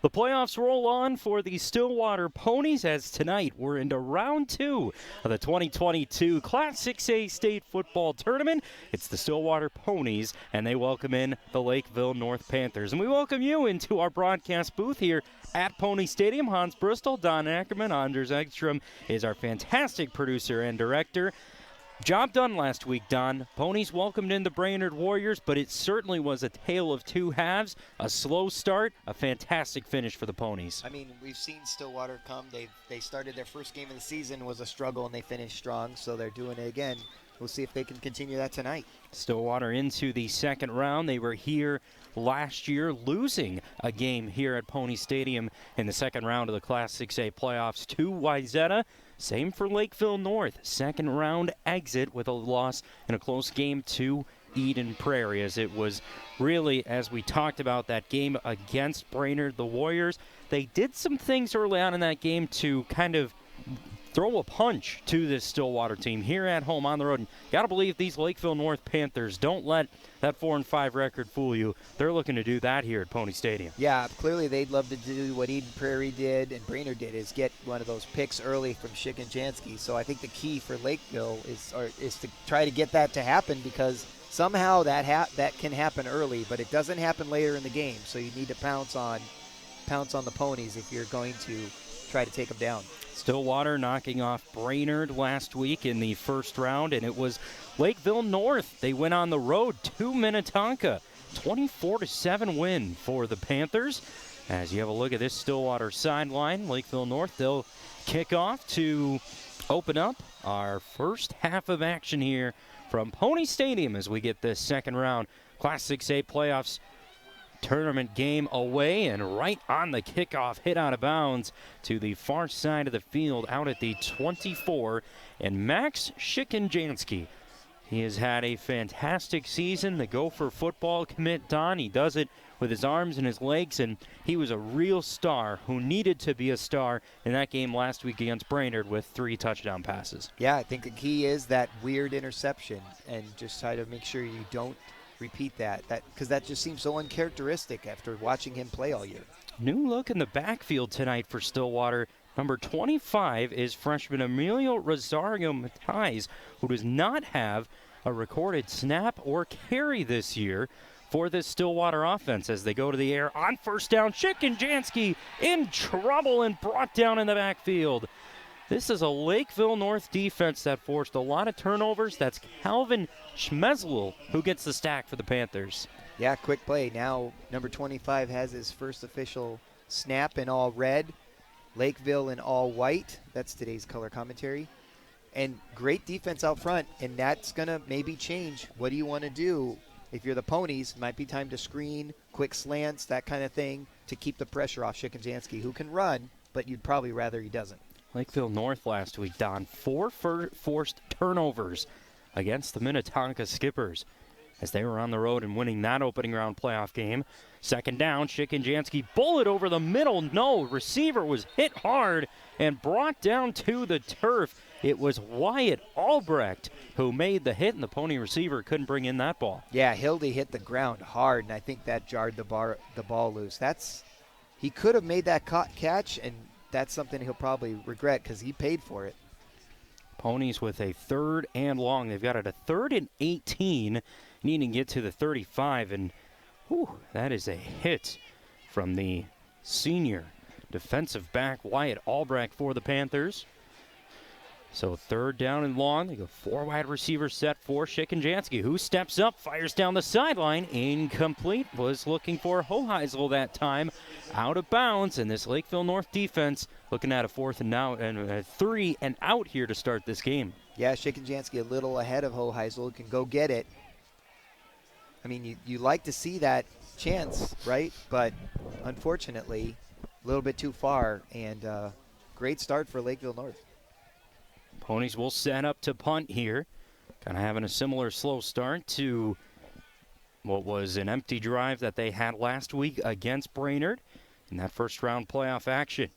The playoffs roll on for the Stillwater Ponies as tonight we're into round 2 of the 2022 Class 6A State Football Tournament. It's the Stillwater Ponies, and they welcome in the Lakeville North Panthers. And we welcome you into our broadcast booth here at Pony Stadium. Hans Bristol, Don Ackerman, Anders Ekstrom is our fantastic producer and director. Job done last week, Don. Ponies welcomed in the Brainerd Warriors, but it certainly was a tale of two halves. A slow start, a fantastic finish for the Ponies. I mean, we've seen Stillwater come. They started their first game of the season, was a struggle, and they finished strong, so they're doing it again. We'll see if they can continue that tonight. Stillwater into the second round. They were here last year, losing a game here at Pony Stadium in the second round of the Class 6A playoffs to Wayzata. Same for Lakeville North. Second round exit with a loss in a close game to Eden Prairie, as it was really, as we talked about, that game against Brainerd, the Warriors. They did some things early on in that game to kind of throw a punch to this Stillwater team here at home on the road. And got to believe these Lakeville North Panthers don't let that 4-5 record fool you. They're looking to do that here at Pony Stadium. Yeah, clearly they'd love to do what Eden Prairie did and Brainerd did, is get one of those picks early from Schick and Jansky. So I think the key for Lakeville is to try to get that to happen, because somehow that can happen early, but it doesn't happen later in the game. So you need to pounce on the Ponies if you're going to try to take them down. Stillwater knocking off Brainerd last week in the first round, and it was Lakeville North. They went on the road to Minnetonka. 24-7 win for the Panthers. As you have a look at this Stillwater sideline, Lakeville North, they'll kick off to open up our first half of action here from Pony Stadium as we get this second round Class 6A playoffs tournament game away, and right on the kickoff, hit out of bounds to the far side of the field out at the 24. And Max Schickenjansky, he has had a fantastic season. The Gopher football commit, Don, he does it with his arms and his legs, and he was a real star who needed to be a star in that game last week against Brainerd with 3 touchdown passes. Yeah, I think the key is that weird interception, and just try to make sure you don't repeat that because that just seems so uncharacteristic after watching him play all year. New look in the backfield tonight for Stillwater. Number 25 is freshman Emilio Rosario Matais, who does not have a recorded snap or carry this year for this Stillwater offense as they go to the air on first down. Schickenjansky in trouble and brought down in the backfield. This is a Lakeville North defense that forced a lot of turnovers. That's Calvin Schmezl who gets the stack for the Panthers. Yeah, quick play. Now number 25 has his first official snap in all red. Lakeville in all white. That's today's color commentary. And great defense out front, and that's going to maybe change. What do you want to do? If you're the Ponies, it might be time to screen, quick slants, that kind of thing, to keep the pressure off Schickenjansky, who can run, but you'd probably rather he doesn't. Lakeville North last week, Don, 4 forced turnovers against the Minnetonka Skippers as they were on the road and winning that opening round playoff game. Second down, Schickenjansky, bullet over the middle. No, receiver was hit hard and brought down to the turf. It was Wyatt Albrecht who made the hit, and the Pony receiver couldn't bring in that ball. Yeah, Hildy hit the ground hard, and I think that jarred the ball loose. He could have made that catch, and that's something he'll probably regret because he paid for it. Ponies with a 3rd and long. They've got it a 3rd and 18, needing to get to the 35, and that is a hit from the senior defensive back Wyatt Albrecht for the Panthers. So 3rd down and long. They go 4 wide receiver set for Schickenjansky, who steps up, fires down the sideline. Incomplete. Was looking for Hoheisel that time. Out of bounds. And this Lakeville North defense looking at a 4th and out and a 3 and out here to start this game. Yeah, Schickenjansky a little ahead of Hoheisel. Can go get it. I mean, you like to see that chance, right? But unfortunately, a little bit too far. And great start for Lakeville North. Ponies will set up to punt here. Kind of having a similar slow start to what was an empty drive that they had last week against Brainerd in that first round playoff action.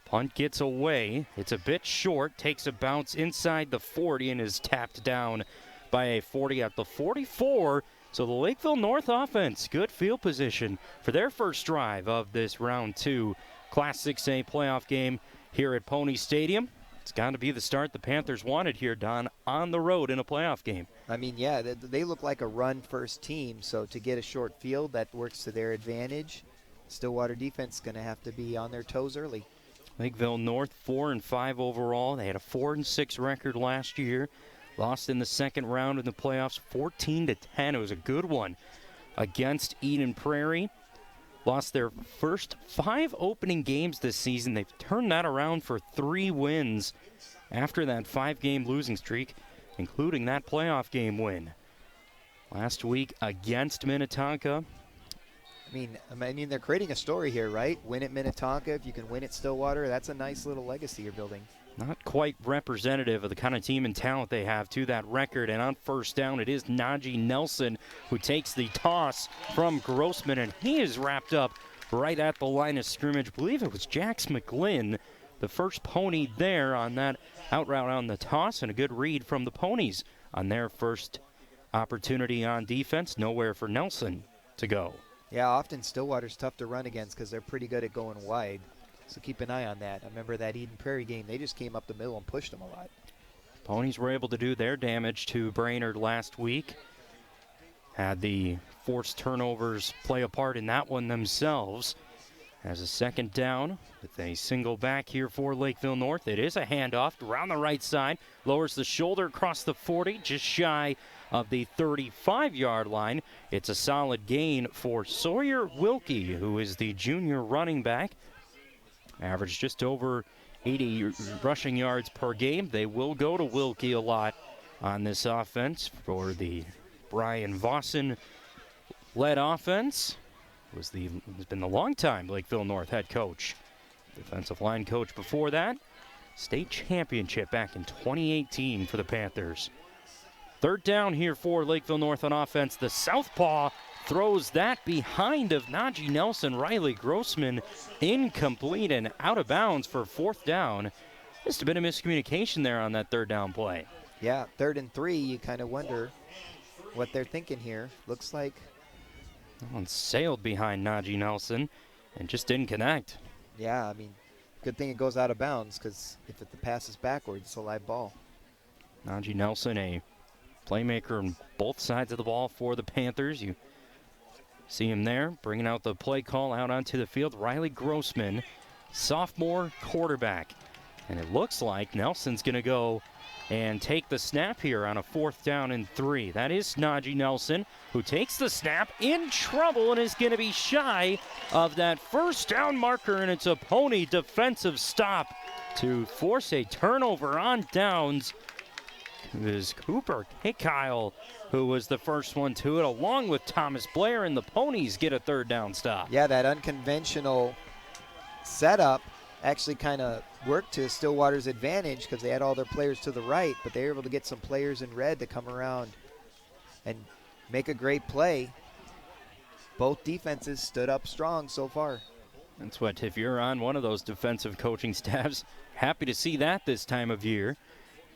Punt gets away. It's a bit short. Takes a bounce inside the 40 and is tapped down by a 40 at the 44. So the Lakeville North offense, good field position for their first drive of this round 2 Class 6A playoff game here at Pony Stadium. It's got to be the start the Panthers wanted here, Don, on the road in a playoff game. I mean, yeah, they look like a run-first team, so to get a short field, that works to their advantage. Stillwater defense is going to have to be on their toes early. Lakeville North 4-5 overall. They had a 4-6 record last year. Lost in the second round in the playoffs 14-10. It was a good one against Eden Prairie. Lost their first 5 opening games this season. They've turned that around for 3 wins after that 5-game losing streak, including that playoff game win last week against Minnetonka. I mean, they're creating a story here, right? Win at Minnetonka. If you can win at Stillwater, that's a nice little legacy you're building. Not quite representative of the kind of team and talent they have to that record. And on first down, it is Najee Nelson who takes the toss from Grossman, and he is wrapped up right at the line of scrimmage. I believe it was Jax McGlynn, the first Pony there on that out route on the toss, and a good read from the Ponies on their first opportunity on defense. Nowhere for Nelson to go. Yeah, often Stillwater's tough to run against because they're pretty good at going wide. So keep an eye on that. I remember that Eden Prairie game. They just came up the middle and pushed them a lot. Ponies were able to do their damage to Brainerd last week. Had the forced turnovers play a part in that one themselves. As a second down with a single back here for Lakeville North. It is a handoff around the right side. Lowers the shoulder across the 40, just shy of the 35-yard line. It's a solid gain for Sawyer Wilkie, who is the junior running back. Averaged just over 80 rushing yards per game. They will go to Wilkie a lot on this offense for the Brian Vossen-led offense. Has been the longtime Lakeville North head coach. Defensive line coach before that. State championship back in 2018 for the Panthers. Third down here for Lakeville North on offense. The southpaw throws that behind of Najee Nelson. Riley Grossman incomplete and out of bounds for fourth down. Just a bit of miscommunication there on that third down play. Yeah, 3rd and 3, you kind of wonder what they're thinking here. Looks like that one sailed behind Najee Nelson and just didn't connect. Yeah, I mean, good thing it goes out of bounds because if the pass is backwards, it's a live ball. Najee Nelson, a playmaker on both sides of the ball for the Panthers. You see him there, bringing out the play call out onto the field. Riley Grossman, sophomore quarterback. And it looks like Nelson's going to go and take the snap here on a 4th down and 3. That is Najee Nelson, who takes the snap, in trouble, and is going to be shy of that first down marker, and it's a Pony defensive stop to force a turnover on downs. It is Cooper Kyle who was the first one to it, along with Thomas Blair, and the Ponies get a 3rd down stop. Yeah, that unconventional setup actually kind of worked to Stillwater's advantage because they had all their players to the right, but they were able to get some players in red to come around and make a great play. Both defenses stood up strong so far. That's what, if you're on one of those defensive coaching staffs, happy to see that this time of year.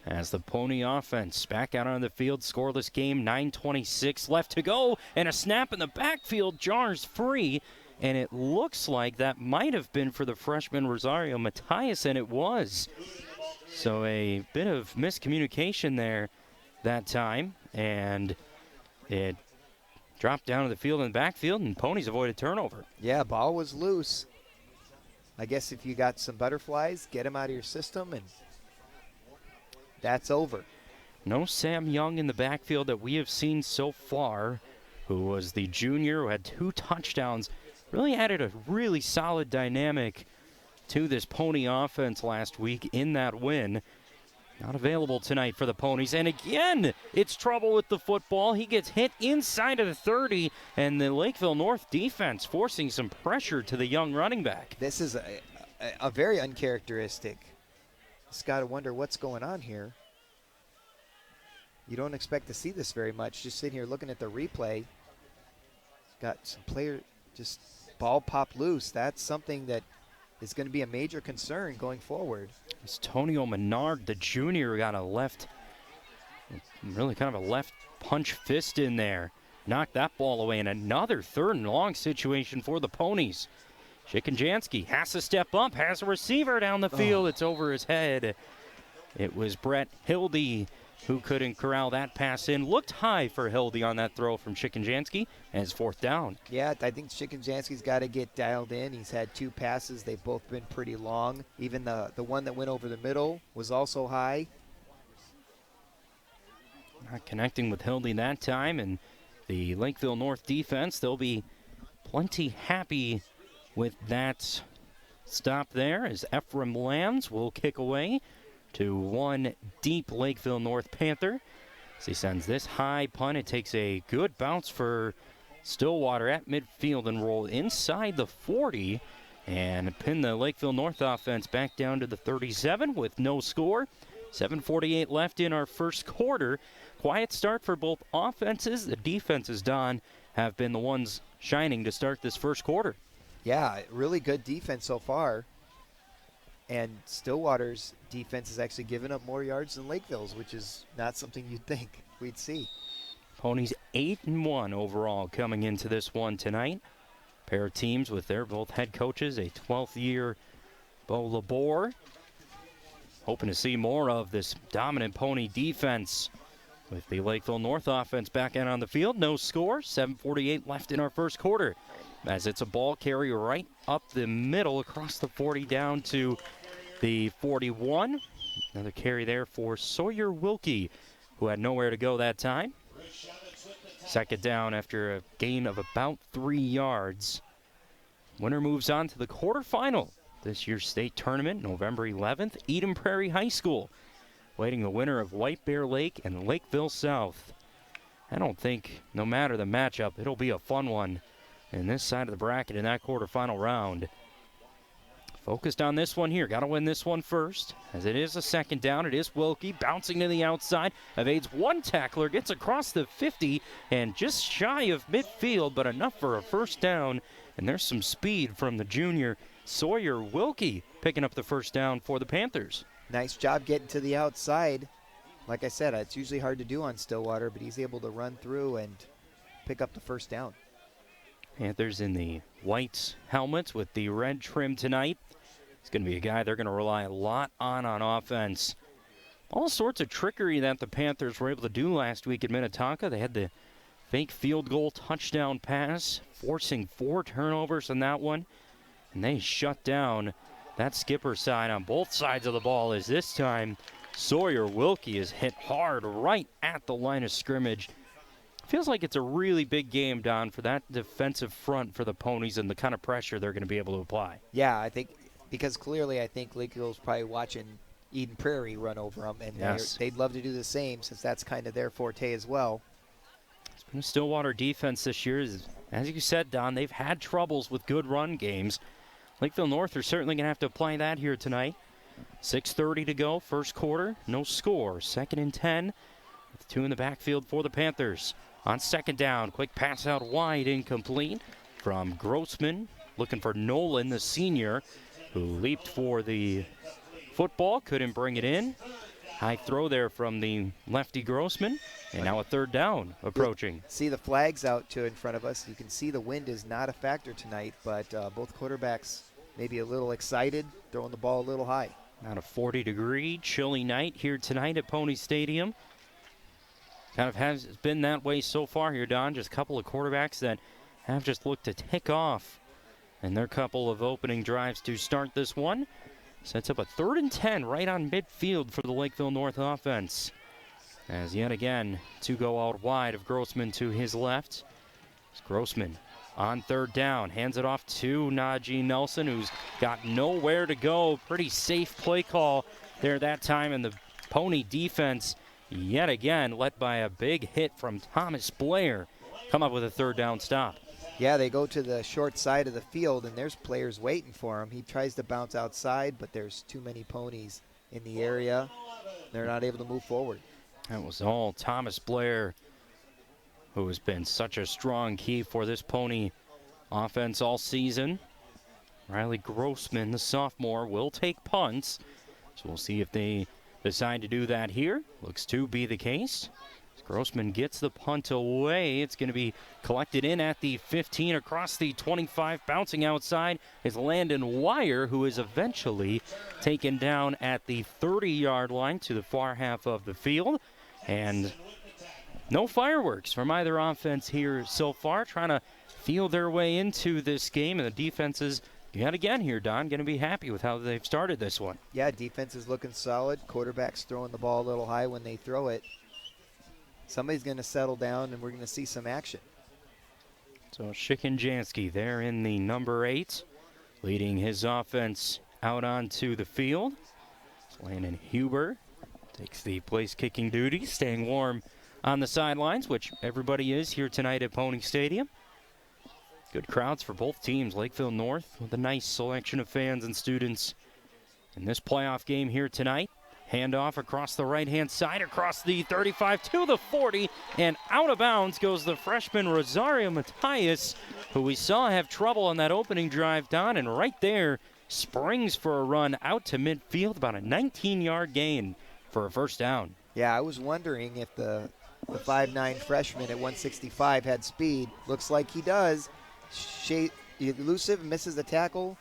As the Pony offense back out on the field, scoreless game, 9:26 left to go, and a snap in the backfield jars free, and it looks like that might have been for the freshman Rosario Matias, and it was. So a bit of miscommunication there that time, and it dropped down to the field in the backfield, and Ponies avoided turnover. Yeah, ball was loose. I guess if you got some butterflies, get them out of your system, and that's over. No Sam Young in the backfield that we have seen so far, who was the junior who had 2 touchdowns. Really added a really solid dynamic to this Pony offense last week in that win. Not available tonight for the Ponies. And again, it's trouble with the football. He gets hit inside of the 30, and the Lakeville North defense forcing some pressure to the young running back. This is a very uncharacteristic. Just got to wonder what's going on here. You don't expect to see this very much. Just sitting here looking at the replay. Got some player just ball pop loose. That's something that is going to be a major concern going forward. It's Tonio Menard, the junior, got a left, really kind of a left punch fist in there. knocked that ball away, and another third and long situation for the Ponies. Chikinjanski has to step up, has a receiver down the field. It's over his head. It was Brett Hildy who couldn't corral that pass in. Looked high for Hildy on that throw from Chikinjanski, and it's fourth down. Yeah, I think Chikinjanski's got to get dialed in. He's had 2 passes. They've both been pretty long. Even the one that went over the middle was also high. Not connecting with Hildy that time, and the Lakeville North defense, they'll be plenty happy with that stop there as Ephraim Lambs will kick away to one deep Lakeville North Panther. As he sends this high punt, it takes a good bounce for Stillwater at midfield and roll inside the 40 and pin the Lakeville North offense back down to the 37 with no score. 7:48 left in our first quarter. Quiet start for both offenses. The defenses, Don, have been the ones shining to start this first quarter. Yeah, really good defense so far. And Stillwater's defense has actually given up more yards than Lakeville's, which is not something you'd think we'd see. Ponies 8-1 overall coming into this one tonight. Pair of teams with their both head coaches, a 12th year Bo Labor. Hoping to see more of this dominant Pony defense with the Lakeville North offense back out on the field. No score, 7:48 left in our first quarter. As it's a ball carry right up the middle across the 40 down to the 41. Another carry there for Sawyer Wilkie, who had nowhere to go that time. Second down after a gain of about 3 yards. Winner moves on to the quarterfinal. This year's state tournament, November 11th, Eden Prairie High School. Waiting the winner of White Bear Lake and Lakeville South. I don't think, no matter the matchup, it'll be a fun one in this side of the bracket in that quarterfinal round. Focused on this one here. Got to win this one first. As it is a second down, it is Wilkie bouncing to the outside. Evades one tackler, gets across the 50 and just shy of midfield, but enough for a first down. And there's some speed from the junior Sawyer Wilkie picking up the first down for the Panthers. Nice job getting to the outside. Like I said, it's usually hard to do on Stillwater, but he's able to run through and pick up the first down. Panthers in the white helmets with the red trim tonight. He's going to be a guy they're going to rely a lot on offense. All sorts of trickery that the Panthers were able to do last week at Minnetonka. They had the fake field goal touchdown pass, forcing 4 turnovers in that one. And they shut down that skipper side on both sides of the ball, as this time Sawyer Wilkie is hit hard right at the line of scrimmage. Feels like it's a really big game, Don, for that defensive front for the Ponies and the kind of pressure they're going to be able to apply. Yeah, I think because clearly I think Lakeville's probably watching Eden Prairie run over them, and yes, they'd love to do the same since that's kind of their forte as well. It's been a Stillwater defense this year. As you said, Don, they've had troubles with good run games. Lakeville North are certainly going to have to apply that here tonight. 6:30 to go, first quarter, no score. Second and 10, with 2 in the backfield for the Panthers. On second down, quick pass out wide, incomplete from Grossman, looking for Nolan, the senior, who leaped for the football, couldn't bring it in. High throw there from the lefty Grossman, and now a third down approaching. See the flags out to in front of us. You can see the wind is not a factor tonight, but both quarterbacks maybe a little excited, throwing the ball a little high. Not a 40-degree, chilly night here tonight at Pony Stadium. Kind of has been that way so far here, Don. Just a couple of quarterbacks that have just looked to tick off in their couple of opening drives to start this one. Sets up a 3rd and 10 right on midfield for the Lakeville North offense. As yet again, 2 go out wide of Grossman to his left. It's Grossman on 3rd down, hands it off to Najee Nelson, who's got nowhere to go. Pretty safe play call there that time, and the Pony defense yet again led by a big hit from Thomas Blair. Come up with a 3rd down stop. Yeah, they go to the short side of the field, and there's players waiting for him. He tries to bounce outside, but there's too many Ponies in the area. They're not able to move forward. That was all Thomas Blair, who has been such a strong key for this Pony offense all season. Riley Grossman, the sophomore, will take punts. So we'll see if they decide to do that here. Looks to be the case. Grossman gets the punt away. It's going to be collected in at the 15 across the 25. Bouncing outside is Landon Wire, who is eventually taken down at the 30-yard line to the far half of the field. And no fireworks from either offense here so far, trying to feel their way into this game. And the defenses, yet again here, Don, going to be happy with how they've started this one. Yeah, defense is looking solid. Quarterback's throwing the ball a little high when they throw it. Somebody's going to settle down, and we're going to see some action. So Shikenjansky there in the number 8, leading his offense out onto the field. Landon Huber takes the place-kicking duty, staying warm on the sidelines, which everybody is here tonight at Pony Stadium. Good crowds for both teams. Lakeville North with a nice selection of fans and students in this playoff game here tonight. Handoff across the right-hand side, across the 35 to the 40, and out of bounds goes the freshman Rosario Matias, who we saw have trouble on that opening drive, Don, and right there springs for a run out to midfield, about a 19-yard gain for a first down. Yeah, I was wondering if the 5'9 freshman at 165 had speed. Looks like he does. Elusive, misses the tackle,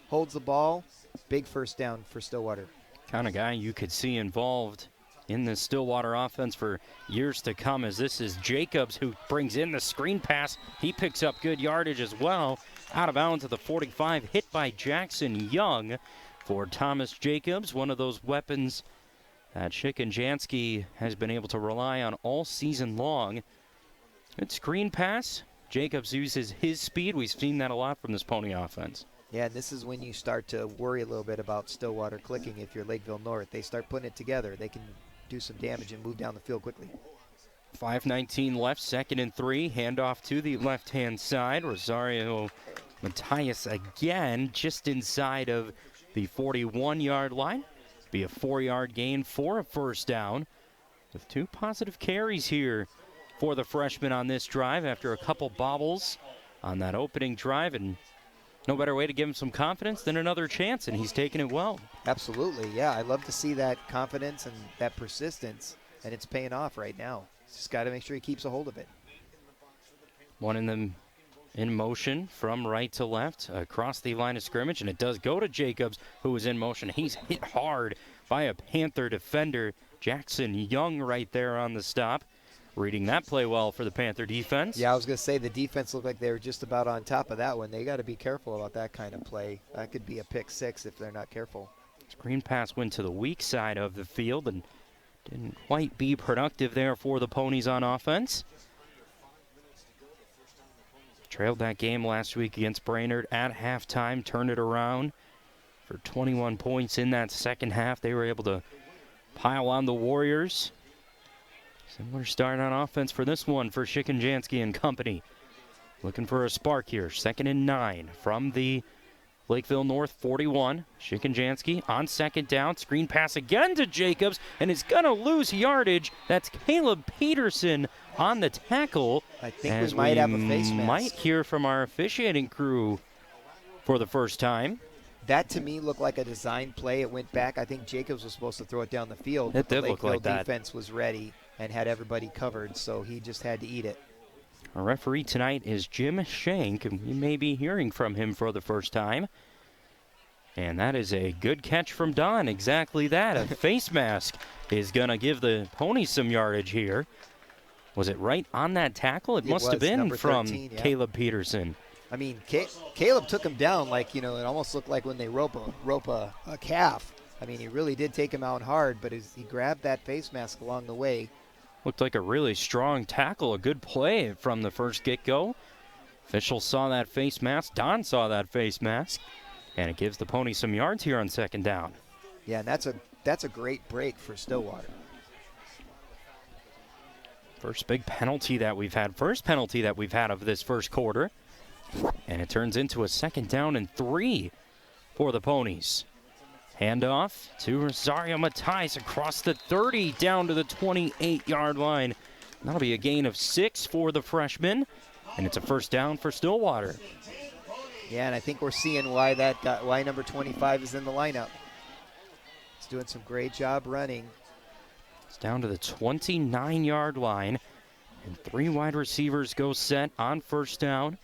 holds the ball. Big first down for Stillwater. Kind of guy you could see involved in the Stillwater offense for years to come, as this is Jacobs who brings in the screen pass. He picks up good yardage as well. Out of bounds at the 45, hit by Jackson Young for Thomas Jacobs, one of those weapons that Shikenjansky has been able to rely on all season long. Good screen pass. Jacobs uses his speed. We've seen that a lot from this Pony offense. Yeah, and this is when you start to worry a little bit about Stillwater clicking if you're Lakeville North. They start putting it together. They can do some damage and move down the field quickly. 5:19 left, 2nd and 3. Handoff to the left-hand side. Rosario Matias again just inside of the 41-yard line. Be a 4-yard gain for a first down with 2 positive carries here for the freshman on this drive after a couple bobbles on that opening drive, and no better way to give him some confidence than another chance, and he's taking it well. Absolutely, yeah. I love to see that confidence and that persistence, and it's paying off right now. Just got to make sure he keeps a hold of it. One in them in motion from right to left across the line of scrimmage, and it does go to Jacobs, who is in motion. He's hit hard by a Panther defender, Jackson Young, right there on the stop. Reading that play well for the Panther defense. Yeah, I was going to say the defense looked like they were just about on top of that one. They got to be careful about that kind of play. That could be a pick 6 if they're not careful. Screen pass went to the weak side of the field and didn't quite be productive there for the Ponies on offense. Trailed that game last week against Brainerd at halftime, turned it around for 21 points in that second half. They were able to pile on the Warriors. Similar start on offense for this one for Shikenjansky and company. Looking for a spark here. 2nd and 9 from the Lakeville North 41. Shikenjansky on 2nd down. Screen pass again to Jacobs, and is going to lose yardage. That's Caleb Peterson on the tackle. I think we might have a face mask. Might hear from our officiating crew for the first time. That to me looked like a design play. It went back. I think Jacobs was supposed to throw it down the field. It did look like that. The defense was ready and had everybody covered, so he just had to eat it. Our referee tonight is Jim Shank, and we may be hearing from him for the first time. And that is a good catch from Don. Exactly that. A face mask is going to give the Ponies some yardage here. Was it right on that tackle? It must have been from 13, yeah. Caleb Peterson. I mean, Caleb took him down like, it almost looked like when they rope a calf. I mean, he really did take him out hard, but he grabbed that face mask along the way. Looked like a really strong tackle, a good play from the first get-go. Officials saw that face mask. Don saw that face mask. And it gives the Ponies some yards here on 2nd down. Yeah, and that's a great break for Stillwater. First penalty that we've had of this first quarter. And it turns into a 2nd down and 3 for the Ponies. Handoff to Rosario Matias across the 30 down to the 28-yard line. That'll be a gain of 6 for the freshman, and it's a first down for Stillwater. Yeah, and I think we're seeing why number 25 is in the lineup. He's doing some great job running. It's down to the 29-yard line. And 3 wide receivers go set on first down.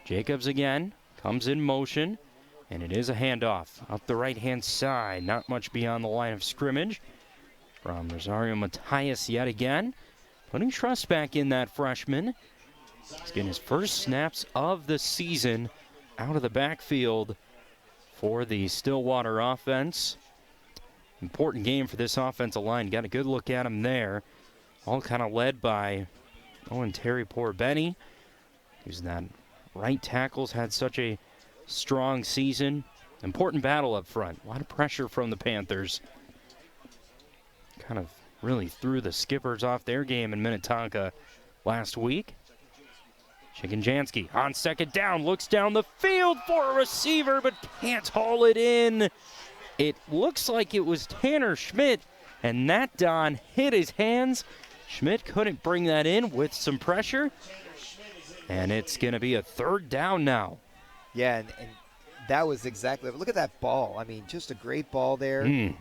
Jacobs again comes in motion. And it is a handoff up the right-hand side. Not much beyond the line of scrimmage from Rosario Matias yet again. Putting trust back in that freshman. He's getting his first snaps of the season out of the backfield for the Stillwater offense. Important game for this offensive line. Got a good look at him there. All kind of led by Terry Porbenny, who's that right tackle's had such a strong season. Important battle up front. A lot of pressure from the Panthers. Kind of really threw the Skippers off their game in Minnetonka last week. Chicken-Jansky on second down, looks down the field for a receiver, but can't haul it in. It looks like it was Tanner Schmidt, and that Don hit his hands. Schmidt couldn't bring that in with some pressure, and it's going to be a third down now. Yeah, and that was exactly, look at that ball. I mean, just a great ball there. I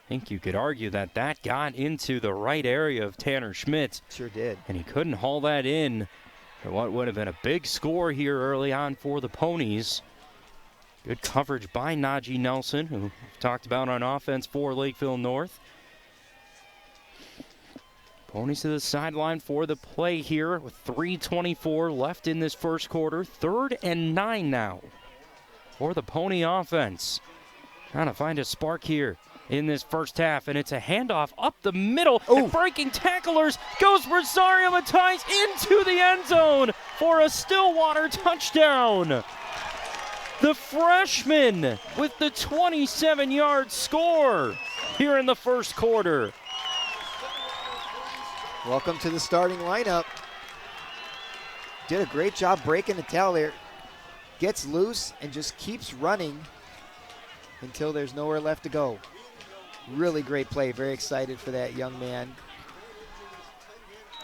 think you could argue that got into the right area of Tanner Schmidt. Sure did. And he couldn't haul that in for what would have been a big score here early on for the Ponies. Good coverage by Najee Nelson, who we've talked about on offense for Lakeville North. Ponies to the sideline for the play here with 3:24 left in this first quarter. 3rd and 9 now for the Pony offense. Trying to find a spark here in this first half, and it's a handoff up the middle. And breaking tacklers goes Rosario Matias into the end zone for a Stillwater touchdown. The freshman with the 27-yard score here in the first quarter. Welcome to the starting lineup. Did a great job breaking the tackle there. Gets loose and just keeps running until there's nowhere left to go. Really great play. Very excited for that young man.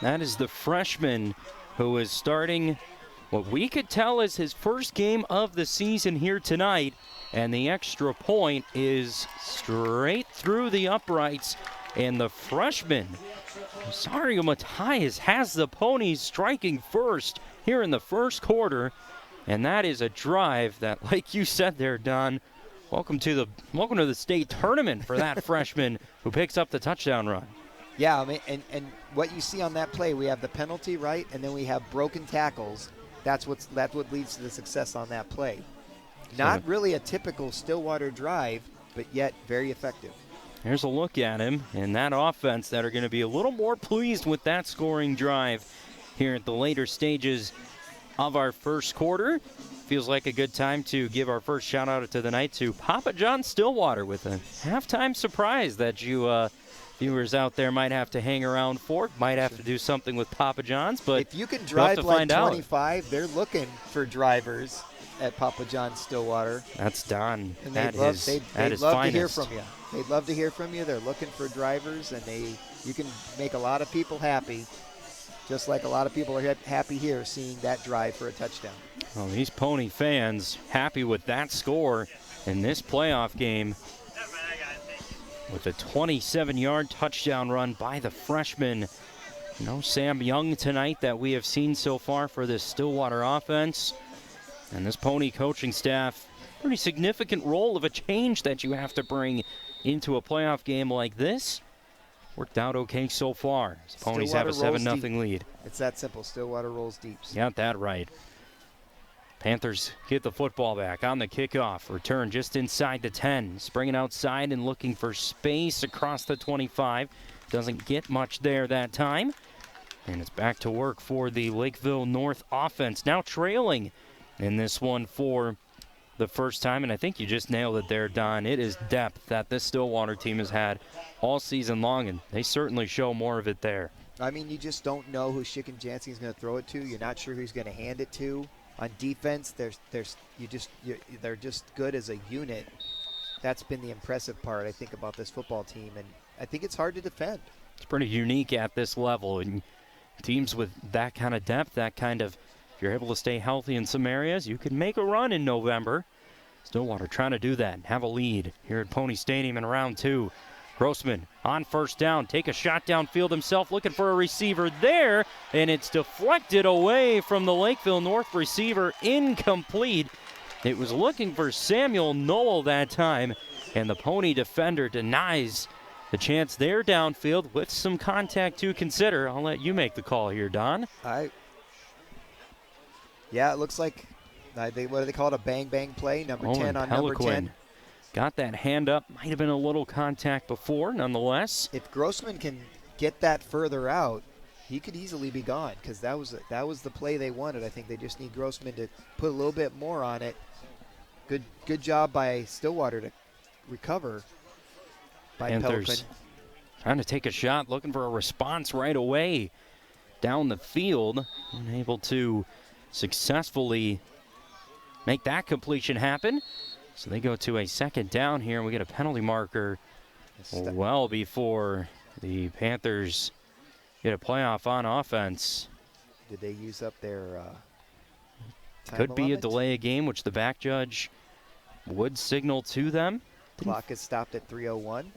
That is the freshman who is starting what we could tell is his first game of the season here tonight. And the extra point is straight through the uprights. And the freshman, Rosario Matias, has the Ponies striking first here in the first quarter. And that is a drive that, like you said there, Don, welcome to the state tournament for that freshman who picks up the touchdown run. Yeah, I mean, and what you see on that play, we have the penalty, right? And then we have broken tackles. That's what leads to the success on that play. Not really a typical Stillwater drive, but yet very effective. Here's a look at him and that offense that are going to be a little more pleased with that scoring drive here at the later stages of our first quarter. Feels like a good time to give our first shout out to the night to Papa John Stillwater with a halftime surprise that you viewers out there might have to hang around for, might have to do something with Papa John's. But if you can drive like 25, out. They're looking for drivers at Papa John Stillwater. That's Don. And they'd love finest. to hear from you. They'd love to hear from you. They're looking for drivers, and you can make a lot of people happy, just like a lot of people are happy here seeing that drive for a touchdown. Well, these Pony fans happy with that score in this playoff game with a 27-yard touchdown run by the freshman. No Sam Young tonight that we have seen so far for this Stillwater offense. And this Pony coaching staff, pretty significant role of a change that you have to bring into a playoff game like this. Worked out okay so far. The Ponies have a 7-0 lead. It's that simple. Stillwater rolls deep. Got that right. Panthers get the football back on the kickoff. Return just inside the 10. Springing outside and looking for space across the 25. Doesn't get much there that time. And it's back to work for the Lakeville North offense. Now trailing in this one for the first time. And I think you just nailed it there, Don. It is depth that this Stillwater team has had all season long, and they certainly show more of it there. I mean, you just don't know who Chicken-Jansky is going to throw it to. You're not sure who he's going to hand it to. On defense, they're just good as a unit. That's been the impressive part, I think, about this football team, and I think it's hard to defend. It's pretty unique at this level, and teams with that kind of depth, that kind of, if you're able to stay healthy in some areas, you can make a run in November. Stillwater trying to do that and have a lead here at Pony Stadium in round 2. Grossman on first down, take a shot downfield himself, looking for a receiver there, and it's deflected away from the Lakeville North receiver, incomplete. It was looking for Samuel Noel that time, and the Pony defender denies the chance there downfield with some contact to consider. I'll let you make the call here, Don. Yeah, it looks like, what do they call it, a bang-bang play, number 10 on number 10. Got that hand up. Might have been a little contact before, nonetheless. If Grossman can get that further out, he could easily be gone, because that was the play they wanted. I think they just need Grossman to put a little bit more on it. Good job by Stillwater to recover by Panthers Pelican. Trying to take a shot, looking for a response right away down the field. Unable to successfully make that completion happen. So they go to a second down here, and we get a penalty marker well before the Panthers get a playoff on offense. Did they use up their time Could be a allotment? delay of game, which the back judge would signal to them. Clock is stopped at 3:01.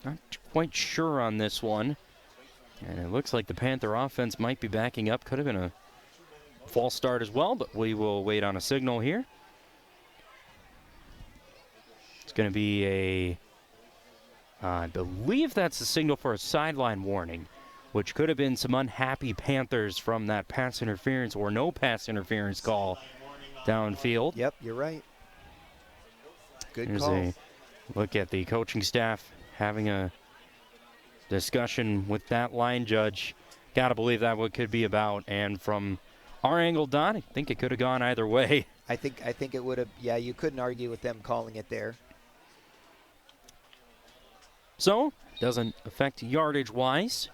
Not quite sure on this one. And it looks like the Panther offense might be backing up. Could have been a false start as well, but we will wait on a signal here. It's going to be I believe that's a signal for a sideline warning, which could have been some unhappy Panthers from that pass interference or no pass interference call downfield. Yep, you're right. Good Here's call. a look at the coaching staff having a discussion with that line judge. Got to believe that what could be about. And from our angle, Don, I think it could have gone either way. I think it would have. Yeah, you couldn't argue with them calling it there. So, doesn't affect yardage-wise.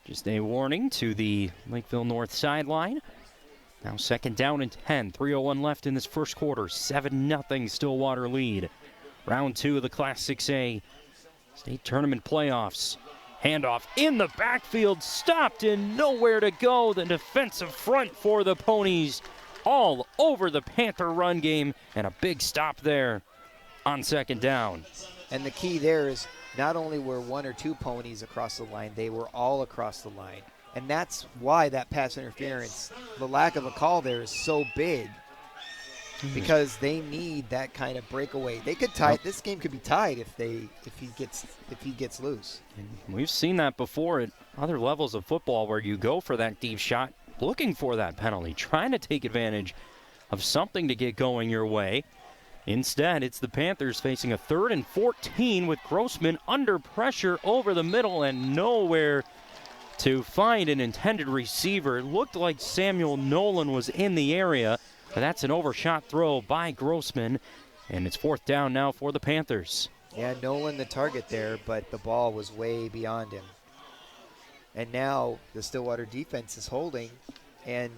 Just a warning to the Lakeville North sideline. Now second down and 10. 3:01 left in this first quarter. 7-0 Stillwater lead. Round 2 of the Class 6A State Tournament playoffs. Handoff in the backfield. Stopped and nowhere to go. The defensive front for the Ponies. All over the Panther run game. And a big stop there on second down. And the key there is not only were one or two Ponies across the line, they were all across the line. And that's why that pass interference, the lack of a call there is so big, because they need that kind of breakaway. They could tie. This game could be tied if he gets loose. And we've seen that before at other levels of football where you go for that deep shot, looking for that penalty, trying to take advantage of something to get going your way. Instead, it's the Panthers facing a 3rd and 14 with Grossman under pressure over the middle and nowhere to find an intended receiver. It looked like Samuel Nolan was in the area, but that's an overshot throw by Grossman, and it's 4th down now for the Panthers. Yeah, Nolan the target there, but the ball was way beyond him. And now the Stillwater defense is holding and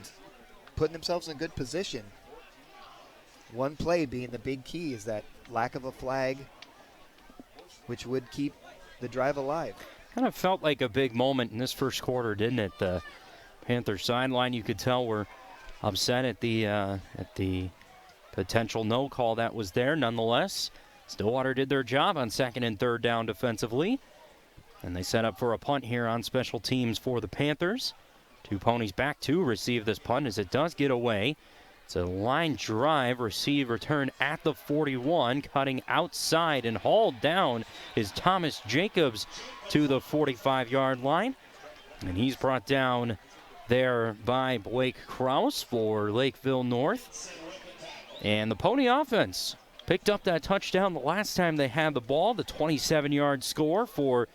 putting themselves in a good position. One play being the big key is that lack of a flag, which would keep the drive alive. Kind of felt like a big moment in this first quarter, didn't it? The Panther sideline, you could tell, were upset at the potential no call that was there. Nonetheless, Stillwater did their job on 2nd and 3rd down defensively, and they set up for a punt here on special teams for the Panthers. Two Ponies back to receive this punt as it does get away. It's a line drive, receive, return at the 41, cutting outside and hauled down is Thomas Jacobs to the 45-yard line. And he's brought down there by Blake Krause for Lakeville North. And the Pony offense picked up that touchdown the last time they had the ball, the 27-yard score for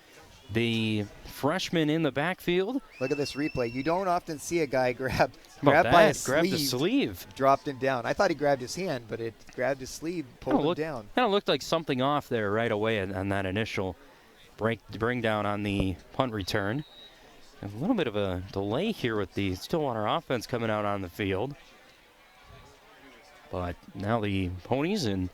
the freshman in the backfield. Look at this replay. You don't often see a guy grab by his grabbed the sleeve, dropped him down. I thought he grabbed his hand, but it grabbed his sleeve, pulled him down. Kind of looked like something off there right away on that initial bring down on the punt return. A little bit of a delay here with the Stillwater offense coming out on the field. But now the Ponies, and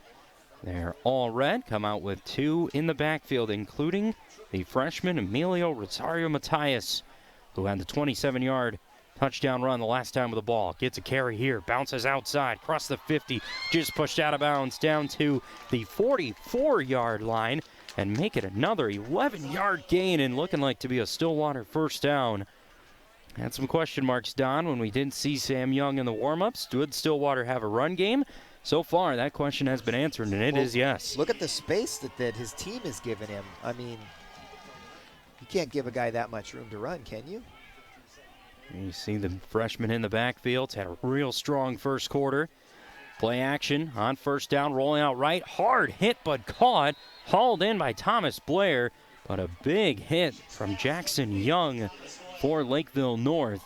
they're all red, come out with two in the backfield, including the freshman Emilio Rosario Matias, who had the 27-yard touchdown run the last time with the ball. Gets a carry here, bounces outside, across the 50, just pushed out of bounds down to the 44-yard line, and make it another 11-yard gain and looking like to be a Stillwater first down. Had some question marks, Don, when we didn't see Sam Young in the warm-ups. Would Stillwater have a run game? So far, that question has been answered, and it is yes. Look at the space that his team has given him. I mean, you can't give a guy that much room to run, can you? You see the freshman in the backfield. Had a real strong first quarter. Play action on first down, rolling out right. Hard hit, but caught. Hauled in by Thomas Blair, but a big hit from Jackson Young for Lakeville North,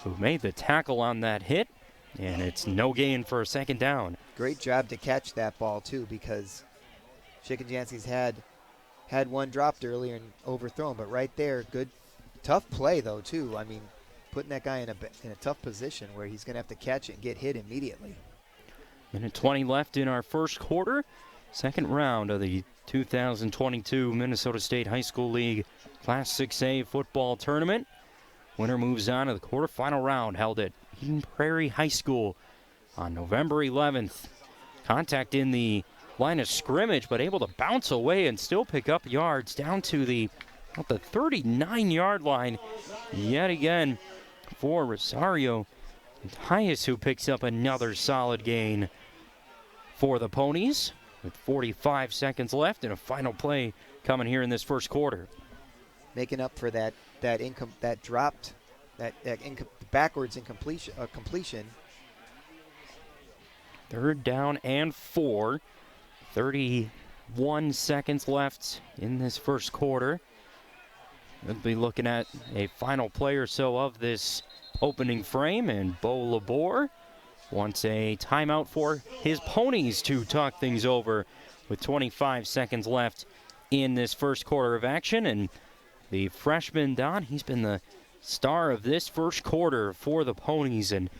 who made the tackle on that hit, and it's no gain for a second down. Great job to catch that ball, too, because Chicken Jancy's had one dropped earlier and overthrown, but right there, good, tough play, though, too. I mean, putting that guy in a tough position where he's going to have to catch it and get hit immediately. Minute 20 left in our first quarter. Second round of the 2022 Minnesota State High School League Class 6A football tournament. Winner moves on to the quarterfinal round held at Eden Prairie High School on November 11th. Contact in the line of scrimmage, but able to bounce away and still pick up yards down to the 39-yard line yet again for Rosario Tyus, who picks up another solid gain for the Ponies with 45 seconds left and a final play coming here in this first quarter. Making up for that dropped backwards completion. Third down and 4. 31 seconds left in this first quarter. We'll be looking at a final play or so of this opening frame, and Bo Labor wants a timeout for his Ponies to talk things over with 25 seconds left in this first quarter of action. And the freshman, Don, he's been the star of this first quarter for the Ponies, and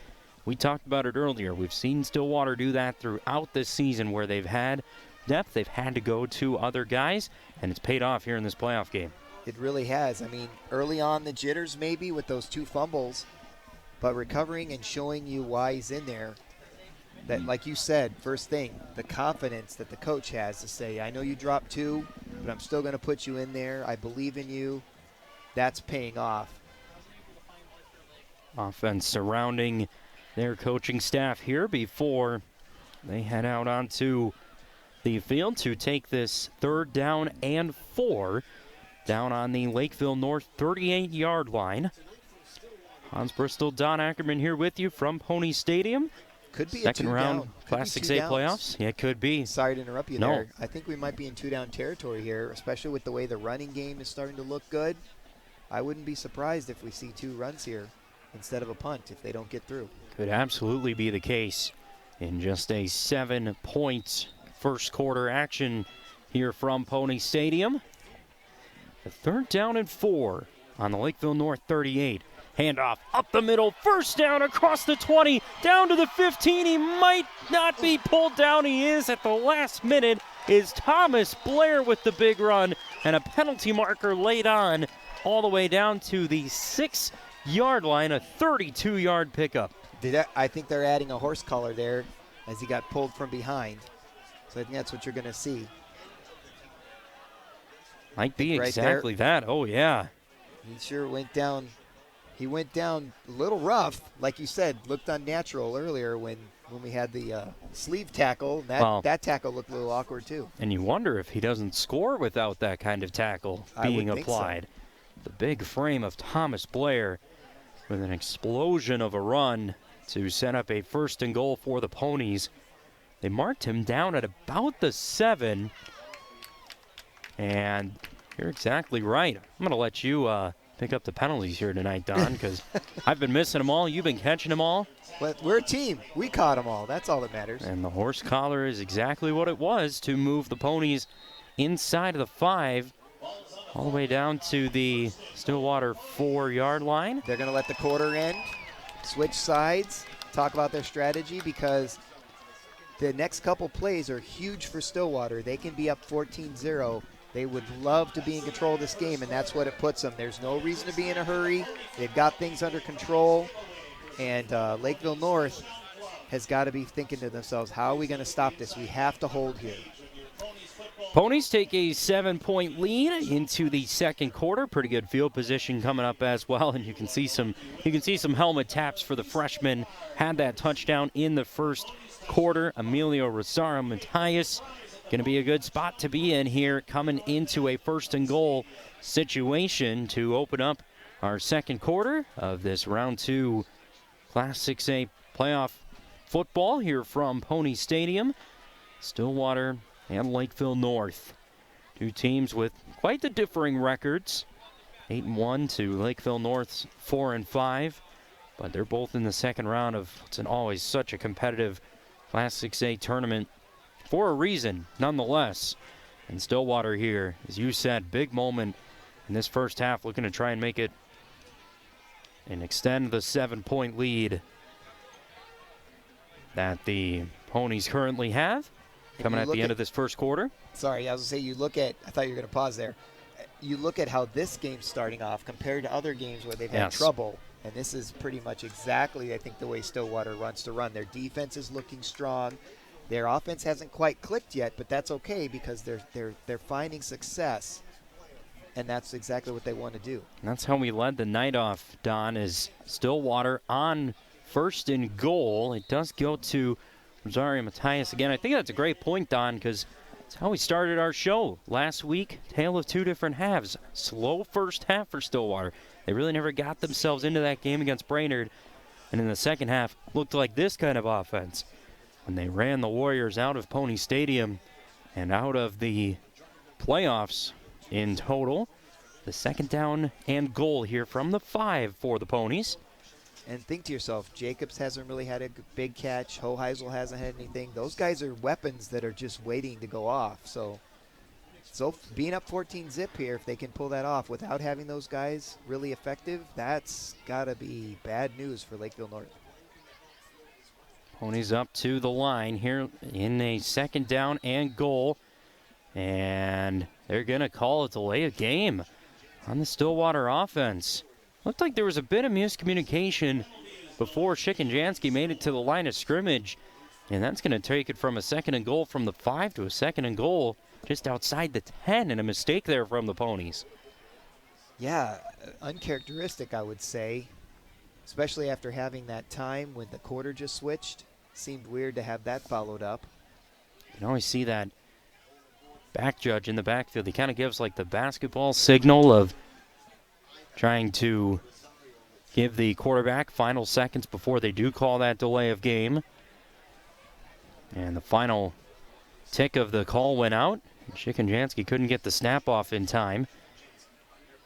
we talked about it earlier. We've seen Stillwater do that throughout this season where they've had depth. They've had to go to other guys, and it's paid off here in this playoff game. It really has. I mean, early on the jitters maybe with those 2 fumbles, but recovering and showing you why he's in there. That, like you said, first thing, the confidence that the coach has to say, I know you dropped 2, but I'm still going to put you in there. I believe in you. That's paying off. Offense surrounding their coaching staff here before they head out onto the field to take this third down and 4 down on the Lakeville North 38-yard line. Hans Bristol, Don Ackerman here with you from Pony Stadium. Could be second a round Class 6A playoffs. Yeah, it could be. Sorry to interrupt you there. I think we might be in 2-down territory here, especially with the way the running game is starting to look good. I wouldn't be surprised if we see 2 runs here instead of a punt if they don't get through. Could absolutely be the case in just a 7-point first quarter action here from Pony Stadium. The third down and 4 on the Lakeville North 38. Handoff up the middle, first down across the 20, down to the 15. He might not be pulled down. He is at the last minute. Is Thomas Blair with the big run, and a penalty marker laid on all the way down to the 6-yard line, a 32-yard pickup. I think they're adding a horse collar there as he got pulled from behind. So I think that's what you're going to see. Might be exactly that. Oh, yeah. He sure went down. He went down a little rough, like you said, looked unnatural earlier when we had the sleeve tackle. That tackle looked a little awkward too. And you wonder if he doesn't score without that kind of tackle being applied. So. The big frame of Thomas Blair with an explosion of a run to set up a 1st and goal for the Ponies. They marked him down at about the 7. And you're exactly right. I'm going to let you pick up the penalties here tonight, Don, because I've been missing them all. You've been catching them all. But we're a team. We caught them all. That's all that matters. And the horse collar is exactly what it was to move the Ponies inside of the 5, all the way down to the Stillwater 4-yard line. They're going to let the quarter end, switch sides, talk about their strategy, because the next couple plays are huge for Stillwater. They can be up 14-0. They would love to be in control of this game, and that's what it puts them. There's no reason to be in a hurry. They've got things under control. And Lakeville North has got to be thinking to themselves, how are we going to stop this? We have to hold here. Ponies take a 7-point lead into the second quarter. Pretty good field position coming up as well, and you can see some helmet taps for the freshman. Had that touchdown in the first quarter. Emilio Rosario Matias going to be a good spot to be in here, coming into a first and goal situation to open up our second quarter of this round 2 Class 6A playoff football here from Pony Stadium. Stillwater and Lakeville North. Two teams with quite the differing records. 8-1 to Lakeville North's 4-5. But they're both in the second round of what's always such a competitive Class 6A tournament for a reason, nonetheless. And Stillwater here, as you said, big moment in this first half, looking to try and make it and extend the 7-point lead that the Ponies currently have. Coming at the end of this first quarter. Sorry, I was going to say, I thought you were going to pause there. You look at how this game's starting off compared to other games where they've had trouble. And this is pretty much exactly, I think, the way Stillwater wants to run. Their defense is looking strong. Their offense hasn't quite clicked yet, but that's okay because they're finding success. And that's exactly what they want to do. And that's how we led the night off, Don, is Stillwater on first and goal. It does go to Rosario Matias again. I think that's a great point, Don, because that's how we started our show last week. Tale of two different halves. Slow first half for Stillwater. They really never got themselves into that game against Brainerd. And in the second half, looked like this kind of offense when they ran the Warriors out of Pony Stadium and out of the playoffs in total. The second down and goal here from the 5 for the Ponies. And think to yourself, Jacobs hasn't really had a big catch. Hoheisel hasn't had anything. Those guys are weapons that are just waiting to go off. So being up 14-zip here, if they can pull that off without having those guys really effective, that's got to be bad news for Lakeville North. Ponies up to the line here in a second down and goal. And they're going to call a delay of game on the Stillwater offense. Looked like there was a bit of miscommunication before Shikenjansky made it to the line of scrimmage. And that's going to take it from a second and goal from the 5 to a second and goal just outside the 10. And a mistake there from the Ponies. Yeah, uncharacteristic, I would say. Especially after having that time when the quarter just switched. Seemed weird to have that followed up. You can always see that back judge in the backfield. He kind of gives like the basketball signal of trying to give the quarterback final seconds before they do call that delay of game. And the final tick of the call went out. Shikenjansky couldn't get the snap off in time.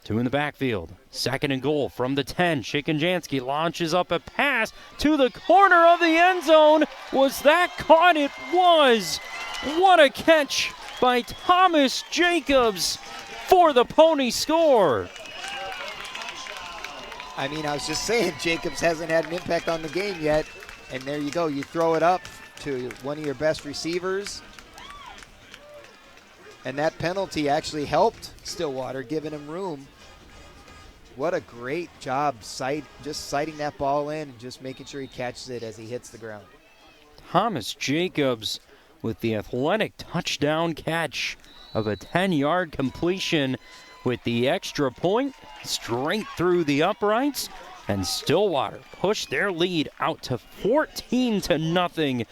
2 in the backfield. Second and goal from the 10. Shikenjansky launches up a pass to the corner of the end zone. Was that caught? It was. What a catch by Thomas Jacobs for the Pony score. I mean, I was just saying, Jacobs hasn't had an impact on the game yet. And there you go. You throw it up to one of your best receivers. And that penalty actually helped Stillwater, giving him room. What a great job just sighting that ball in and just making sure he catches it as he hits the ground. Thomas Jacobs with the athletic touchdown catch of a 10-yard completion with the extra point straight through the uprights. And Stillwater pushed their lead out to 14-0.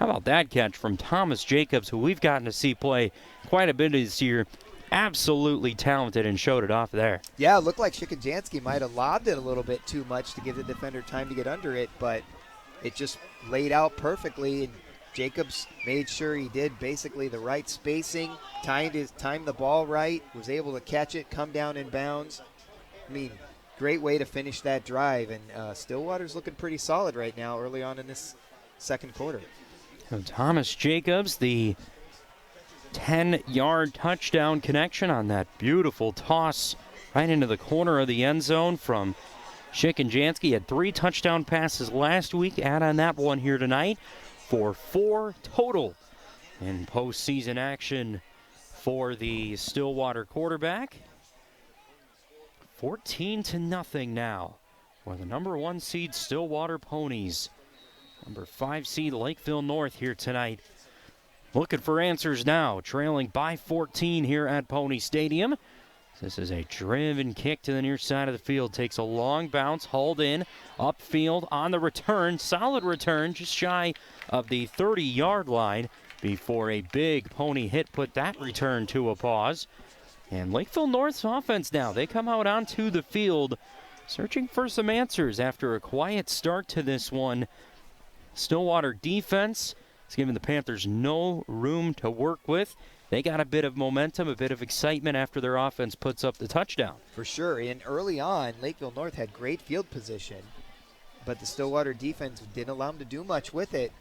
How about that catch from Thomas Jacobs, who we've gotten to see play quite a bit this year. Absolutely talented and showed it off there. Yeah, it looked like Shikenjansky might have lobbed it a little bit too much to give the defender time to get under it, but it just laid out perfectly, and Jacobs made sure he did basically the right spacing, timed the ball right, was able to catch it, come down in bounds. I mean, great way to finish that drive, and Stillwater's looking pretty solid right now early on in this second quarter. So Thomas Jacobs, the 10-yard touchdown connection on that beautiful toss right into the corner of the end zone from Shikenjansky. Had 3 touchdown passes last week. Add on that one here tonight for 4 total in postseason action for the Stillwater quarterback. 14-0 now for the number 1 seed Stillwater Ponies. Number 5 seed Lakeville North here tonight. Looking for answers now, trailing by 14 here at Pony Stadium. This is a driven kick to the near side of the field. Takes a long bounce, hauled in, upfield on the return. Solid return, just shy of the 30-yard line before a big Pony hit put that return to a pause. And Lakeville North's offense now, they come out onto the field searching for some answers after a quiet start to this one. Stillwater defense has given the Panthers no room to work with. They got a bit of momentum, a bit of excitement after their offense puts up the touchdown. For sure. And early on, Lakeville North had great field position, but the Stillwater defense didn't allow them to do much with it.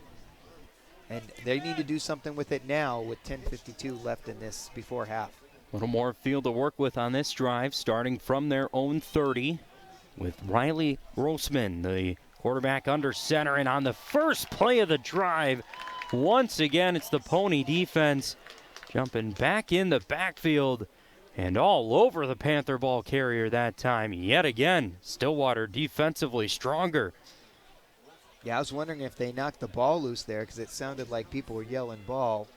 And they need to do something with it now with 10:52 left in this before half. A little more field to work with on this drive, starting from their own 30 with Riley Grossman, the quarterback under center. And on the first play of the drive, once again, it's the Pony defense jumping back in the backfield and all over the Panther ball carrier that time. Yet again, Stillwater defensively stronger. Yeah, I was wondering if they knocked the ball loose there because it sounded like people were yelling ball.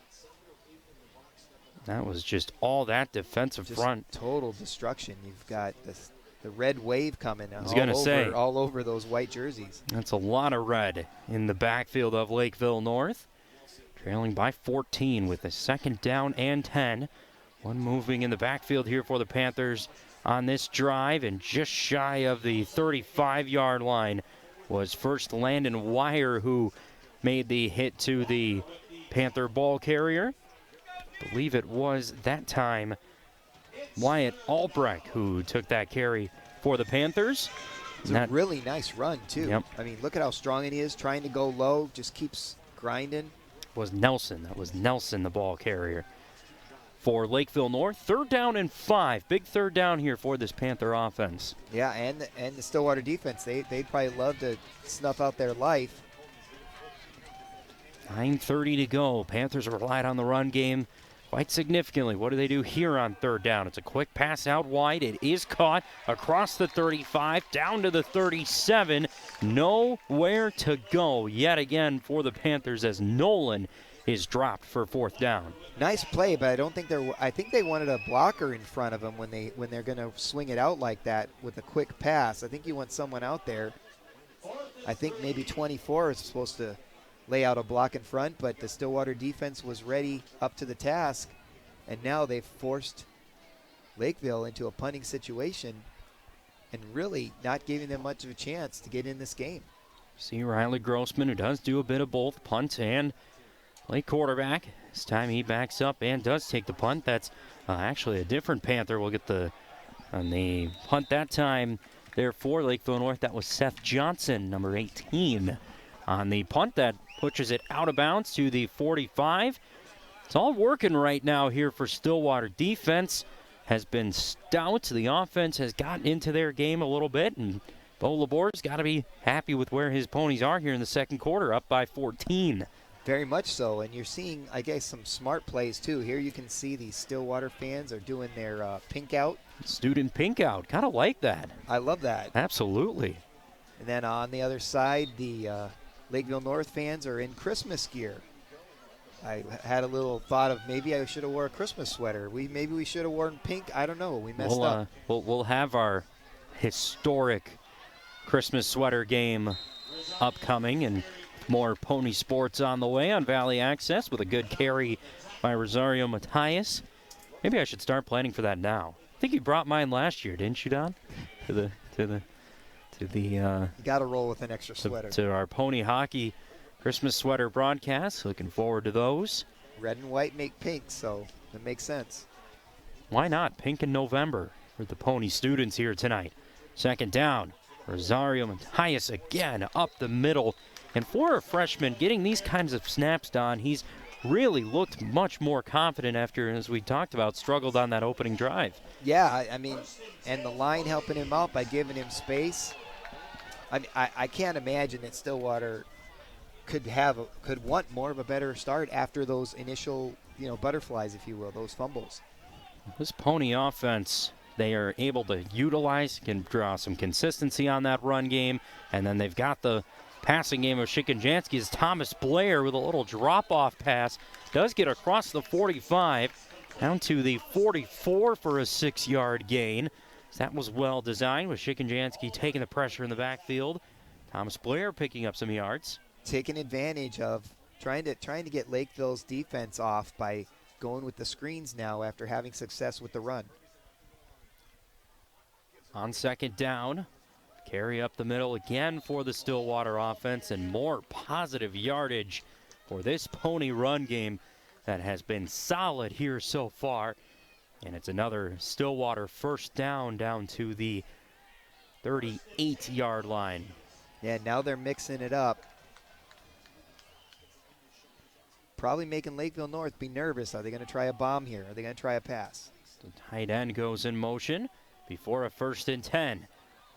That was just all that defensive Just front. Total destruction. You've got the red wave coming all over those white jerseys. That's a lot of red in the backfield of Lakeville North. Trailing by 14 with a 2nd down and 10. One moving in the backfield here for the Panthers on this drive, and just shy of the 35-yard line was first Landon Wire, who made the hit to the Panther ball carrier. I believe it was that time Wyatt Albrecht who took that carry for the Panthers. It's a really nice run, too. Yep. I mean, look at how strong he is, trying to go low, just keeps grinding. Was Nelson. That was Nelson, the ball carrier for Lakeville North. 3rd down and 5. Big 3rd down here for this Panther offense. Yeah, and the Stillwater defense, they'd probably love to snuff out their life. 9:30 to go. Panthers relied on the run game quite significantly. What do they do here on 3rd down? It's a quick pass out wide. It is caught across the 35, down to the 37. Nowhere to go yet again for the Panthers as Nolan is dropped for 4th down. Nice play, but I think they wanted a blocker in front of them when they're going to swing it out like that with a quick pass. I think you want someone out there. I think maybe 24 is supposed to lay out a block in front, but the Stillwater defense was ready up to the task, and now they've forced Lakeville into a punting situation and really not giving them much of a chance to get in this game. See Riley Grossman, who does do a bit of both punt and play quarterback. This time he backs up and does take the punt. That's actually a different Panther. We'll get on the punt that time there for Lakeville North. That was Seth Johnson, number 18. On the punt, that pushes it out of bounds to the 45. It's all working right now here for Stillwater. Defense has been stout. The offense has gotten into their game a little bit, and Bo Labor's got to be happy with where his Ponies are here in the 2nd quarter, up by 14. Very much so, and you're seeing, I guess, some smart plays, too. Here you can see the Stillwater fans are doing their pink out. Student pink out. Kind of like that. I love that. Absolutely. And then on the other side, the Lakeville North fans are in Christmas gear. I had a little thought of maybe I should have worn a Christmas sweater. Maybe we should have worn pink. I don't know. We messed up. We'll have our historic Christmas sweater game upcoming, and more Pony sports on the way on Valley Access with a good carry by Rosario Matias. Maybe I should start planning for that now. I think you brought mine last year, didn't you, Don? You got to roll with an extra sweater. To our Pony hockey Christmas sweater broadcast. Looking forward to those. Red and white make pink, so it makes sense. Why not? Pink in November for the Pony students here tonight. 2nd down. Rosario Matias again up the middle. And for a freshman, getting these kinds of snaps, Don, he's really looked much more confident after, as we talked about, struggled on that opening drive. Yeah, I mean, and the line helping him out by giving him space. I mean, I can't imagine that Stillwater could want more of a better start after those initial, butterflies, if you will, those fumbles. This Pony offense they are able to utilize, can draw some consistency on that run game. And then they've got the passing game of Shikanjansky as Thomas Blair with a little drop-off pass. Does get across the 45, down to the 44 for a 6-yard gain. That was well designed with Shikanjansky taking the pressure in the backfield. Thomas Blair picking up some yards. Taking advantage of trying to get Lakeville's defense off by going with the screens now after having success with the run. On second down, carry up the middle again for the Stillwater offense, and more positive yardage for this Pony run game that has been solid here so far. And it's another Stillwater first down to the 38-yard line. Yeah, now they're mixing it up. Probably making Lakeville North be nervous. Are they going to try a bomb here? Are they going to try a pass? The tight end goes in motion before a 1st and 10.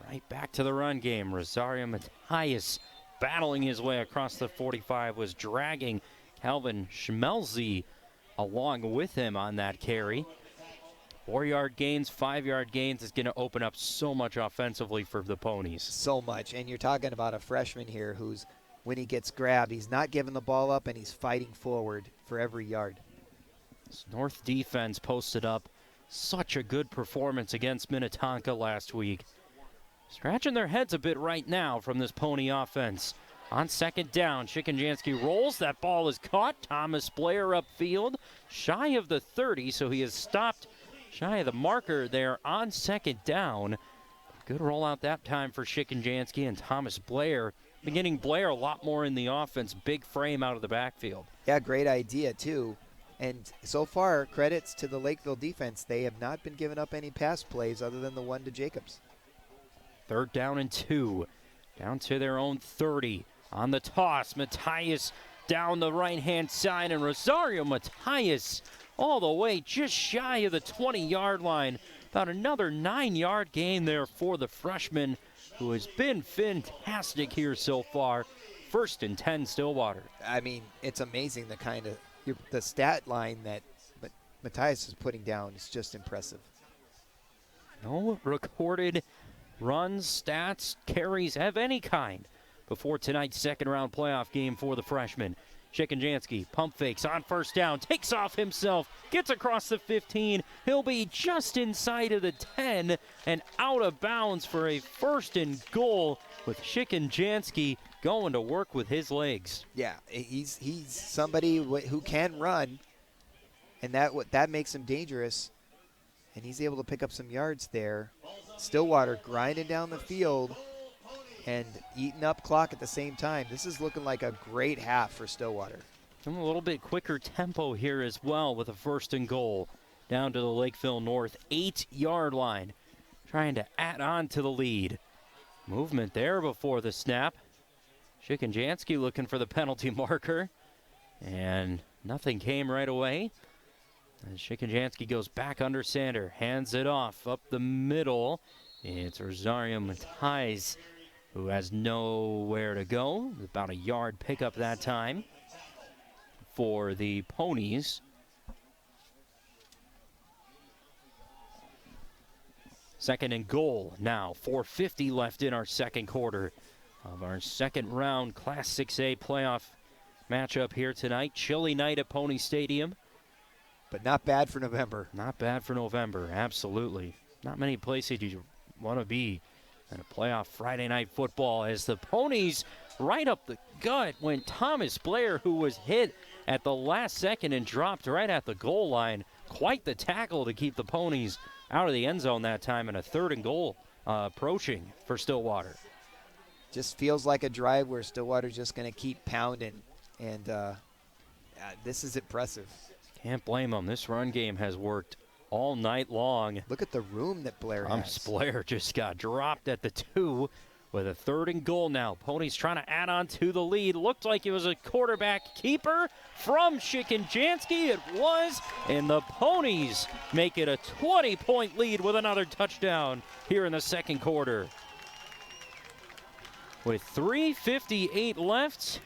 Right back to the run game. Rosario Matias battling his way across the 45, was dragging Calvin Schmelze along with him on that carry. 4-yard gains, 5-yard gains is going to open up so much offensively for the Ponies. So much. And you're talking about a freshman here who's, when he gets grabbed, he's not giving the ball up and he's fighting forward for every yard. This North defense posted up such a good performance against Minnetonka last week. Scratching their heads a bit right now from this Pony offense. On second down, Shikanjansky rolls. That ball is caught. Thomas Blair upfield, shy of the 30, so he is stopped shy of the marker there on second down. Good rollout that time for Shikanjansky and Thomas Blair. Beginning Blair a lot more in the offense. Big frame out of the backfield. Yeah, great idea, too. And so far, credits to the Lakeville defense. They have not been giving up any pass plays other than the one to Jacobs. 3rd down and 2. Down to their own 30. On the toss, Matias down the right-hand side, and Rosario Matias all the way just shy of the 20-yard line. About another 9-yard gain there for the freshman, who has been fantastic here so far. 1st and 10 Stillwater. I mean, it's amazing the stat line that Matias is putting down is just impressive. No recorded runs, stats, carries of any kind before tonight's second-round playoff game for the freshman. Shikanjansky pump fakes on 1st down, takes off himself, gets across the 15. He'll be just inside of the 10 and out of bounds for a 1st and goal with Shikanjansky going to work with his legs. Yeah, he's somebody who can run, and that makes him dangerous. And he's able to pick up some yards there. Stillwater grinding down the field and eating up clock at the same time. This is looking like a great half for Stillwater. A little bit quicker tempo here as well with a 1st and goal down to the Lakeville North 8-yard line. Trying to add on to the lead. Movement there before the snap. Shikanjansky looking for the penalty marker. And nothing came right away. And Shikanjansky goes back under center, hands it off up the middle. It's Rosario Matias, who has nowhere to go. About a yard pickup that time for the Ponies. 2nd and goal now. 4:50 left in our second quarter of our second round Class 6A playoff matchup here tonight. Chilly night at Pony Stadium. But not bad for November. Not bad for November, absolutely. Not many places you want to be in a playoff Friday night football, as the Ponies right up the gut went Thomas Blair, who was hit at the last second and dropped right at the goal line. Quite the tackle to keep the Ponies out of the end zone that time, and a 3rd and goal approaching for Stillwater. Just feels like a drive where Stillwater's just going to keep pounding, and this is impressive. Can't blame them. This run game has worked all night long. Look at the room that Blair has. Blair just got dropped at the 2 with a 3rd and goal now. Ponies trying to add on to the lead. Looked like it was a quarterback keeper from Shikanjansky. It was, and the Ponies make it a 20-point lead with another touchdown here in the second quarter. With 3:58 left,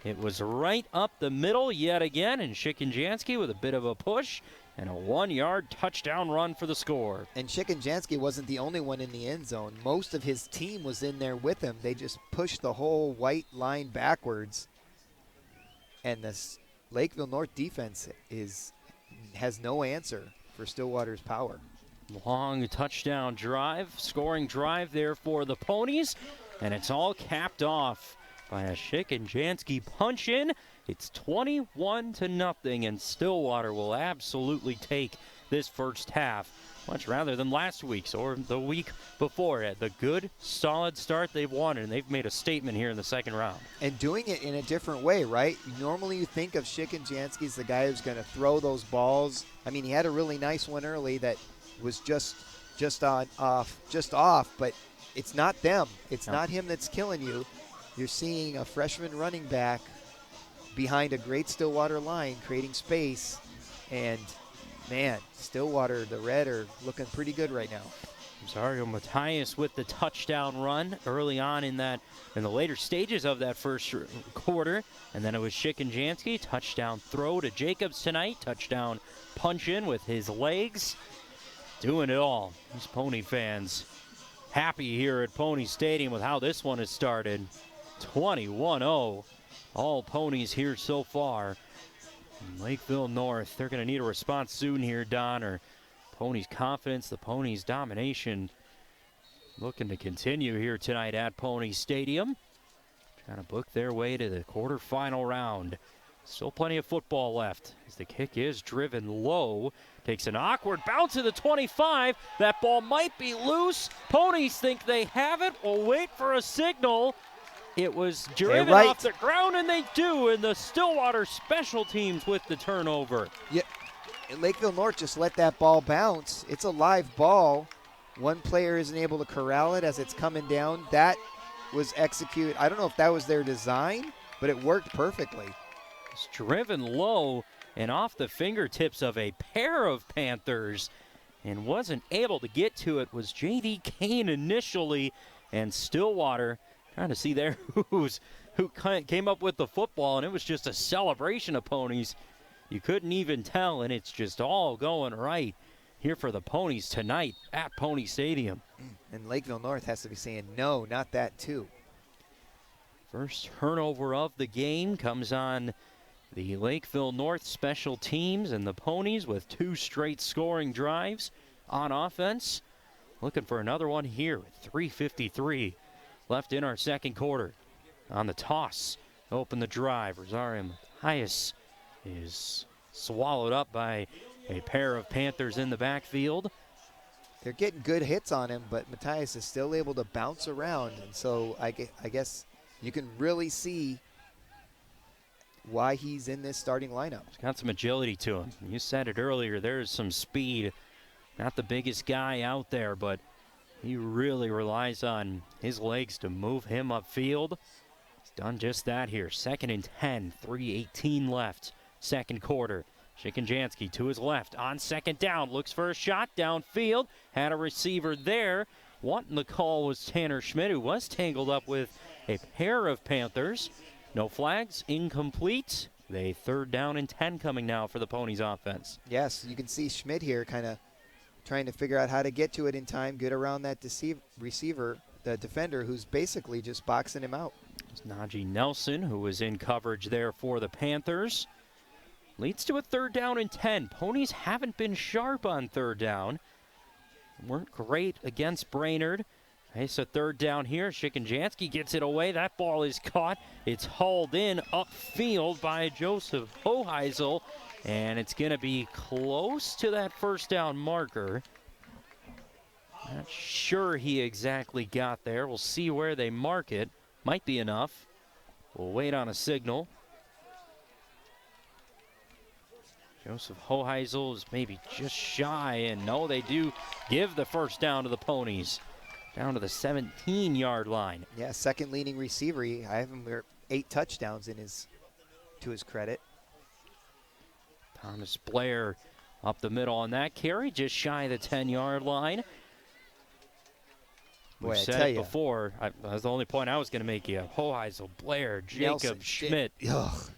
it was right up the middle yet again, and Shikanjansky with a bit of a push and a 1-yard touchdown run for the score. And Chicken-Jansky wasn't the only one in the end zone. Most of his team was in there with him. They just pushed the whole white line backwards. And this Lakeville North defense has no answer for Stillwater's power. Long touchdown drive, scoring drive there for the Ponies. And it's all capped off by a Chicken-Jansky punch in. It's 21-0, and Stillwater will absolutely take this first half, much rather than last week's or the week before it. The good, solid start they've wanted, and they've made a statement here in the second round. And doing it in a different way, right? Normally you think of Chicken-Jansky as the guy who's going to throw those balls. I mean, he had a really nice one early that was just off, but it's not them. It's not him that's killing you. You're seeing a freshman running back behind a great Stillwater line, creating space. And, man, Stillwater, the Red, are looking pretty good right now. Rosario Matias with the touchdown run early on in the later stages of that first quarter. And then it was Chicken-Jansky, touchdown throw to Jacobs tonight, touchdown punch in with his legs. Doing it all. These Pony fans happy here at Pony Stadium with how this one has started. 21-0. All Ponies here so far. In Lakeville North, they're going to need a response soon here, Don, or Ponies' confidence, the Ponies' domination looking to continue here tonight at Pony Stadium. Trying to book their way to the quarterfinal round. Still plenty of football left as the kick is driven low. Takes an awkward bounce to the 25. That ball might be loose. Ponies think they have it. We'll wait for a signal. It was driven off the ground, and they do, and the Stillwater special teams with the turnover. Yeah, Lakeville North just let that ball bounce. It's a live ball. One player isn't able to corral it as it's coming down. That was executed. I don't know if that was their design, but it worked perfectly. It's driven low and off the fingertips of a pair of Panthers, and wasn't able to get to it was J.D. Kane initially, and Stillwater trying to see there who came up with the football, and it was just a celebration of Ponies. You couldn't even tell, and it's just all going right here for the Ponies tonight at Pony Stadium. And Lakeville North has to be saying, no, not that too. First turnover of the game comes on the Lakeville North special teams, and the Ponies with 2 straight scoring drives on offense. Looking for another one here with 3:53 left in our second quarter. On the toss, open the drive. Rosario Matias is swallowed up by a pair of Panthers in the backfield. They're getting good hits on him, but Matias is still able to bounce around. And so I guess you can really see why he's in this starting lineup. He's got some agility to him. You said it earlier, there's some speed. Not the biggest guy out there, but he really relies on his legs to move him upfield. He's done just that here. 2nd and 10, 3:18 left. Second quarter. Chicken-Jansky to his left on second down. Looks for a shot downfield. Had a receiver there. Wanting the call was Tanner Schmidt, who was tangled up with a pair of Panthers. No flags, incomplete. They 3rd down and 10 coming now for the Ponies offense. Yes, you can see Schmidt here kind of trying to figure out how to get to it in time, get around that receiver, the defender, who's basically just boxing him out. It's Najee Nelson, who was in coverage there for the Panthers. Leads to a 3rd down and 10. Ponies haven't been sharp on 3rd down. Weren't great against Brainerd. It's a 3rd down here. Chicken-Jansky gets it away. That ball is caught. It's hauled in upfield by Joseph Hoheisel. And it's going to be close to that 1st down marker. Not sure he exactly got there. We'll see where they mark it. Might be enough. We'll wait on a signal. Joseph Hoheisel is maybe just shy, and no, they do give the 1st down to the Ponies. Down to the 17-yard line. Yeah, second leading receiver. I have him 8 touchdowns to his credit. Thomas Blair up the middle on that carry, just shy of the 10-yard line. Boy, We've said it before. That's the only point I was going to make you. Hoheisel, Blair, Jacob, Schmidt. Ugh.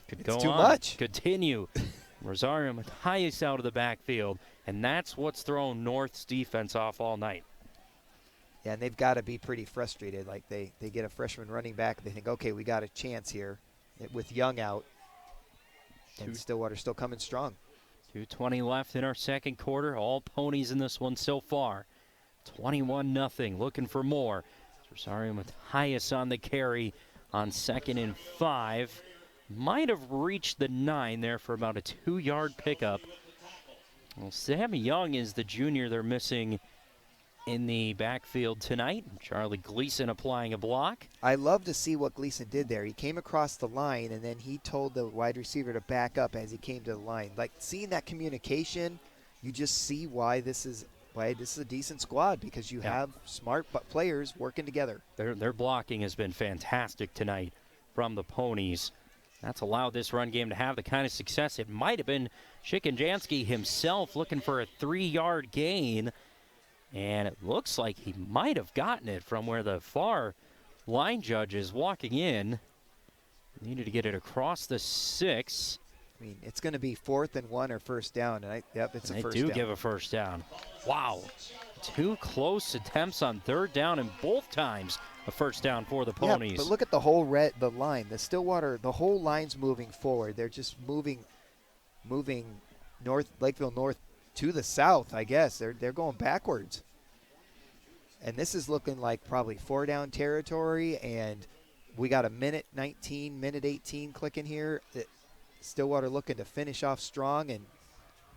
Could it's go too on. much. Continue. Rosario Matias out of the backfield, and that's what's thrown North's defense off all night. Yeah, and they've got to be pretty frustrated. Like they get a freshman running back, they think, okay, we got a chance here with Young out, and Stillwater still coming strong. 2:20 left in our second quarter. All Ponies in this one so far. 21-0, looking for more. Rosario Matias on the carry on 2nd and 5. Might have reached the 9 there for about a 2-yard pickup. Well, Sam Young is the junior they're missing in the backfield tonight. Charlie Gleason applying a block. I love to see what Gleason did there. He came across the line, and then he told the wide receiver to back up as he came to the line. Like, seeing that communication, you just see why this is a decent squad, because you have smart players working together. Their blocking has been fantastic tonight from the Ponies. That's allowed this run game to have the kind of success. It might have been Shikanjansky himself looking for a 3-yard gain, and it looks like he might have gotten it from where the far line judge is walking in. Needed to get it across the 6. I mean, it's going to be 4th and 1 or first down. And it's a first down. They do give a first down. Wow. 2 close attempts on 3rd down, and both times a first down for the Ponies. Yeah, but look at the whole the line. The Stillwater, the whole line's moving forward. They're just moving north, Lakeville North to the south, I guess. They're going backwards. And this is looking like probably 4-down territory, and we got a minute 19, minute 18 clicking here. Stillwater looking to finish off strong, and,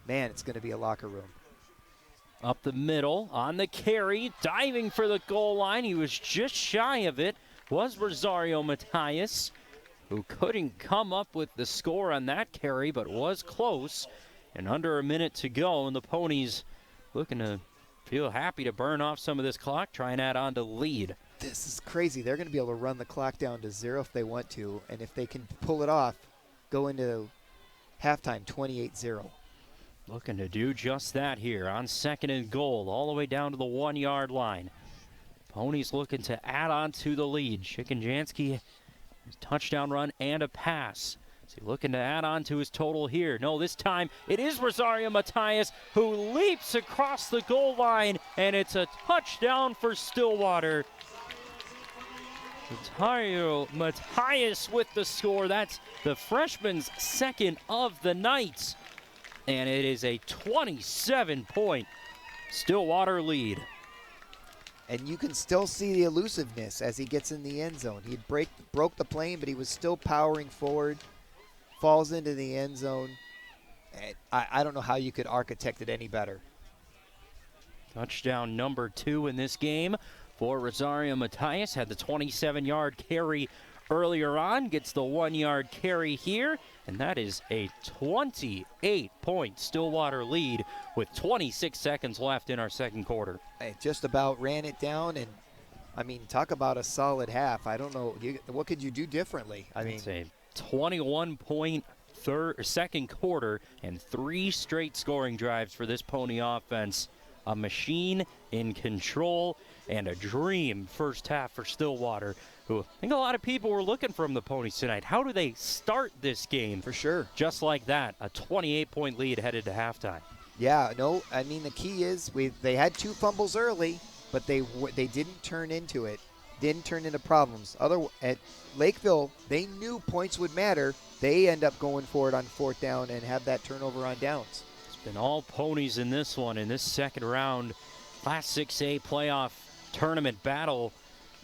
man, it's going to be a locker room. Up the middle on the carry, diving for the goal line. He was just shy of it, was Rosario Matias, who couldn't come up with the score on that carry, but was close. And under a minute to go, and the Ponies looking to feel happy to burn off some of this clock, try and add on to lead. This is crazy. They're going to be able to run the clock down to 0 if they want to, and if they can pull it off, go into halftime 28-0. Looking to do just that here on 2nd and goal, all the way down to the 1-yard line. Ponies looking to add on to the lead. Shikanjansky, touchdown run and a pass. Is he looking to add on to his total here? No, this time it is Rosario Matias who leaps across the goal line, and it's a touchdown for Stillwater. Rosario Matias with the score. That's the freshman's 2nd of the night. And it is a 27-point Stillwater lead. And you can still see the elusiveness as he gets in the end zone. He broke the plane, but he was still powering forward, falls into the end zone. And I don't know how you could architect it any better. Touchdown number 2 in this game for Rosario Matias. Had the 27-yard carry earlier on, gets the 1-yard carry here, and that is a 28-point Stillwater lead with 26 seconds left in our second quarter. It just about ran it down, and I mean, talk about a solid half. I don't know, what could you do differently? I mean, it's a 21-point second quarter and 3 straight scoring drives for this Pony offense. A machine in control and a dream first half for Stillwater, who I think a lot of people were looking from the Ponies tonight. How do they start this game? For sure. Just like that, a 28-point lead headed to halftime. Yeah, no, I mean, the key is they had 2 fumbles early, but they didn't turn into it, didn't turn into problems. At Lakeville, they knew points would matter. They end up going for it on 4th down and have that turnover on downs. It's been all Ponies in this one, in this second round, Class 6A playoff tournament battle.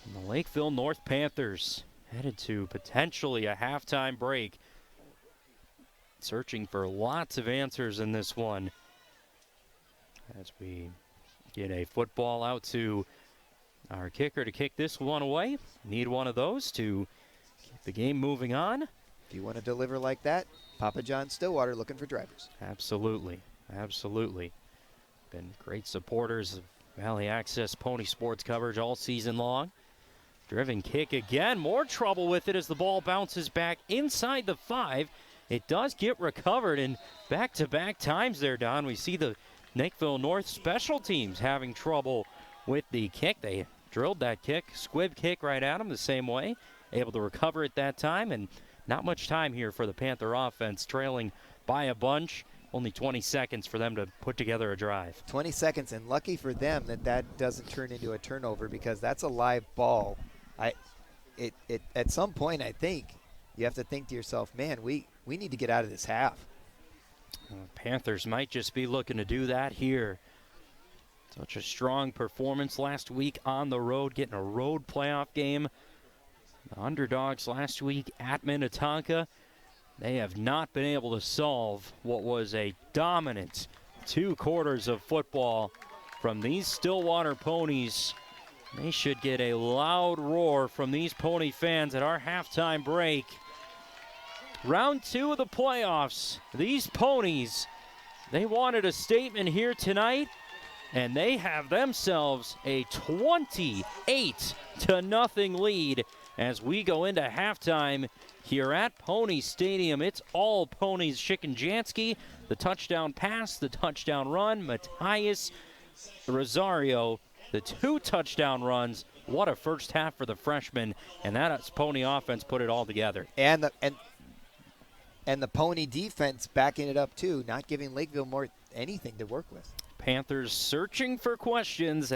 And the Lakeville North Panthers headed to potentially a halftime break. Searching for lots of answers in this one. As we get a football out to our kicker to kick this one away. Need one of those to keep the game moving on. If you want to deliver like that, Papa John Stillwater looking for drivers. Absolutely. Absolutely. Been great supporters of Valley Access Pony Sports coverage all season long. Driven kick again. More trouble with it as the ball bounces back inside the 5. It does get recovered, and back-to-back times there, Don, we see the Lakeville North special teams having trouble with the kick. They drilled that kick, squib kick right at them the same way. Able to recover it that time, and not much time here for the Panther offense, trailing by a bunch. Only 20 seconds for them to put together a drive. 20 seconds, and lucky for them that doesn't turn into a turnover, because that's a live ball. At some point, I think you have to think to yourself, man, we need to get out of this half. Panthers might just be looking to do that here. Such a strong performance last week on the road, getting a road playoff game. The underdogs last week at Minnetonka. They have not been able to solve what was a dominant 2 quarters of football from these Stillwater Ponies. They should get a loud roar from these Pony fans at our halftime break. Round 2 of the playoffs. These Ponies, they wanted a statement here tonight, and they have themselves a 28-0 lead as we go into halftime here at Pony Stadium. It's all Ponies. Shikanjansky, the touchdown pass, the touchdown run. Matthias Rosario, the 2 touchdown runs. What a first half for the freshman, and that Pony offense put it all together. And the Pony defense backing it up too, not giving Lakeville more anything to work with. Panthers searching for questions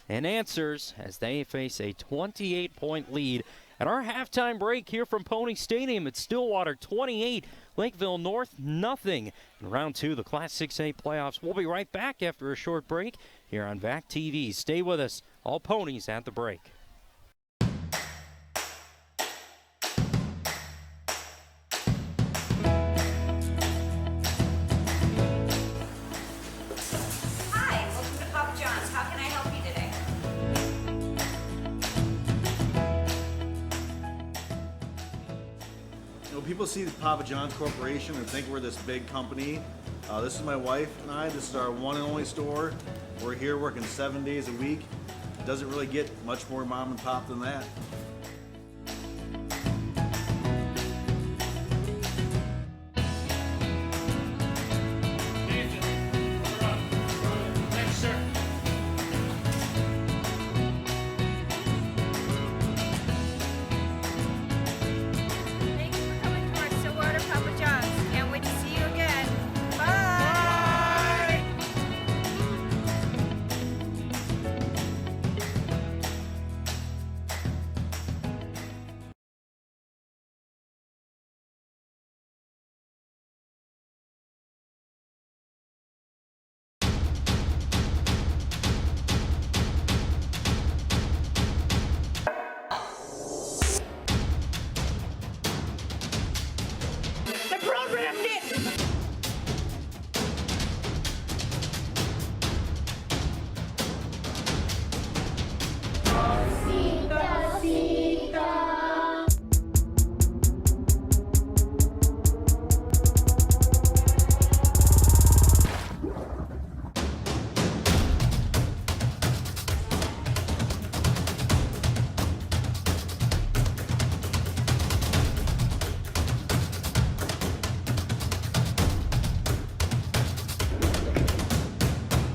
and answers as they face a 28-point lead. At our halftime break here from Pony Stadium, it's Stillwater 28, Lakeville North nothing. In round 2 of the Class 6A playoffs. We'll be right back after a short break here on VAC TV. Stay with us. All Ponies at the break. Hi, welcome to Papa John's. How can I help you today? You know, people see the Papa John's Corporation and think we're this big company. This is my wife and I. This is our one and only store. We're here working 7 days a week. It doesn't really get much more mom and pop than that. Thank you for coming to our Stillwater Papa John's. Can't wait to see you again. Bye! The program did.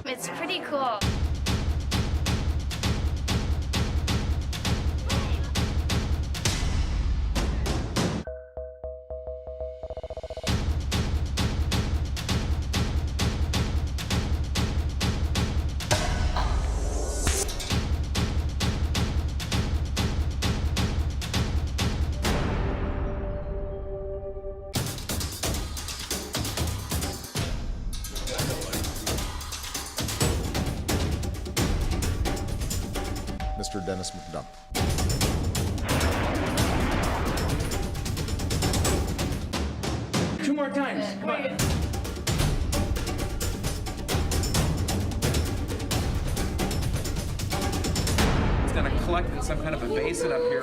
It's pretty cool. Mr. Dennis McDonough. Two more times. Come on. It's gonna collect in some kind of a basin up here.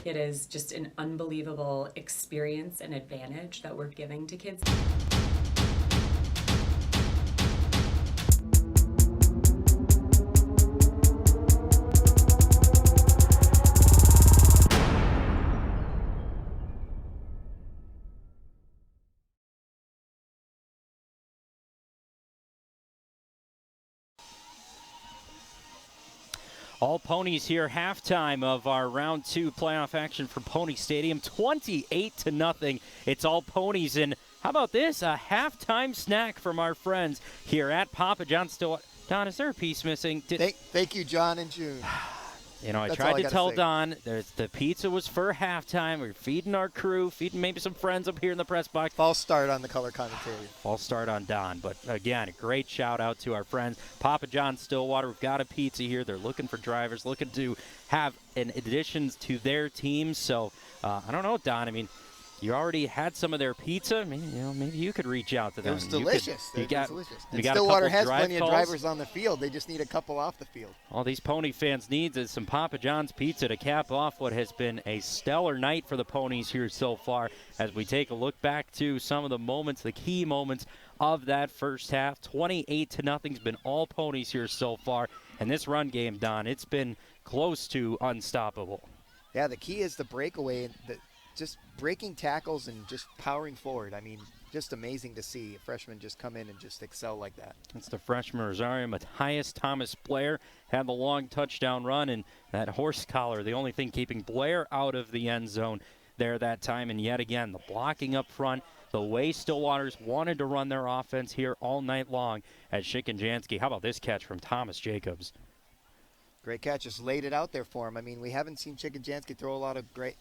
It is just an unbelievable experience and advantage that we're giving to kids. All Ponies here, halftime of our round 2 playoff action for Pony Stadium, 28-0. It's all Ponies, and how about this? A halftime snack from our friends here at Papa John's. Don, is there a piece missing? Thank you, John and June. You know, I That's tried all I to gotta tell say. Don the pizza was for halftime. We're feeding our crew, feeding maybe some friends up here in the press box. False start on the color commentary. False start on Don. But again, a great shout out to our friends. Papa John's Stillwater. We've got a pizza here. They're looking for drivers, looking to have an additions to their team. So I don't know, Don. I mean, you already had some of their pizza. Maybe you could reach out to them. It was delicious. You got delicious. you And got Stillwater a couple has drive plenty calls? of drivers on the field. They just need a couple off the field. All these Pony fans need is some Papa John's pizza to cap off what has been a stellar night for the Ponies here so far as we take a look back to some of the moments, the key moments of that first half. 28-0's been all Ponies here so far. And this run game, Don, it's been close to unstoppable. Yeah, the key is the breakaway and just breaking tackles and just powering forward. I mean, just amazing to see a freshman just come in and just excel like that. It's the freshman Rosario Matthias. Thomas Blair had the long touchdown run, and that horse collar, the only thing keeping Blair out of the end zone there that time. And yet again, the blocking up front, the way Stillwater's wanted to run their offense here all night long at Schikanjansky. How about this catch from Thomas Jacobs? Great catch. Just laid it out there for him. I mean, we haven't seen Schikanjansky throw a lot of great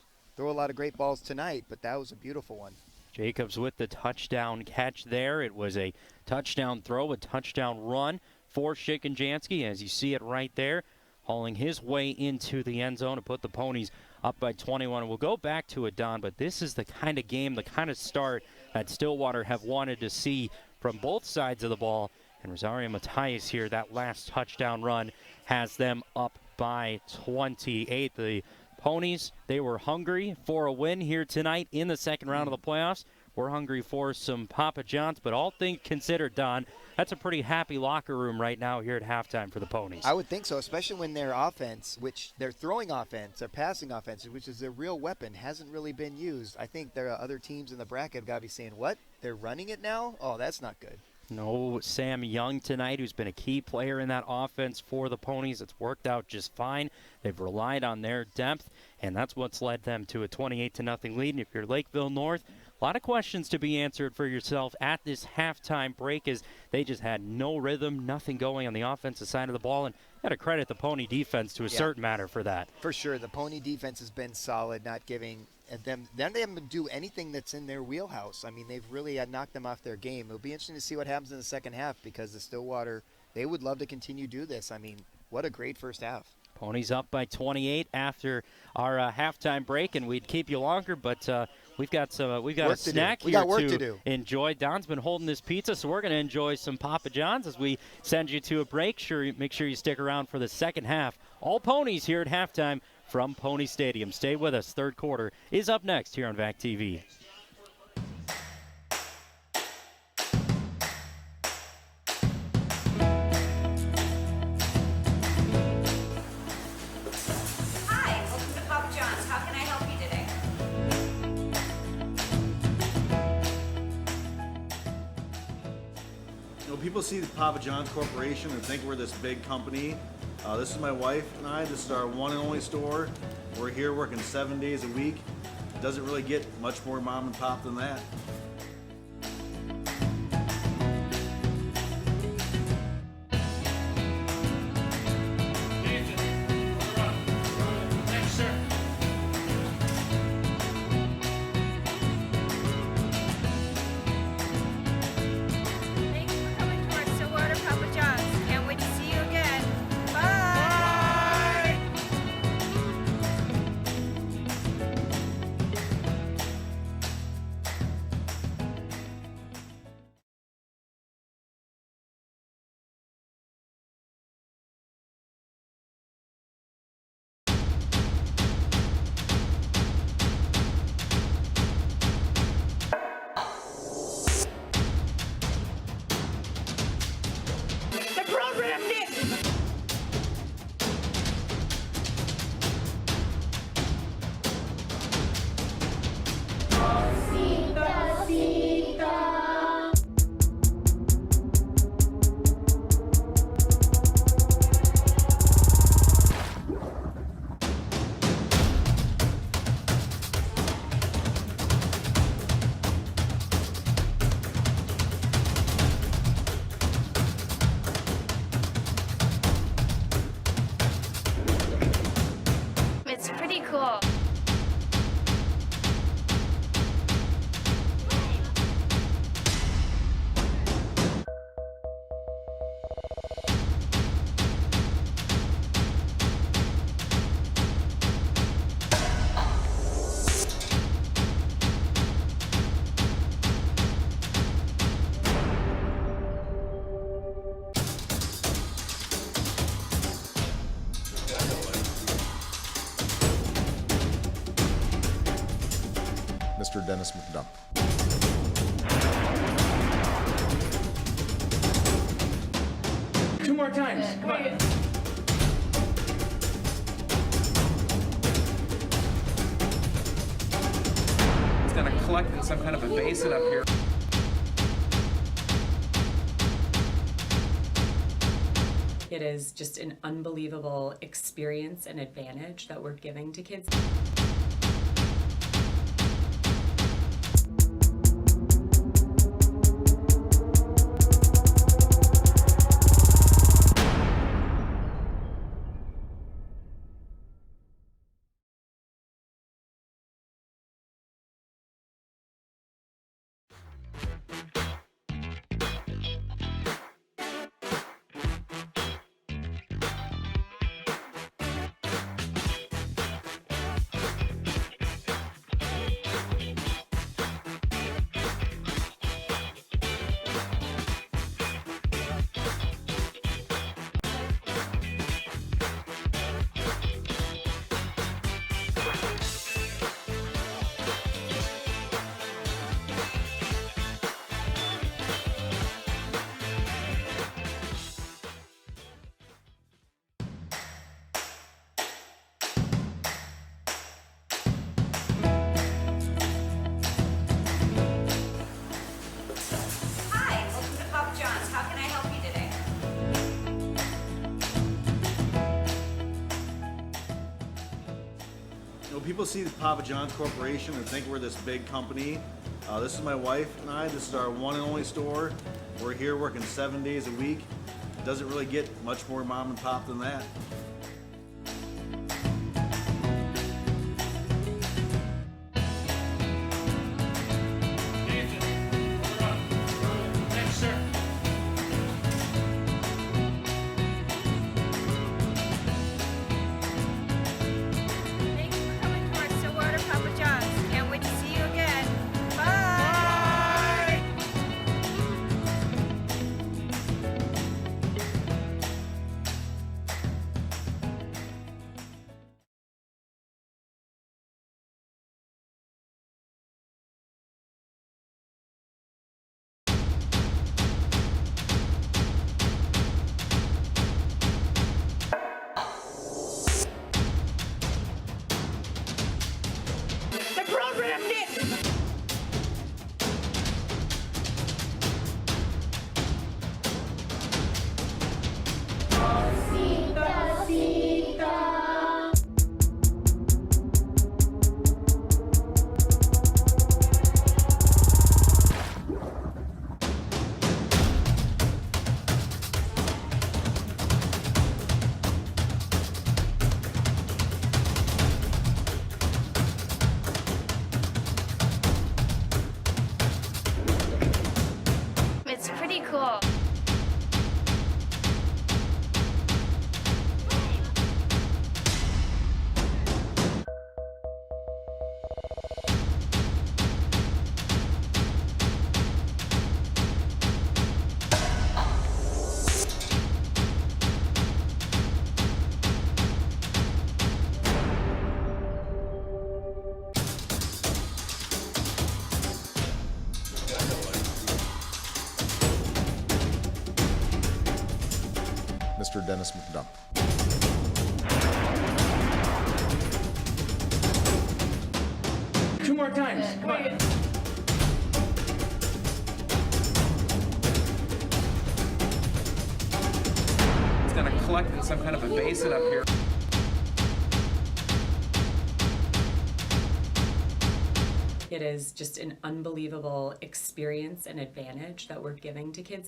balls tonight, but that was a beautiful one. Jacobs with the touchdown catch there. It was a touchdown throw, a touchdown run for Schikanjansky, as you see it right there, hauling his way into the end zone to put the Ponies up by 21. We'll go back to it, Don, but this is the kind of game, the kind of start that Stillwater have wanted to see from both sides of the ball. And Rosario Matthias here, that last touchdown run, has them up by 28. The Ponies, they were hungry for a win here tonight in the second round of the playoffs. We're hungry for some Papa John's, but all things considered, Don, that's a pretty happy locker room right now here at halftime for the Ponies. I would think so, especially when their offense, which their throwing offense, their passing offense, which is their real weapon, hasn't really been used. I think there are other teams in the bracket have got to be saying, what? They're running it now? Oh, that's not good. No Sam Young tonight, who's been a key player in that offense for the Ponies. It's worked out just fine. They've relied on their depth, and that's what's led them to a 28-0 lead. And if you're Lakeville North, a lot of questions to be answered for yourself at this halftime break, as they just had no rhythm, nothing going on the offensive side of the ball, and got to credit the Pony defense to a certain matter for that. For sure, the Pony defense has been solid, not giving them. Then they haven't do anything that's in their wheelhouse. I mean, they've really knocked them off their game. It'll be interesting to see what happens in the second half, because the Stillwater, they would love to continue to do this. I mean, what a great first half. Ponies up by 28 after our halftime break, and we'd keep you longer, but we've got a snack here to enjoy. Don's been holding this pizza, so we're going to enjoy some Papa John's as we send you to a break. Make sure you stick around for the second half. All Ponies here at halftime from Pony Stadium. Stay with us. Third quarter is up next here on VAC TV. Hi, welcome to Papa John's. How can I help you today? You know, people see the Papa John's Corporation and think we're this big company. This is my wife and I. This is our one and only store. We're here working 7 days a week. It doesn't really get much more mom and pop than that. Thanks for coming to our Stillwater Papa John's. Can't wait to see you again. Bye! Mr. Dennis McDonough. Two more times. Come on. It's going to collect in some kind of a basin up here. It is just an unbelievable experience and advantage that we're giving to kids. Hi, welcome to Papa John's. How can I help you today? You know, people see the Papa John's Corporation and think we're this big company. This is my wife and I. This is our one and only store. We're here working 7 days a week. It doesn't really get much more mom and pop than that. Thanks, sir. Thank you for coming to our Stillwater Papa John's. Can't wait to see you again. Bye! The program did. It's pretty cool. Mr. Dennis McDonough. Two more times. Come on. It's going to collect in some kind of a basin up here. It is just an unbelievable experience and advantage that we're giving to kids.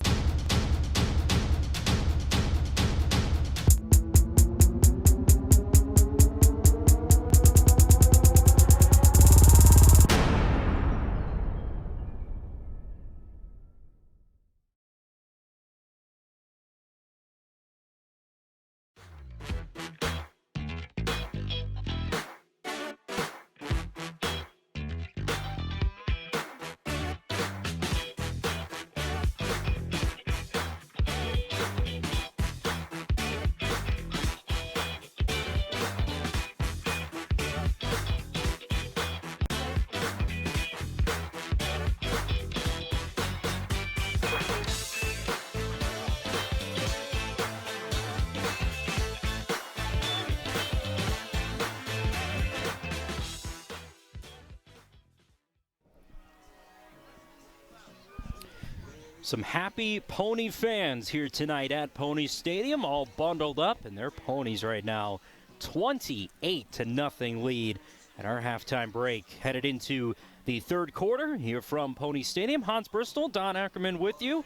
Some happy Pony fans here tonight at Pony Stadium, all bundled up, and their ponies right now 28-0 lead at our halftime break. Headed into the third quarter here from Pony Stadium. Hans Bristol, Don Ackerman with you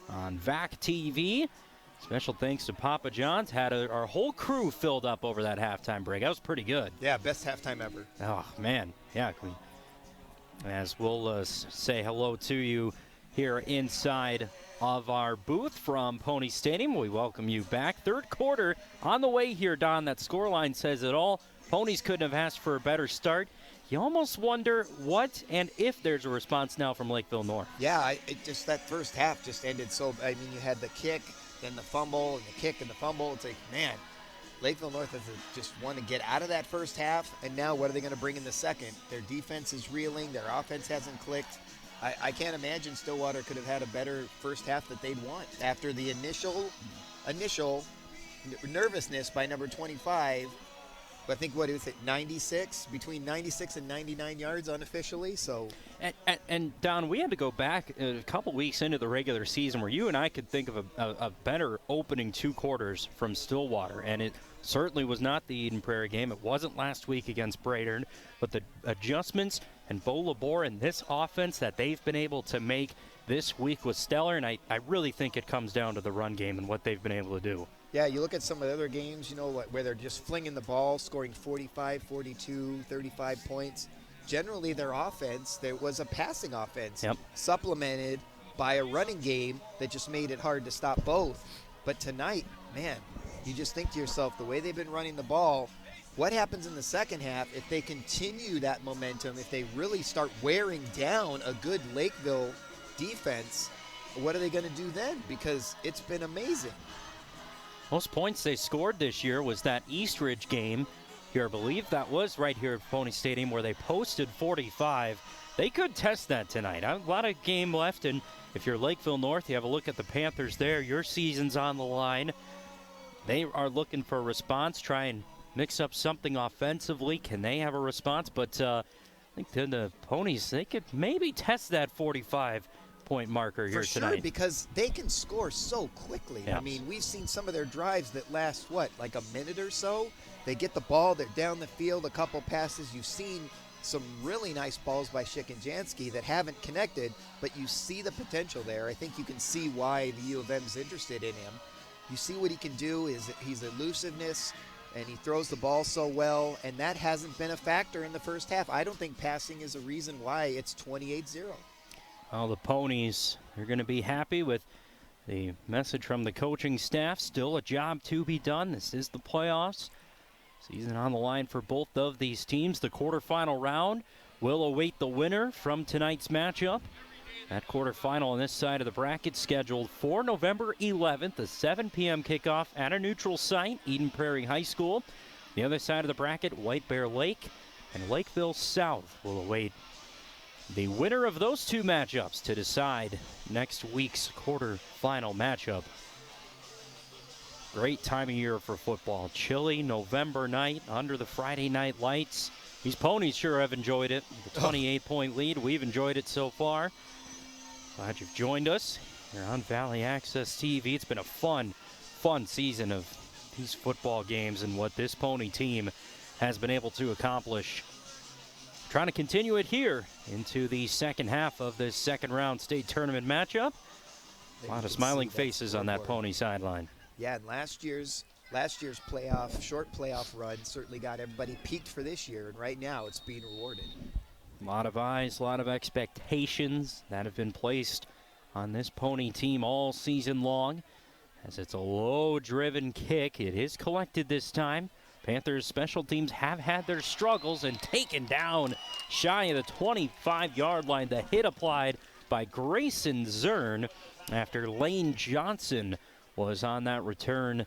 on VAC TV. Special thanks to Papa John's. Had our whole crew filled up over that halftime break. That was pretty good. Yeah, best halftime ever. Oh, man. Yeah. As we'll say hello to you here inside of our booth from Pony Stadium. We welcome you back. Third quarter on the way here, Don. That scoreline says it all. Ponies couldn't have asked for a better start. You almost wonder what and if there's a response now from Lakeville North. Yeah, just that first half just ended so. I mean, you had the kick, then the fumble, and the kick and the fumble. It's like, man, Lakeville North has just want to get out of that first half, and now what are they going to bring in the second? Their defense is reeling. Their offense hasn't clicked. I can't imagine Stillwater could have had a better first half that they'd want after the initial nervousness by number 25. I think, what is it, 96? Between 96 and 99 yards unofficially. So, And Don, we had to go back a couple weeks into the regular season where you and I could think of a better opening two quarters from Stillwater, and it certainly was not the Eden Prairie game. It wasn't last week against Brainerd, but the adjustments and Bo Labor and this offense that they've been able to make this week was stellar, and I really think it comes down to the run game and what they've been able to do. Yeah, you look at some of the other games, where they're just flinging the ball, scoring 45, 42, 35 points. Generally, their offense, there was a passing offense, supplemented by a running game that just made it hard to stop both. But tonight, man, you just think to yourself, the way they've been running the ball, what happens in the second half if they continue that momentum, if they really start wearing down a good Lakeville defense, what are they going to do then? Because it's been amazing. Most points they scored this year was that Eastridge game here. I believe that was right here at Pony Stadium where they posted 45. They could test that tonight. A lot of game left, and if you're Lakeville North, you have a look at the Panthers there. Your season's on the line. They are looking for a response, try and mix up something offensively. Can they have a response? But I think then the Ponies, they could maybe test that 45-point marker here tonight. For sure, because they can score so quickly. Yeah. I mean, we've seen some of their drives that last, like a minute or so? They get the ball, they're down the field, a couple passes. You've seen some really nice balls by Shikenjansky that haven't connected, but you see the potential there. I think you can see why the U of M's interested in him. You see what he can do, is his elusiveness, and he throws the ball so well, and that hasn't been a factor in the first half. I don't think passing is a reason why it's 28-0. Well, the Ponies are going to be happy with the message from the coaching staff. Still a job to be done. This is the playoffs. Season on the line for both of these teams. The quarterfinal round will await the winner from tonight's matchup. That quarterfinal on this side of the bracket scheduled for November 11th, a 7 p.m. kickoff at a neutral site, Eden Prairie High School. The other side of the bracket, White Bear Lake and Lakeville South will await the winner of those two matchups to decide next week's quarterfinal matchup. Great time of year for football. Chilly November night under the Friday night lights. These Ponies sure have enjoyed it. The 28-point lead, we've enjoyed it so far. Glad you've joined us here on Valley Access TV. It's been a fun season of these football games and what this Pony team has been able to accomplish. Trying to continue it here into the second half of this second round state tournament matchup. A lot of smiling faces on that Pony sideline. Yeah, and last year's short playoff run certainly got everybody peaked for this year, and right now it's being rewarded. A lot of eyes, a lot of expectations that have been placed on this Pony team all season long. As it's a low-driven kick, it is collected this time. Panthers special teams have had their struggles and taken down shy of the 25-yard line. The hit applied by Grayson Zern after Lane Johnson was on that return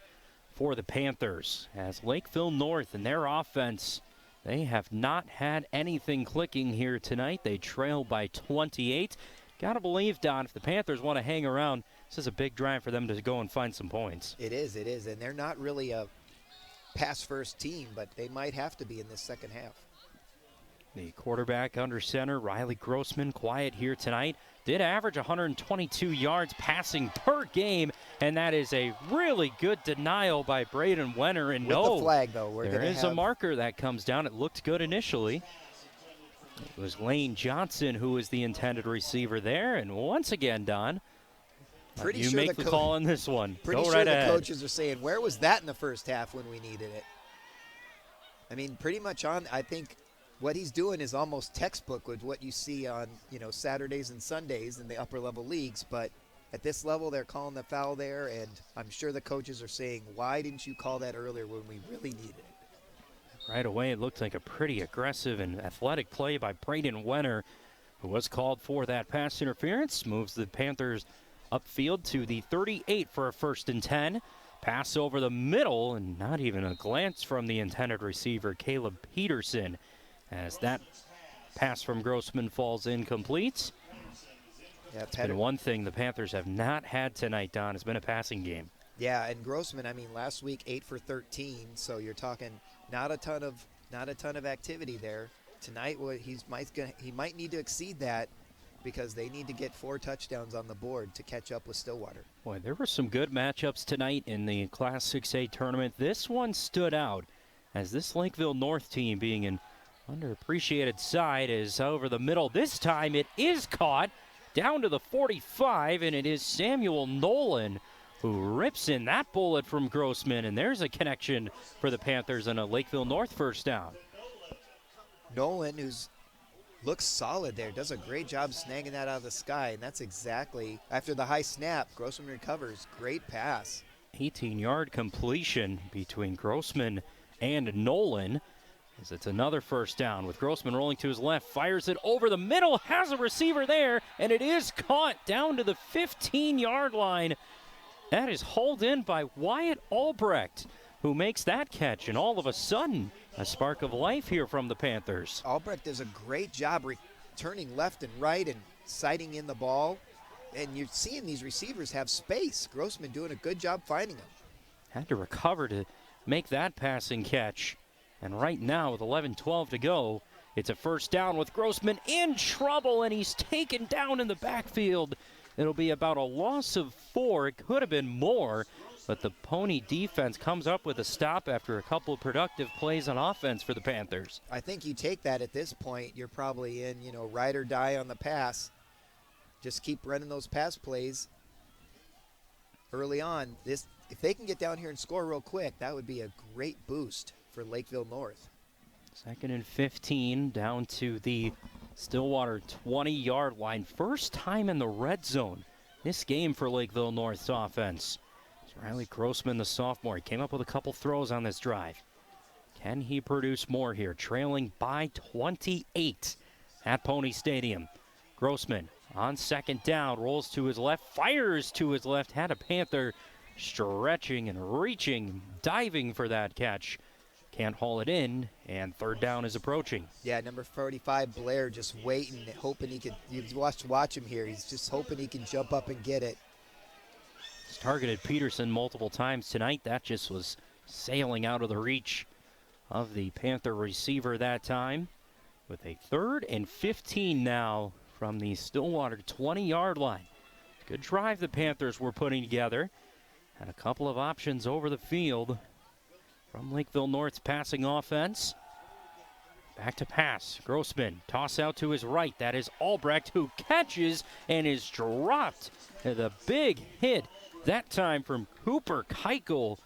for the Panthers. As Lakeville North and their offense, they have not had anything clicking here tonight. They trail by 28. Gotta believe, Don, if the Panthers want to hang around, this is a big drive for them to go and find some points. It is, and they're not really a pass-first team, but they might have to be in this second half. The quarterback under center, Riley Grossman, quiet here tonight. Did average 122 yards passing per game, and that is a really good denial by Braden Wenner. And With the flag, though, there is a marker that comes down. It looked good initially. It was Lane Johnson who was the intended receiver there, and once again, Don, Pretty you sure make the call on this one. Pretty Go sure right the ahead. coaches are saying, where was that in the first half when we needed it? I mean, pretty much I think what he's doing is almost textbook with what you see on, Saturdays and Sundays in the upper level leagues. But at this level, they're calling the foul there, and I'm sure the coaches are saying, why didn't you call that earlier when we really needed it? Right away, it looked like a pretty aggressive and athletic play by Braden Wenner, who was called for that pass interference. Moves the Panthers upfield to the 38 for a 1st and 10. Pass over the middle, and not even a glance from the intended receiver, Caleb Peterson, as that pass from Grossman falls incomplete. Yeah, It's been one thing the Panthers have not had tonight, Don. It's been a passing game. Yeah, and Grossman, I mean, last week 8 for 13, so you're talking not a ton of activity there. Tonight, he might need to exceed that because they need to get 4 touchdowns on the board to catch up with Stillwater. Boy, there were some good matchups tonight in the Class 6A tournament. This one stood out as this Lakeville North team, being an underappreciated side, is over the middle. This time it is caught down to the 45, and it is Samuel Nolan who rips in that bullet from Grossman, and there's a connection for the Panthers and a Lakeville North 1st down. Nolan, looks solid there, does a great job snagging that out of the sky, and that's exactly, after the high snap, Grossman recovers. Great pass. 18-yard completion between Grossman and Nolan, as it's another 1st down with Grossman rolling to his left, fires it over the middle, has a receiver there, and it is caught down to the 15-yard line. That is hauled in by Wyatt Albrecht, who makes that catch, and all of a sudden, a spark of life here from the Panthers. Albrecht does a great job turning left and right and sighting in the ball, and you're seeing these receivers have space. Grossman doing a good job finding them. Had to recover to make that passing catch. And right now, with 11-12 to go, it's a 1st down with Grossman in trouble, and he's taken down in the backfield. It'll be about a loss of 4. It could have been more, but the Pony defense comes up with a stop after a couple of productive plays on offense for the Panthers. I think you take that at this point, you're probably in, ride or die on the pass. Just keep running those pass plays early on. If they can get down here and score real quick, that would be a great boost for Lakeville North. 2nd and 15 down to the Stillwater 20-yard line. First time in the red zone this game for Lakeville North's offense. Riley Grossman, the sophomore, he came up with a couple throws on this drive. Can he produce more here? Trailing by 28 at Pony Stadium. Grossman on 2nd down, rolls to his left, fires to his left, had a Panther stretching and reaching, diving for that catch. Can't haul it in, and 3rd down is approaching. Yeah, number 45, Blair, just waiting, hoping he could. You watch him here. He's just hoping he can jump up and get it. He's targeted Peterson multiple times tonight. That just was sailing out of the reach of the Panther receiver that time. With a 3rd and 15 now from the Stillwater 20-yard line. Good drive the Panthers were putting together. Had a couple of options over the field from Lakeville North's passing offense. Back to pass. Grossman, toss out to his right. That is Albrecht, who catches and is dropped. The big hit that time from Cooper Keuchel,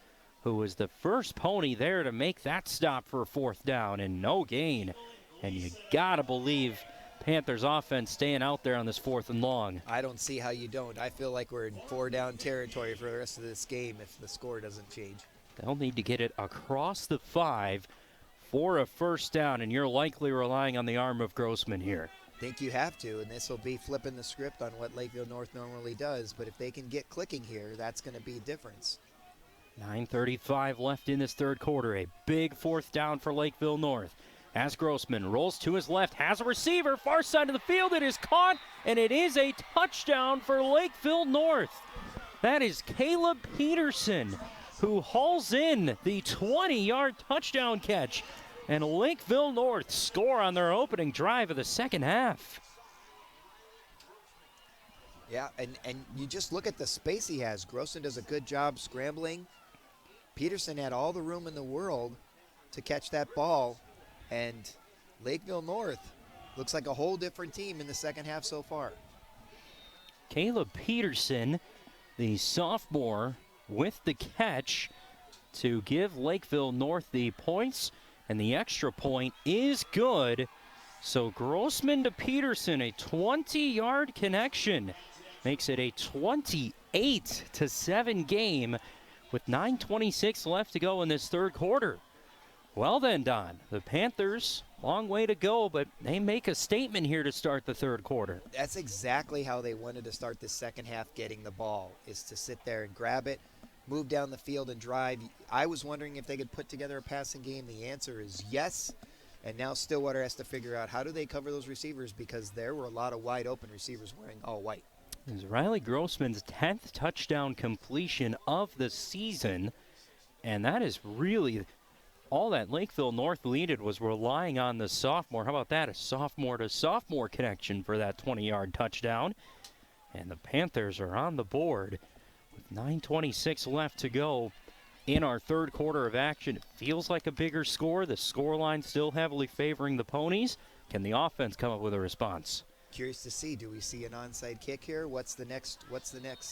who was the first Pony there to make that stop for a 4th down, and no gain. And you gotta believe Panthers offense staying out there on this 4th and long. I don't see how you don't. I feel like we're in 4-down territory for the rest of this game if the score doesn't change. They'll need to get it across the 5 for a 1st down, and you're likely relying on the arm of Grossman here. I think you have to, and this will be flipping the script on what Lakeville North normally does, but if they can get clicking here, that's going to be a difference. 9:35 left in this 3rd quarter. A big 4th down for Lakeville North. As Grossman rolls to his left, has a receiver, far side of the field, it is caught, and it is a touchdown for Lakeville North. That is Caleb Peterson, who hauls in the 20-yard touchdown catch. And Lakeville North score on their opening drive of the second half. Yeah, and you just look at the space he has. Grossman does a good job scrambling. Peterson had all the room in the world to catch that ball. And Lakeville North looks like a whole different team in the second half so far. Caleb Peterson, the sophomore, with the catch to give Lakeville North the points. And the extra point is good. So Grossman to Peterson, a 20-yard connection, makes it a 28-7 game with 9:26 left to go in this third quarter. Well then, Don, the Panthers, long way to go, but they make a statement here to start the third quarter. That's exactly how they wanted to start the second half, getting the ball, is to sit there and grab it, move down the field and drive. I was wondering if they could put together a passing game. The answer is yes. And now Stillwater has to figure out how do they cover those receivers, because there were a lot of wide open receivers wearing all white. It was Riley Grossman's 10th touchdown completion of the season, and that is really all that Lakeville North needed, was relying on the sophomore. How about that? A sophomore-to-sophomore connection for that 20-yard touchdown. And the Panthers are on the board with 9:26 left to go in our third quarter of action. It feels like a bigger score. The scoreline still heavily favoring the Ponies. Can the offense come up with a response? Curious to see, do we see an onside kick here? What's the next?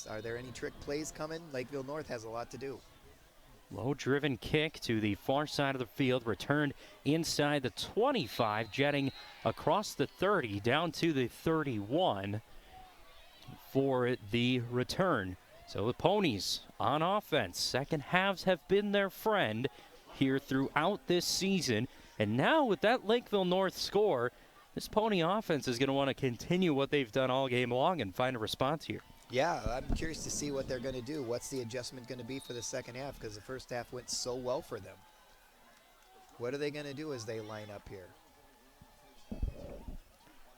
Are there any trick plays coming? Lakeville North has a lot to do. Low driven kick to the far side of the field, returned inside the 25, jetting across the 30 down to the 31 for the return. So the Ponies on offense. Second halves have been their friend here throughout this season. And now with that Lakeville North score, this Pony offense is going to want to continue what they've done all game long and find a response here. Yeah, I'm curious to see what they're going to do. What's the adjustment going to be for the second half? Because the first half went so well for them. What are they going to do as they line up here?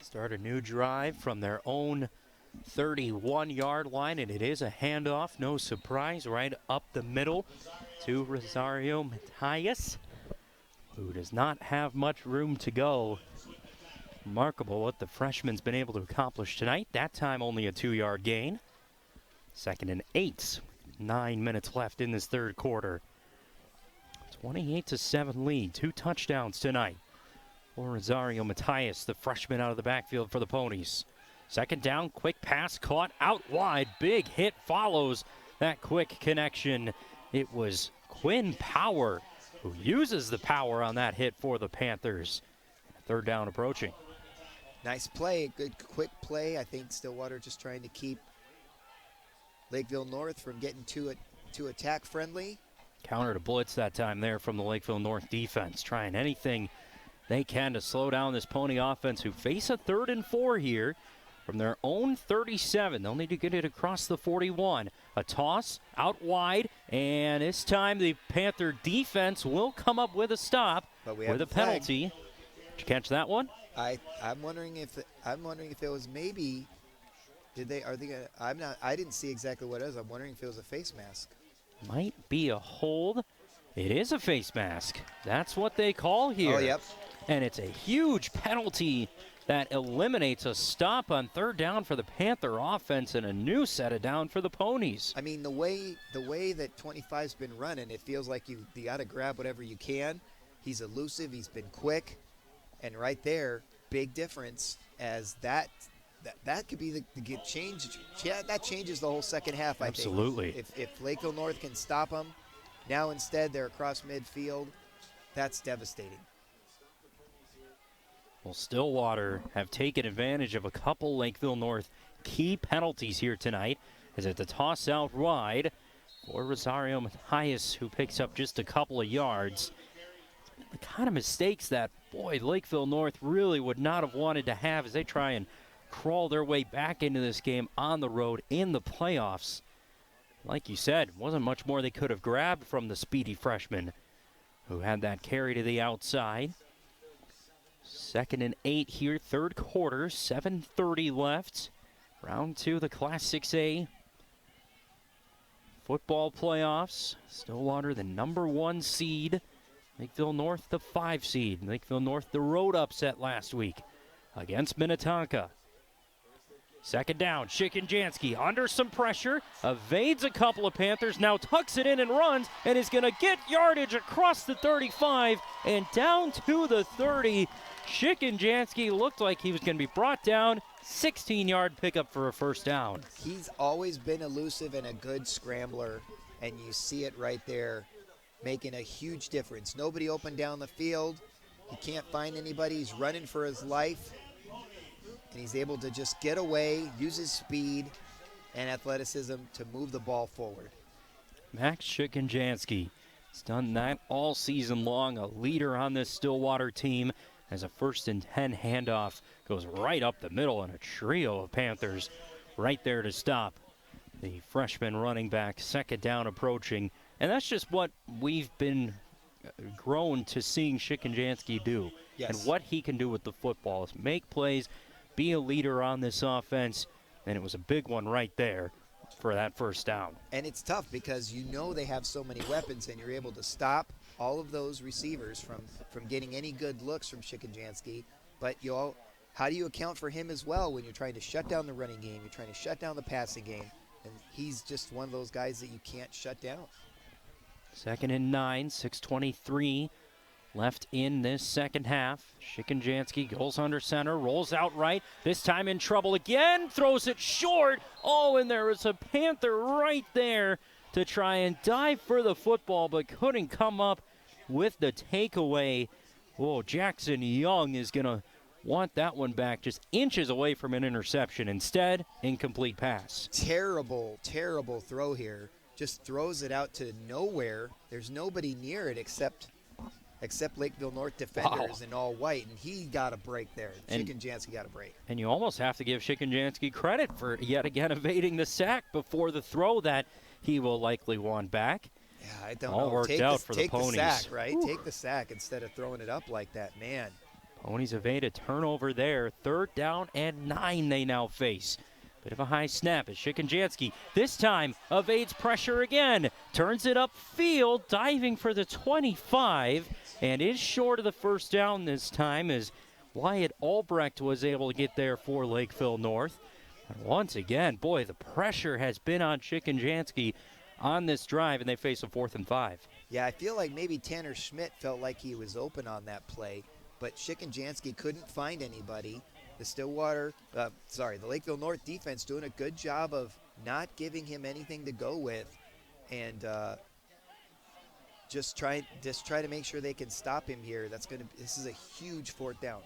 Start a new drive from their own 31-yard line, and it is a handoff, no surprise, right up the middle to Rosario Matias, who does not have much room to go. Remarkable what the freshman's been able to accomplish tonight. That time only a 2-yard gain. 2nd and 8. 9 minutes left in this third quarter. 28-7 lead. 2 touchdowns tonight for Rosario Matias, the freshman out of the backfield for the Ponies. Second down, quick pass caught out wide. Big hit follows that quick connection. It was Quinn Power who uses the power on that hit for the Panthers. Third down approaching. Nice play, good quick play. I think Stillwater just trying to keep Lakeville North from getting too attack friendly. Counter to blitz that time there from the Lakeville North defense, trying anything they can to slow down this Pony offense, who face a 3rd and 4 here from their own 37. They'll need to get it across the 41. A toss out wide, and this time the Panther defense will come up with a stop with a penalty. Did you catch that one? I'm wondering if it was maybe. I didn't see exactly what it was. I'm wondering if it was a face mask. Might be a hold. It is a face mask. That's what they call here. Oh, yep. And it's a huge penalty that eliminates a stop on 3rd down for the Panther offense and a new set of down for the Ponies. I mean, the way that 25's been running, it feels like you got to grab whatever you can. He's elusive. He's been quick. And right there, big difference, as that could be the change. Yeah, that changes the whole second half, I think. Absolutely. If Lakeville North can stop them, now instead they're across midfield, that's devastating. Well, Stillwater have taken advantage of a couple Lakeville North key penalties here tonight, as it's a toss out wide for Rosario Matias, who picks up just a couple of yards. The kind of mistakes that, boy, Lakeville North really would not have wanted to have as they try and crawl their way back into this game on the road in the playoffs. Like you said, wasn't much more they could have grabbed from the speedy freshman who had that carry to the outside. 2nd and 8 here, third quarter, 7:30 left. Round 2 of the Class 6A football playoffs. Stillwater, the #1 seed Lakeville North, the 5 seed. Lakeville North, the road upset last week against Minnetonka. Second down, Shikenjanski under some pressure, evades a couple of Panthers, now tucks it in and runs, and is going to get yardage across the 35 and down to the 30. Shikenjanski looked like he was going to be brought down. 16-yard pickup for a first down. He's always been elusive and a good scrambler, and you see it right there, making a huge difference. Nobody open down the field. He can't find anybody. He's running for his life. And he's able to just get away, use his speed and athleticism to move the ball forward. Max Shikenjanski has done that all season long, a leader on this Stillwater team as a 1st and 10 handoff goes right up the middle, and a trio of Panthers right there to stop the freshman running back. Second down approaching, and that's just what we've been grown to seeing Shikenjanski do. Yes. And what he can do with the football is make plays, be a leader on this offense, and it was a big one right there for that first down. And it's tough because you know they have so many weapons, and you're able to stop all of those receivers from getting any good looks from Shikenjanski. But how do you account for him as well when you're trying to shut down the running game, you're trying to shut down the passing game, and he's just one of those guys that you can't shut down. 2nd and 9, 6:23 left in this second half. Shikenjanski goes under center, rolls out right, this time in trouble again, throws it short. Oh, and there was a Panther right there to try and dive for the football, but couldn't come up with the takeaway. Oh, Jackson Young is going to want that one back, just inches away from an interception. Instead, incomplete pass. Terrible, terrible throw here. Just throws it out to nowhere. There's nobody near it except Lakeville North defenders in all white, and he got a break there. Shikenjanski got a break. And you almost have to give Shikenjanski credit for yet again evading the sack before the throw that he will likely want back. Yeah, I don't all know. Worked out for the Ponies. Take the sack, right? Whew. Take the sack instead of throwing it up like that, man. Ponies evade a turnover there. 3rd down and 9 they now face. Bit of a high snap as Shikenjanski this time evades pressure again. Turns it upfield, diving for the 25, and is short of the first down this time as Wyatt Albrecht was able to get there for Lakeville North. And once again, boy, the pressure has been on Shikenjanski on this drive, and they face a 4th and 5. Yeah, I feel like maybe Tanner Schmidt felt like he was open on that play, but Shikenjanski couldn't find anybody. The Lakeville North defense doing a good job of not giving him anything to go with, and just try to make sure they can stop him here. This is a huge 4th down.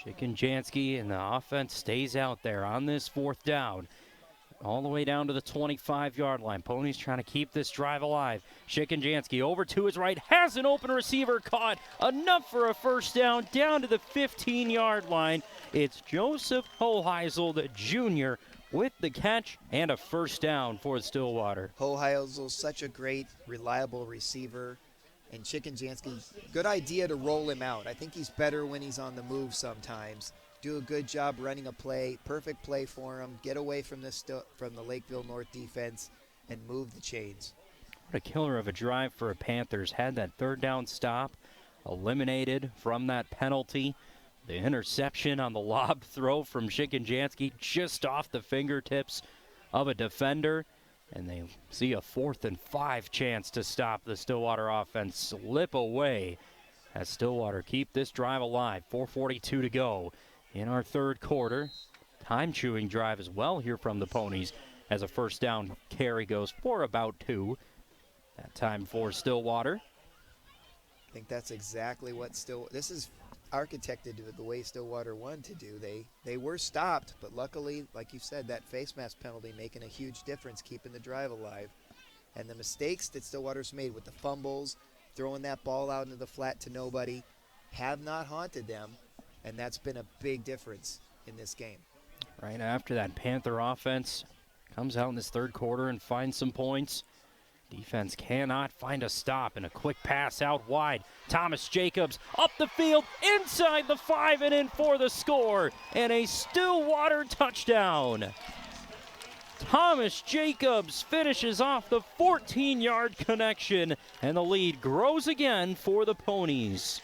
Shikenjanski and the offense stays out there on this 4th down. All the way down to the 25-yard line. Ponies trying to keep this drive alive. Shikenjanski over to his right, has an open receiver caught. Enough for a first down to the 15-yard line. It's Joseph Hoheisel, the junior, with the catch and a first down for Stillwater. Hoheisel's such a great, reliable receiver. And Shikenjanski, good idea to roll him out. I think he's better when he's on the move sometimes. Do a good job running a play, perfect play for him, get away from the Lakeville North defense, and move the chains. What a killer of a drive for a Panthers. Had that 3rd down stop, eliminated from that penalty. The interception on the lob throw from Shikenjanski just off the fingertips of a defender. And they see a 4th and 5 chance to stop the Stillwater offense slip away as Stillwater keep this drive alive. 4:42 to go in our 3rd quarter. Time-chewing drive as well here from the Ponies as a first down carry goes for about 2. That time for Stillwater. I think that's exactly what this is architected the way Stillwater wanted to do. They were stopped, but luckily, like you said, that face mask penalty making a huge difference, keeping the drive alive. And the mistakes that Stillwater's made with the fumbles, throwing that ball out into the flat to nobody, have not haunted them, and that's been a big difference in this game. Right after that, Panther offense comes out in this 3rd quarter and finds some points. Defense cannot find a stop, and a quick pass out wide. Thomas Jacobs up the field, inside the 5 and in for the score, and a Stillwater touchdown. Thomas Jacobs finishes off the 14-yard connection, and the lead grows again for the Ponies.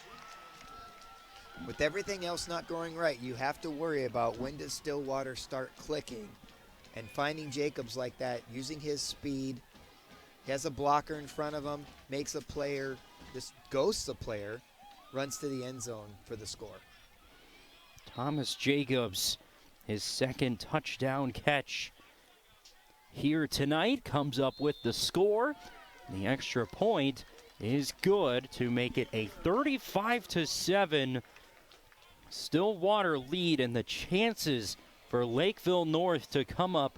With everything else not going right, you have to worry about when does Stillwater start clicking. And finding Jacobs like that, using his speed, he has a blocker in front of him, makes a player, just ghosts a player, runs to the end zone for the score. Thomas Jacobs, his second touchdown catch here tonight, comes up with the score. The extra point is good to make it a 35-7 Stillwater lead, and the chances for Lakeville North to come up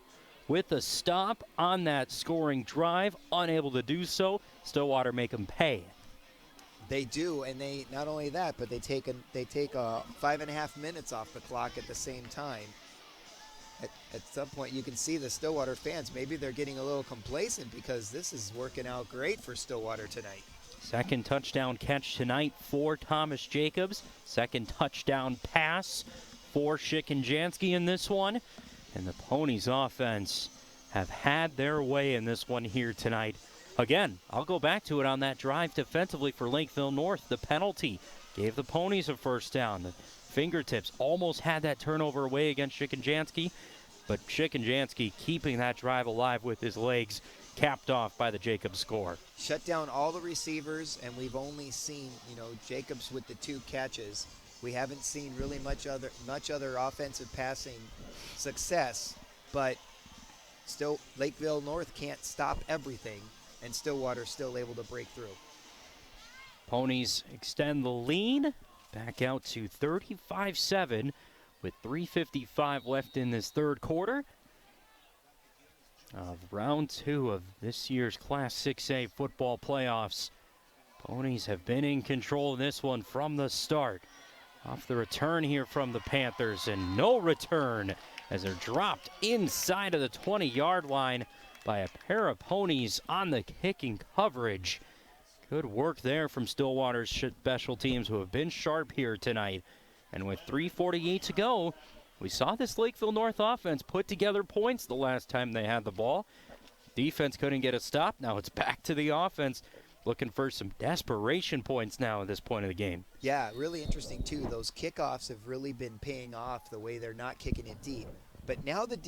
with a stop on that scoring drive, unable to do so. Stillwater make them pay. They do, and they not only that, but they take 5.5 minutes off the clock at the same time. At some point, you can see the Stillwater fans, maybe they're getting a little complacent because this is working out great for Stillwater tonight. Second touchdown catch tonight for Thomas Jacobs. Second touchdown pass for Shikenjansky in this one. And the Ponies offense have had their way in this one here tonight. Again, I'll go back to it on that drive defensively for Lakeville North. The penalty gave the Ponies a first down. The fingertips almost had that turnover away against Shikenjansky, but Shikenjansky keeping that drive alive with his legs, capped off by the Jacobs score. Shut down all the receivers, and we've only seen, Jacobs with the 2 catches. We haven't seen really much other offensive passing success, but still Lakeville North can't stop everything, and Stillwater still able to break through. Ponies extend the lead back out to 35-7 with 3:55 left in this third quarter of round 2 of this year's Class 6A football playoffs. Ponies have been in control of this one from the start. Off the return here from the Panthers, and no return as they're dropped inside of the 20-yard line by a pair of Ponies on the kicking coverage. Good work there from Stillwater's special teams, who have been sharp here tonight. And with 3:48 to go, we saw this Lakeville North offense put together points the last time they had the ball. Defense couldn't get a stop. Now it's back to the offense, looking for some desperation points now at this point of the game. Yeah, really interesting, too. Those kickoffs have really been paying off the way they're not kicking it deep. But now the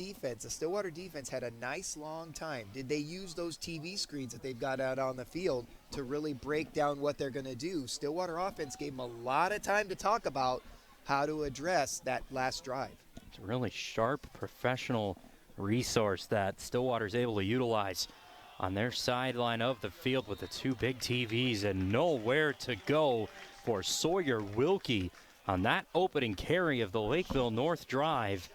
Stillwater defense had a nice long time. Did they use those TV screens that they've got out on the field to really break down what they're going to do? Stillwater offense gave them a lot of time to talk about how to address that last drive. It's a really sharp, professional resource that Stillwater's able to utilize on their sideline of the field with the 2 big TVs, and nowhere to go for Sawyer Wilkie on that opening carry of the Lakeville North drive.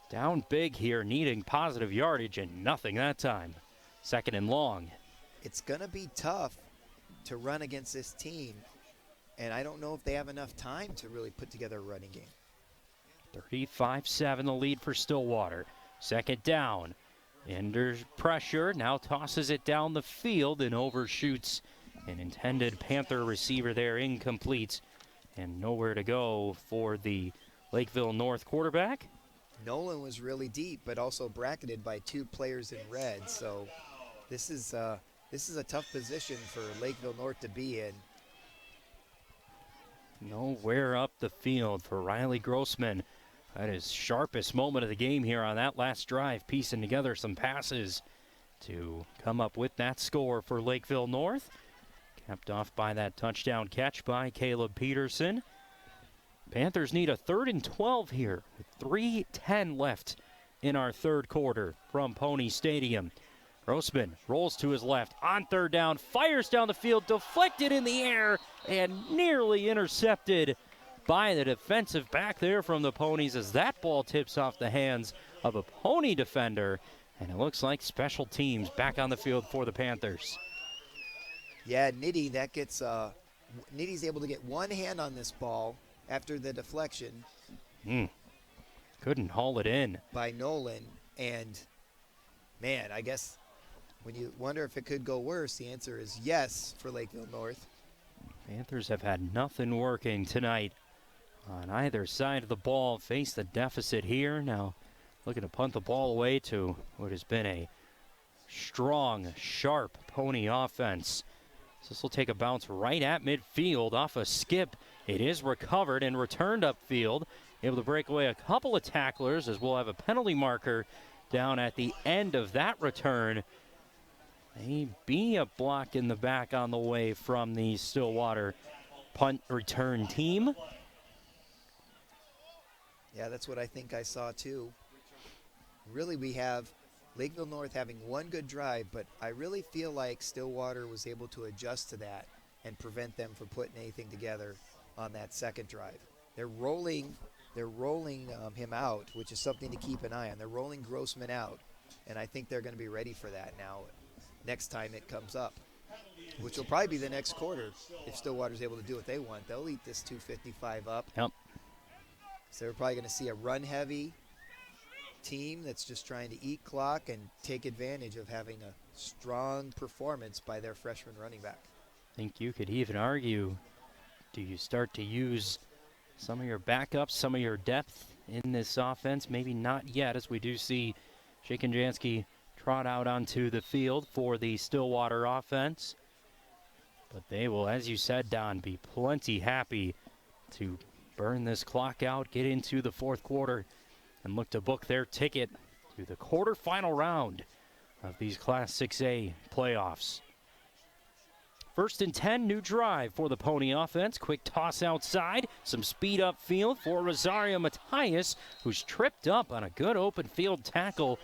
Down big here, needing positive yardage, and nothing that time. Second and long. It's going to be tough to run against this team, and I don't know if they have enough time to really put together a running game. 35-7 the lead for Stillwater. Second down. Under pressure, now tosses it down the field and overshoots an intended Panther receiver there, incomplete. And nowhere to go for the Lakeville North quarterback. Nolan was really deep, but also bracketed by 2 players in red. So this is a tough position for Lakeville North to be in. Nowhere up the field for Riley Grossman. That is sharpest moment of the game here on that last drive, piecing together some passes to come up with that score for Lakeville North. Capped off by that touchdown catch by Caleb Peterson. Panthers need a 3rd and 12 here with 3:10 left in our third quarter from Pony Stadium. Grossman rolls to his left on 3rd down, fires down the field, deflected in the air, and nearly intercepted by the defensive back there from the Ponies as that ball tips off the hands of a Pony defender. And it looks like special teams back on the field for the Panthers. Yeah, Nitty's able to get one hand on this ball after the deflection. Couldn't haul it in. By Nolan. And, man, I guess when you wonder if it could go worse, the answer is yes for Lakeville North. Panthers have had nothing working tonight on either side of the ball. Face the deficit here. Now looking to punt the ball away to what has been a strong, sharp Pony offense. So this will take a bounce right at midfield off a skip. It is recovered and returned upfield. Able to break away a couple of tacklers as we'll have a penalty marker down at the end of that return. Maybe a block in the back on the way from the Stillwater punt return team. Yeah, that's what I think I saw too. Really, we have Lakeville North having one good drive, but I really feel like Stillwater was able to adjust to that and prevent them from putting anything together on that second drive. They're rolling him out, which is something to keep an eye on. They're rolling Grossman out, and I think they're going to be ready for that now next time it comes up, which will probably be the next quarter if Stillwater's able to do what they want. They'll eat this 255 up. Yep. So we're probably going to see a run-heavy team that's just trying to eat clock and take advantage of having a strong performance by their freshman running back. I think you could even argue, do you start to use some of your backups, some of your depth in this offense? Maybe not yet, as we do see Jake and Jansky trot out onto the field for the Stillwater offense. But they will, as you said, Don, be plenty happy to burn this clock out, get into the fourth quarter, and look to book their ticket to the quarterfinal round of these Class 6A playoffs. 1st and 10, new drive for the Pony offense. Quick toss outside, some speed upfield for Rosario Matias, who's tripped up on a good open field tackle.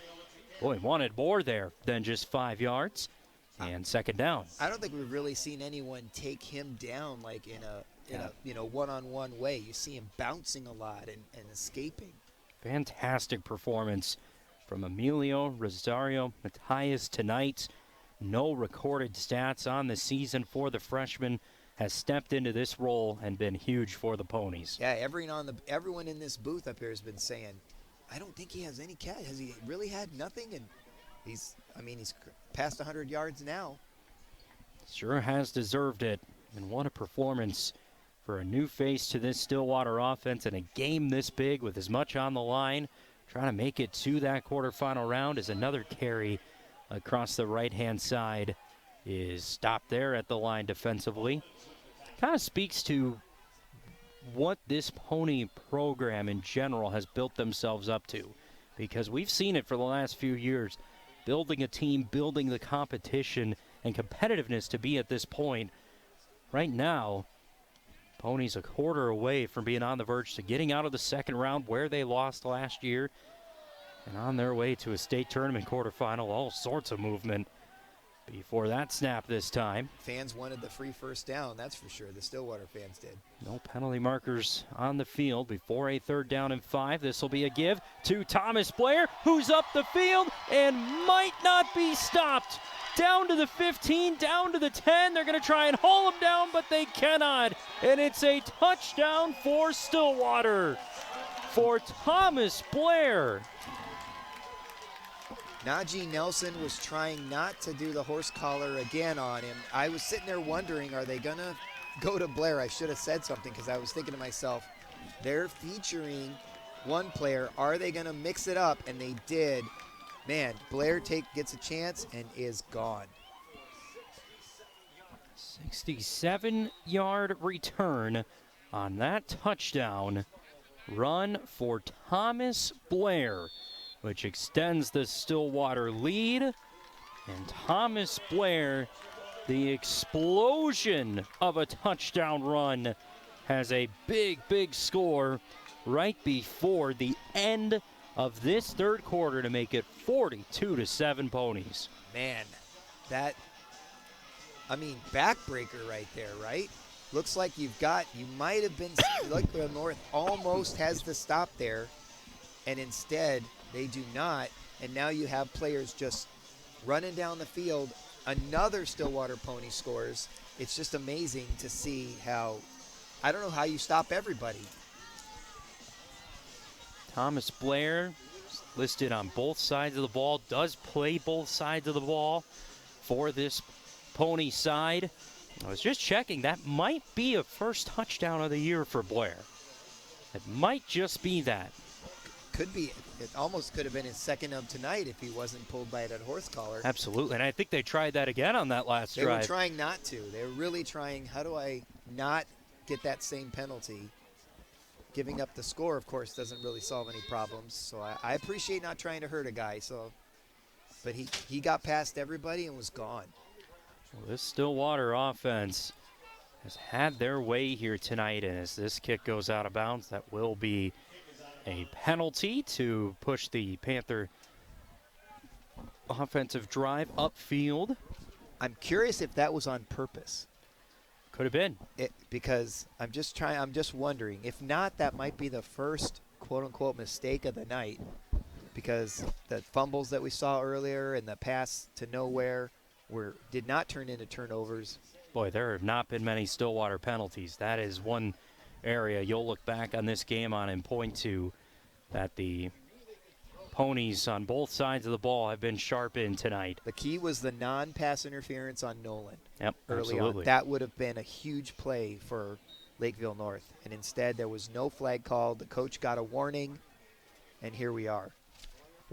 Boy, wanted more there than just 5 yards. And second down. I don't think we've really seen anyone take him down like in a one-on-one way. You see him bouncing a lot and escaping. Fantastic performance from Emilio Rosario Matias tonight. No recorded stats on the season for the freshman. Has stepped into this role and been huge for the Ponies. Yeah, everyone in this booth up here has been saying, I don't think he has any catch. Has he really had nothing? And he's past 100 yards now. Sure has deserved it. And what a performance for a new face to this Stillwater offense in a game this big with as much on the line. Trying to make it to that quarterfinal round as another carry across the right-hand side is stopped there at the line defensively. Kind of speaks to what this Pony program in general has built themselves up to, because we've seen it for the last few years, building a team, building the competition and competitiveness to be at this point. Right now, Ponies a quarter away from being on the verge to getting out of the second round where they lost last year, and on their way to a state tournament quarterfinal. All sorts of movement before that snap this time. Fans wanted the free first down, that's for sure. The Stillwater fans did. No penalty markers on the field before a 3rd down and 5. This will be a give to Thomas Blair, who's up the field and might not be stopped. Down to the 15, down to the 10. They're going to try and haul him down, but they cannot. And it's a touchdown for Stillwater for Thomas Blair. Najee Nelson was trying not to do the horse collar again on him. I was sitting there wondering, are they going to go to Blair? I should have said something because I was thinking to myself, they're featuring one player. Are they going to mix it up? And they did. Man, Blair gets a chance and is gone. 67-yard return on that touchdown run for Thomas Blair, which extends the Stillwater lead. And Thomas Blair, the explosion of a touchdown run, has a big, big score right before the end of this third quarter to make it 42-7 Ponies. Man, backbreaker right there, right? Looks like you might have been, Lakeville North almost has the stop there, and instead they do not, and now you have players just running down the field. Another Stillwater Pony scores. It's just amazing to see how, I don't know how you stop everybody. Thomas Blair, listed on both sides of the ball, does play both sides of the ball for this Pony side. I was just checking, that might be a first touchdown of the year for Blair. It might just be that. It almost could have been his second of tonight if he wasn't pulled by that horse collar. Absolutely, and I think they tried that again on that last They drive. were trying not to. They were really trying, how do I not get that same penalty? Giving up the score, of course, doesn't really solve any problems. So I appreciate not trying to hurt a guy. But he got past everybody and was gone. Well, this Stillwater offense has had their way here tonight, and as this kick goes out of bounds, that will be a penalty to push the Panther offensive drive upfield. I'm curious if that was on purpose. Could have been. Because I'm just wondering. If not, that might be the first quote-unquote mistake of the night, because the fumbles that we saw earlier and the pass to nowhere did not turn into turnovers. Boy, there have not been many Stillwater penalties. That is one area you'll look back on this game on and point to that the Ponies on both sides of the ball have been sharp in tonight. The key was the non-pass interference on Nolan. Yep, early absolutely. on. That would have been a huge play for Lakeville North. And instead, there was no flag called. The coach got a warning, and here we are.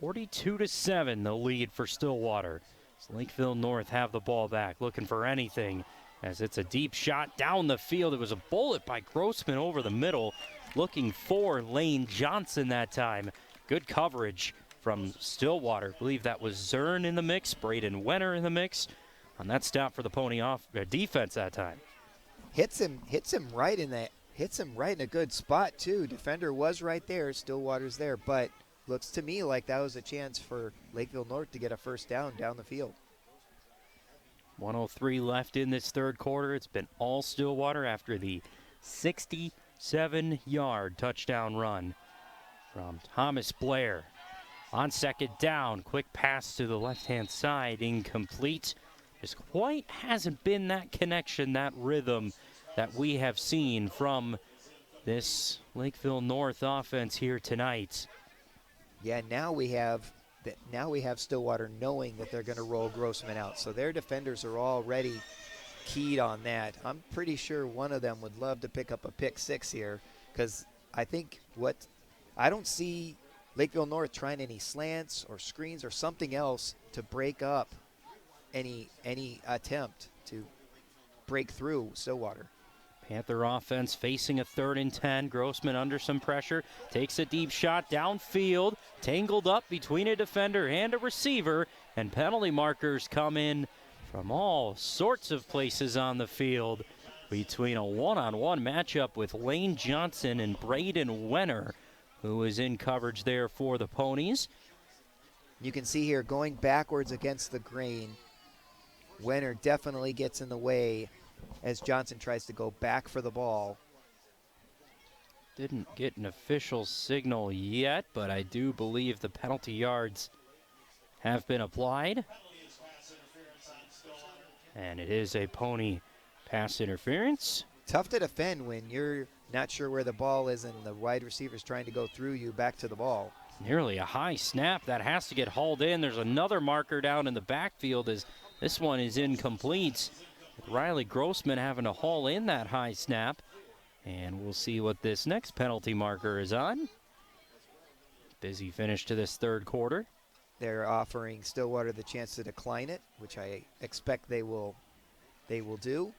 42-7, the lead for Stillwater. As Lakeville North have the ball back, looking for anything, as it's a deep shot down the field. It was a bullet by Grossman over the middle, looking for Lane Johnson that time. Good coverage from Stillwater. I believe that was Zern in the mix, Braden Wenner in the mix on that stop for the Pony defense that time. Hits him right in a good spot too. Defender was right there. Stillwater's there, but looks to me like that was a chance for Lakeville North to get a first down the field. 1:03 left in this third quarter. It's been all Stillwater after the 67-yard touchdown run from Thomas Blair. On second down, quick pass to the left-hand side, incomplete. Just quite hasn't been that connection, that rhythm that we have seen from this Lakeville North offense here tonight. Yeah, now we have Stillwater knowing that they're going to roll Grossman out. So their defenders are already keyed on that. I'm pretty sure one of them would love to pick up a pick six here, because I don't see Lakeville North trying any slants or screens or something else to break up any attempt to break through Stillwater. Panther offense facing a 3rd and 10. Grossman under some pressure, takes a deep shot downfield, tangled up between a defender and a receiver, and penalty markers come in from all sorts of places on the field between a one-on-one matchup with Lane Johnson and Braden Wenner, who is in coverage there for the Ponies. You can see here going backwards against the grain. Wenner definitely gets in the way as Johnson tries to go back for the ball. Didn't get an official signal yet, but I do believe the penalty yards have been applied. And it is a Pony pass interference. Tough to defend when you're not sure where the ball is and the wide receiver's trying to go through you back to the ball. Nearly a high snap that has to get hauled in. There's another marker down in the backfield as this one is incomplete. Riley Grossman having to haul in that high snap. And we'll see what this next penalty marker is on. Busy finish to this third quarter. They're offering Stillwater the chance to decline it, which I expect they will do.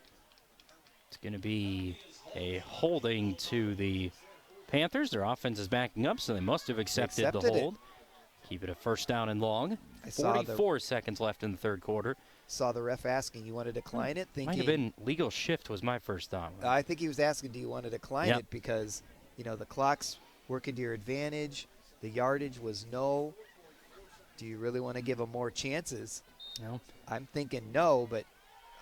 It's going to be a holding to the Panthers. Their offense is backing up, so they must have accepted the hold. Keep it a first down and long. 44 seconds left in the third quarter. Saw the ref asking, you want to decline it? Might have been legal shift was my first thought. I think he was asking, do you want to decline it? Because, the clock's working to your advantage. The yardage was no. Do you really want to give them more chances? No. I'm thinking no, but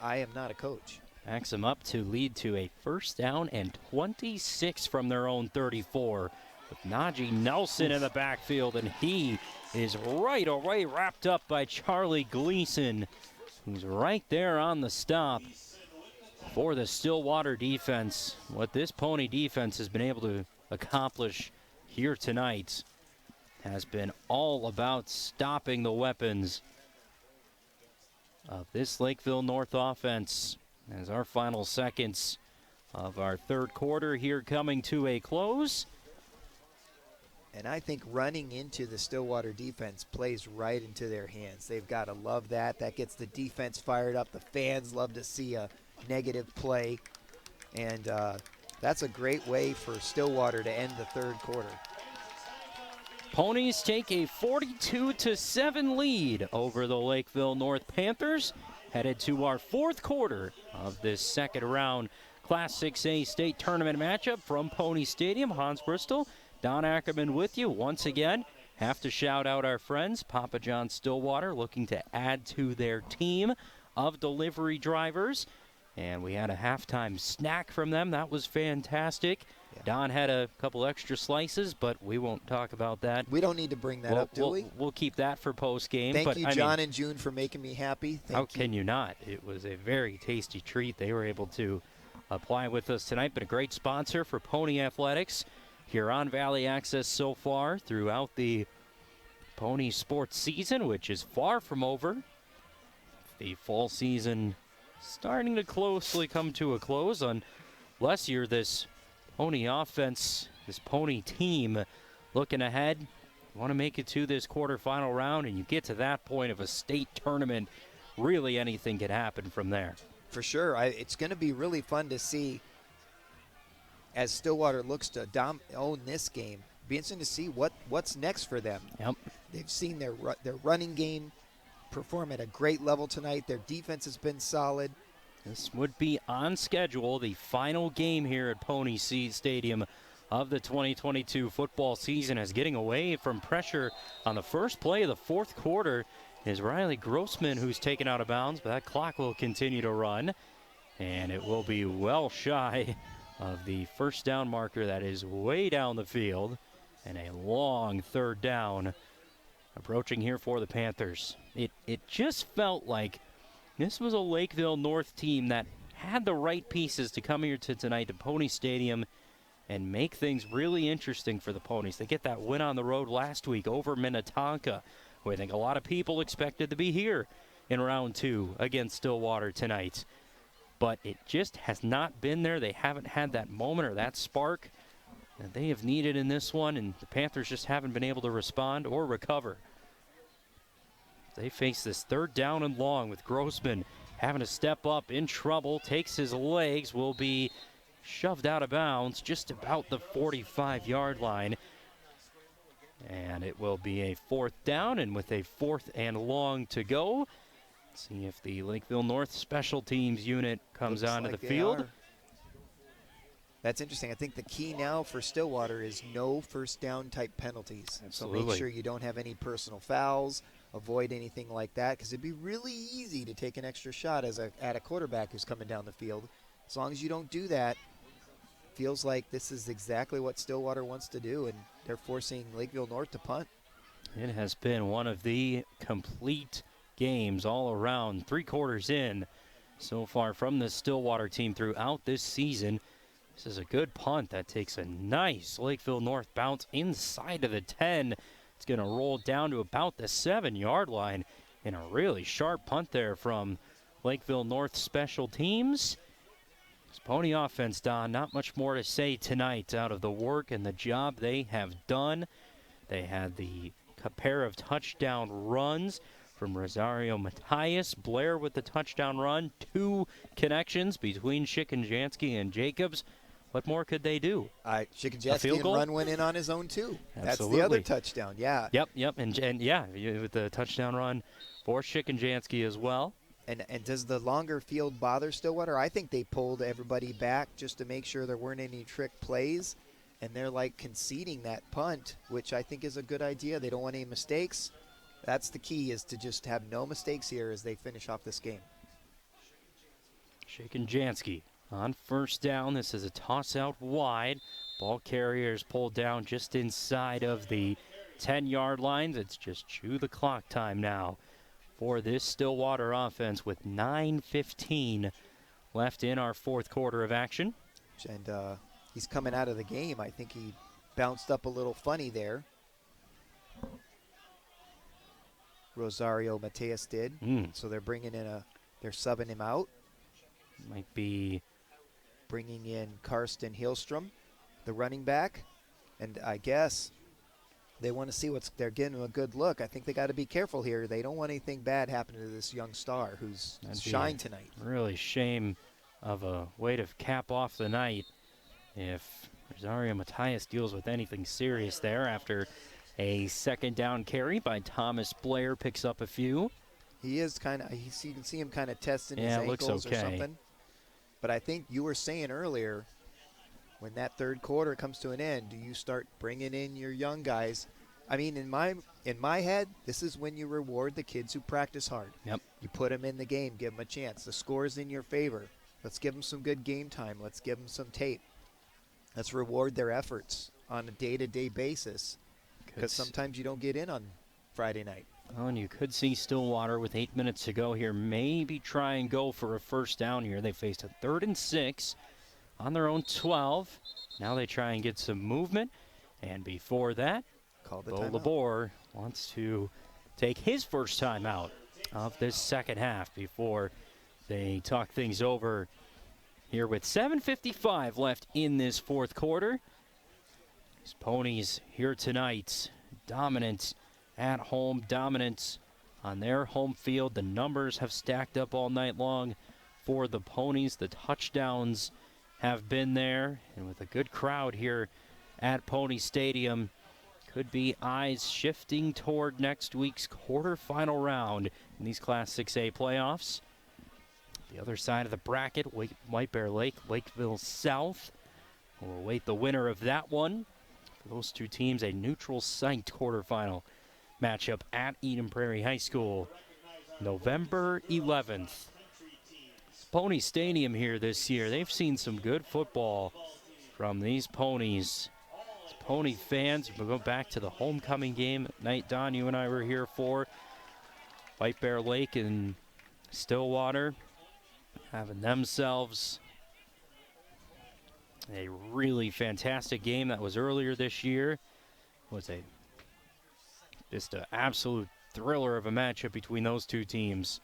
I am not a coach. Backs them up to lead to a first down and 26 from their own 34 with Najee Nelson in the backfield, and he is right away wrapped up by Charlie Gleason, who's right there on the stop for the Stillwater defense. What this Pony defense has been able to accomplish here tonight has been all about stopping the weapons of this Lakeville North offense. As our final seconds of our third quarter here coming to a close. And I think running into the Stillwater defense plays right into their hands. They've got to love that. That gets the defense fired up. The fans love to see a negative play. And that's a great way for Stillwater to end the third quarter. Ponies take a 42-7 lead over the Lakeville North Panthers, headed to our fourth quarter of this second round Class 6A state tournament matchup from Pony Stadium. Hans Bristol, Don Ackerman with you once again. Have to shout out our friends, Papa John Stillwater, looking to add to their team of delivery drivers. And we had a halftime snack from them. That was fantastic. Yeah. Don had a couple extra slices, but we won't talk about that. We don't need to bring that up, do we? We'll keep that for post-game. Thank you, John and June, for making me happy. How can you not? It was a very tasty treat. They were able to apply with us tonight. Been a great sponsor for Pony Athletics here on Valley Access so far throughout the Pony sports season, which is far from over. The fall season starting to closely come to a close, unless you're this Pony offense, this Pony team looking ahead. You want to make it to this quarterfinal round, and you get to that point of a state tournament, really anything can happen from there. For sure. It's going to be really fun to see as Stillwater looks to own this game. Be interesting to see what's next for them. Yep. They've seen their running game perform at a great level tonight. Their defense has been solid. This would be on schedule, the final game here at Pony Stadium of the 2022 football season, as getting away from pressure on the first play of the fourth quarter is Riley Grossman, who's taken out of bounds, but that clock will continue to run, and it will be well shy of the first down marker that is way down the field, and a long third down approaching here for the Panthers. It just felt like this was a Lakeville North team that had the right pieces to come here to tonight to Pony Stadium and make things really interesting for the Ponies. They get that win on the road last week over Minnetonka, who I think a lot of people expected to be here in round two against Stillwater tonight. But it just has not been there. They haven't had that moment or that spark that they have needed in this one, and the Panthers just haven't been able to respond or recover. They face this third down and long with Grossman having to step up, in trouble, takes his legs, will be shoved out of bounds just about the 45-yard line. And it will be a fourth down, and with a fourth and long to go, see if the Lakeville North special teams unit comes onto the field. That's interesting. I think the key now for Stillwater is no first down type penalties. Absolutely. So make sure you don't have any personal fouls, avoid anything like that, because it'd be really easy to take an extra shot at a quarterback who's coming down the field. As long as you don't do that, feels like this is exactly what Stillwater wants to do, and they're forcing Lakeville North to punt. It has been one of the complete games all around, 3 quarters in so far from the Stillwater team throughout this season. This is a good punt that takes a nice Lakeville North bounce inside of the 10. It's going to roll down to about the 7-yard line, and a really sharp punt there from Lakeville North special teams. This Pony offense, Don, not much more to say tonight out of the work and the job they have done. They had the pair of touchdown runs from Rosario Matias. Blair with the touchdown run. 2 connections between Schikanjansky and Jacobs. What more could they do? Schikanjansky and Run went in on his own, too. Absolutely. That's the other touchdown, yeah. Yep, and yeah, with the touchdown run for Schikanjansky as well. And does the longer field bother Stillwater? I think they pulled everybody back just to make sure there weren't any trick plays, and they're like conceding that punt, which I think is a good idea. They don't want any mistakes. That's the key, is to just have no mistakes here as they finish off this game. Schikanjansky on first down. This is a toss out wide. Ball carrier is pulled down just inside of the 10-yard line. It's just chew the clock time now for this Stillwater offense with 9:15 left in our fourth quarter of action. And he's coming out of the game. I think he bounced up a little funny there. Rosario Matias did. So they're bringing in they're subbing him out. Might be bringing in Karsten Hillstrom, the running back. And I guess They want to see they're getting a good look. I think they got to be careful here. They don't want anything bad happening to this young star who's shined tonight. Really shame of a way to cap off the night if Rosario Matias deals with anything serious there after a second down carry by Thomas Blair picks up a few. He is you can see him kind of testing his looks ankles okay. or something. But I think you were saying earlier, when that third quarter comes to an end, do you start bringing in your young guys? I mean, in my head, this is when you reward the kids who practice hard. Yep. You put them in the game, give them a chance. The score's in your favor. Let's give them some good game time. Let's give them some tape. Let's reward their efforts on a day-to-day basis, because sometimes you don't get in on Friday night. Oh, and you could see Stillwater with 8 minutes to go here maybe try and go for a first down here. They faced a 3rd and 6 on their own 12. Now they try and get some movement. And before that, Bo Labor wants to take his first time out of this second half before they talk things over here with 7:55 left in this fourth quarter. These Ponies here tonight, dominant at home, dominant on their home field. The numbers have stacked up all night long for the Ponies. The touchdowns have been there, and with a good crowd here at Pony Stadium, could be eyes shifting toward next week's quarterfinal round in these Class 6A playoffs. The other side of the bracket, White Bear Lake, Lakeville South. We'll await the winner of that one. For those two teams, a neutral site quarterfinal matchup at Eden Prairie High School, November 11th. Pony Stadium here this year. They've seen some good football from these Ponies. As Pony fans, we'll go back to the homecoming game at night. Don, you and I were here for White Bear Lake and Stillwater, having themselves a really fantastic game that was earlier this year. It was just an absolute thriller of a matchup between those two teams.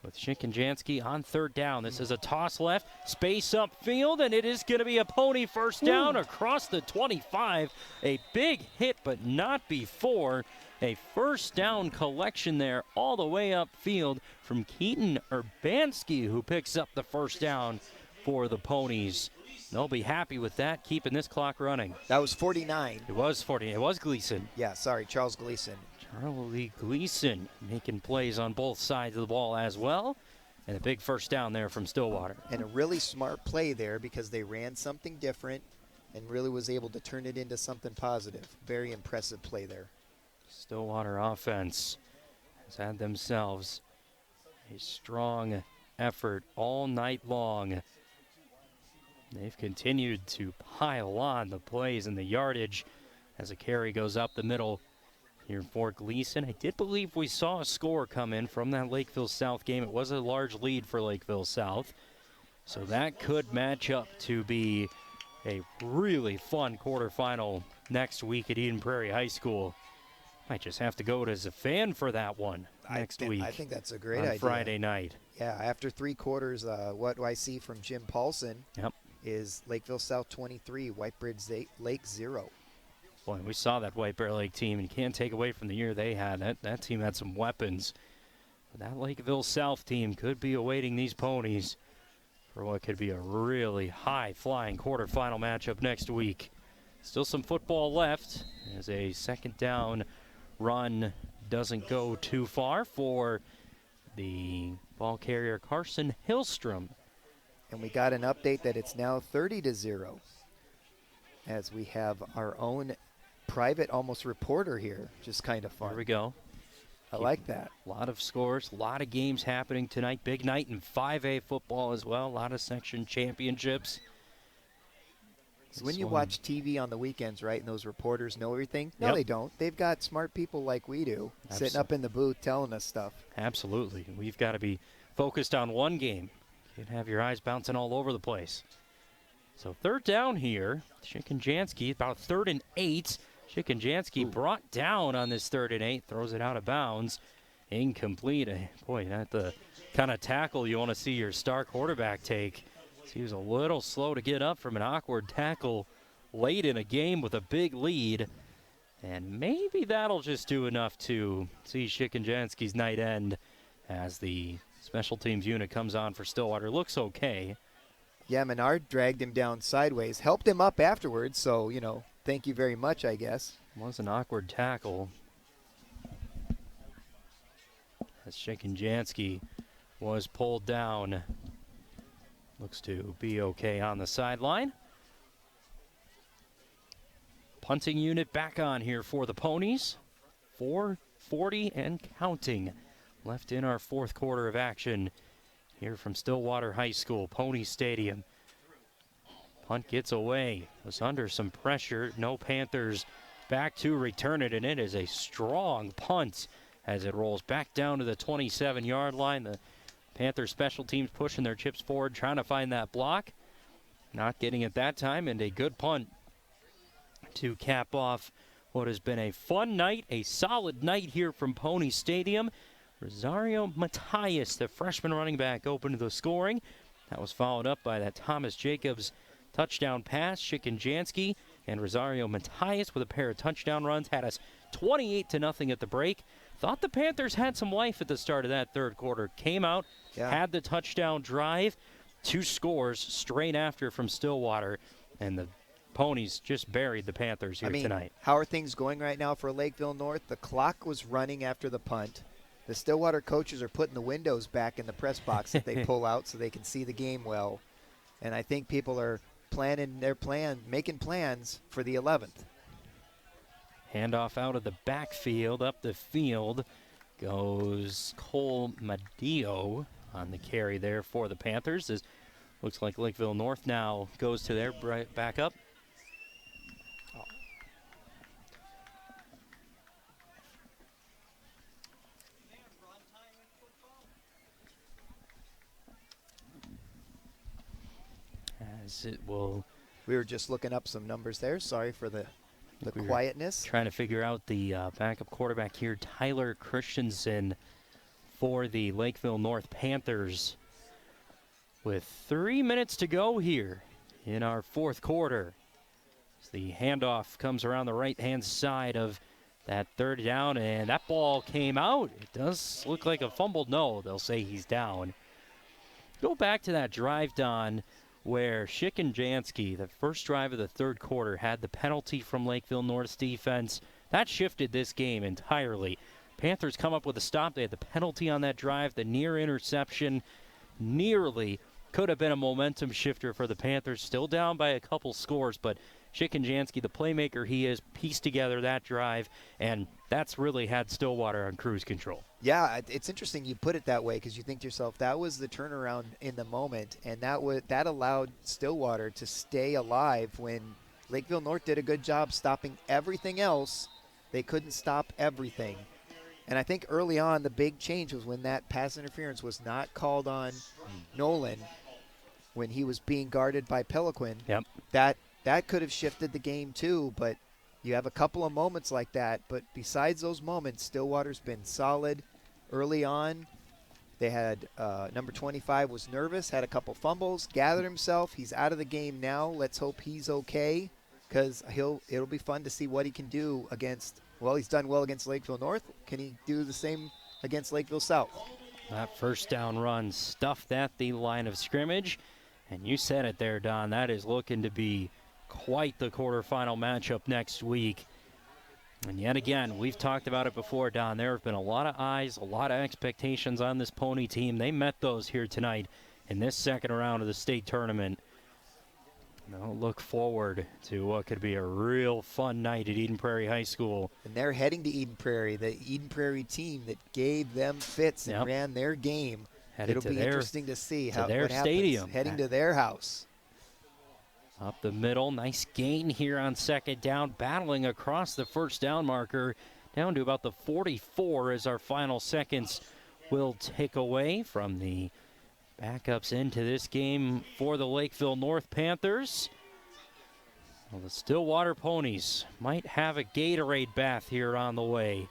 With Shinkanjansky on third down. This is a toss left, space upfield, and it is going to be a Pony first down across the 25. A big hit, but not before. A first down collection there all the way upfield from Keaton Urbanski, who picks up the first down for the Ponies. They'll be happy with that, keeping this clock running. That was 49. It was 40. It was Gleason. Yeah, sorry, Charles Gleason. Charlie Gleason making plays on both sides of the ball as well. And a big first down there from Stillwater. And a really smart play there because they ran something different and really was able to turn it into something positive. Very impressive play there. Stillwater offense has had themselves a strong effort all night long. They've continued to pile on the plays and the yardage as a carry goes up the middle here for Gleason. I did believe we saw a score come in from that Lakeville South game. It was a large lead for Lakeville South. So that could match up to be a really fun quarterfinal next week at Eden Prairie High School. Might just have to go as a fan for that one next week. I think that's a great on idea. Friday night. Yeah, after 3 quarters, what do I see from Jim Paulson is Lakeville South 23, Whitebridge Lake 0. Boy, we saw that White Bear Lake team, and you can't take away from the year they had. That team had some weapons. But that Lakeville South team could be awaiting these Ponies for what could be a really high-flying quarterfinal matchup next week. Still some football left as a second down run doesn't go too far for the ball carrier Carson Hillstrom. And we got an update that it's now 30-0 as we have our own private almost reporter here. Just kind of fun. There we go. I like that. A lot of scores, a lot of games happening tonight. Big night in 5A football as well. A lot of section championships. So when you watch TV on the weekends, right, and those reporters know everything, no, they don't. They've got smart people like we do sitting up in the booth telling us stuff. Absolutely. We've got to be focused on one game. You can't have your eyes bouncing all over the place. So third down here. Shinkanjansky, about 3rd and 8. Shinkanjansky brought down on this 3rd and 8. Throws it out of bounds. Incomplete. Boy, that's the kind of tackle you want to see your star quarterback take. He was a little slow to get up from an awkward tackle late in a game with a big lead. And maybe that'll just do enough to see Shikenjanski's night end as the special teams unit comes on for Stillwater. Looks okay. Yeah, Menard dragged him down sideways, helped him up afterwards, so, thank you very much, I guess. Was an awkward tackle. As Shikenjanski was pulled down. Looks to be okay on the sideline. Punting unit back on here for the Ponies. 4:40 and counting left in our fourth quarter of action here from Stillwater High School, Pony Stadium. Punt gets away. Was under some pressure. No Panthers back to return it, and it is a strong punt as it rolls back down to the 27-yard line. The Panthers special teams pushing their chips forward, trying to find that block. Not getting it that time, and a good punt to cap off what has been a fun night, a solid night here from Pony Stadium. Rosario Matias, the freshman running back, opened the scoring. That was followed up by that Thomas Jacobs touchdown pass. Shikenjanski and Rosario Matias with a pair of touchdown runs had us 28-0 at the break. Thought the Panthers had some life at the start of that third quarter. Came out, had the touchdown drive, 2 scores straight after from Stillwater, and the Ponies just buried the Panthers here tonight. How are things going right now for Lakeville North? The clock was running after the punt. The Stillwater coaches are putting the windows back in the press box that they pull out so they can see the game well. And I think people are making plans for the 11th. Handoff out of the backfield, up the field goes Cole Madio on the carry there for the Panthers. Looks like Lakeville North now goes to their backup. As it will. We were just looking up some numbers there. Sorry for the quietness. Trying to figure out the backup quarterback here, Tyler Christensen for the Lakeville North Panthers. With 3 minutes to go here in our fourth quarter. As the handoff comes around the right-hand side of that third down, and that ball came out. It does look like a fumble. No, they'll say he's down. Go back to that drive, Don, where Shikenjanski, the first drive of the third quarter, had the penalty from Lakeville North's defense. That shifted this game entirely. Panthers come up with a stop. They had the penalty on that drive, the near interception. Nearly could have been a momentum shifter for the Panthers. Still down by a couple scores, but Shikenjanski, the playmaker he is, pieced together that drive, and that's really had Stillwater on cruise control. Yeah, it's interesting you put it that way because you think to yourself, that was the turnaround in the moment, and that allowed Stillwater to stay alive when Lakeville North did a good job stopping everything else. They couldn't stop everything. And I think early on the big change was when that pass interference was not called on Nolan when he was being guarded by Peliquin. Yep. That could have shifted the game too, but you have a couple of moments like that. But besides those moments, Stillwater's been solid early on. They had number 25 was nervous, had a couple fumbles, gathered himself. He's out of the game now. Let's hope he's okay because it'll be fun to see what he can do against. Well, he's done well against Lakeville North. Can he do the same against Lakeville South? That first down run stuffed at the line of scrimmage. And you said it there, Don. That is looking to be quite the quarterfinal matchup next week. And yet again, we've talked about it before, Don. There have been a lot of eyes, a lot of expectations on this Pony team. They met those here tonight in this second round of the state tournament. Now look forward to what could be a real fun night at Eden Prairie High School. And they're heading to Eden Prairie, the Eden Prairie team that gave them fits and ran their game. It'll be interesting to see what happens. Heading to their house. Up the middle, nice gain here on second down, battling across the first down marker down to about the 44 as our final seconds will take away from the backups into this game for the Lakeville North Panthers. Well, the Stillwater Ponies might have a Gatorade bath here on the way.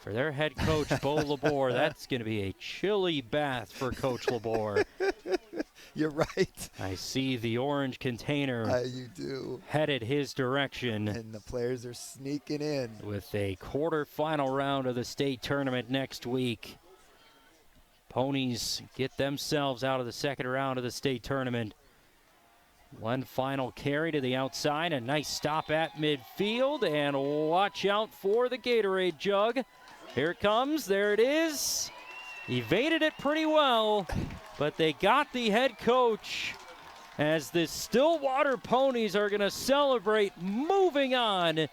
For their head coach, Bo Labor, that's going to be a chilly bath for Coach Labor. You're right. I see the orange container You do. headed his direction And the players are sneaking in. with a quarterfinal round of the state tournament next week. Ponies get themselves out of the second round of the state tournament. One final carry to the outside, a nice stop at midfield, and watch out for the Gatorade jug. Here it comes, there it is. Evaded it pretty well, but they got the head coach as the Stillwater Ponies are going to celebrate moving on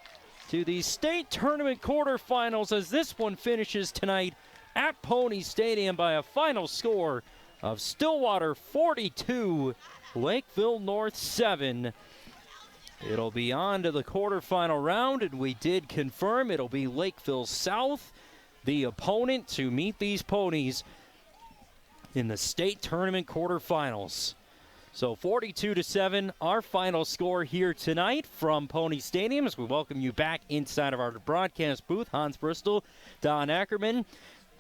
to the state tournament quarterfinals as this one finishes tonight at Pony Stadium by a final score of Stillwater 42, Lakeville North 7. It'll be on to the quarterfinal round, and we did confirm it'll be Lakeville South, the opponent to meet these Ponies in the state tournament quarterfinals. So 42-7, our final score here tonight from Pony Stadium as we welcome you back inside of our broadcast booth. Hans Bristol, Don Ackerman.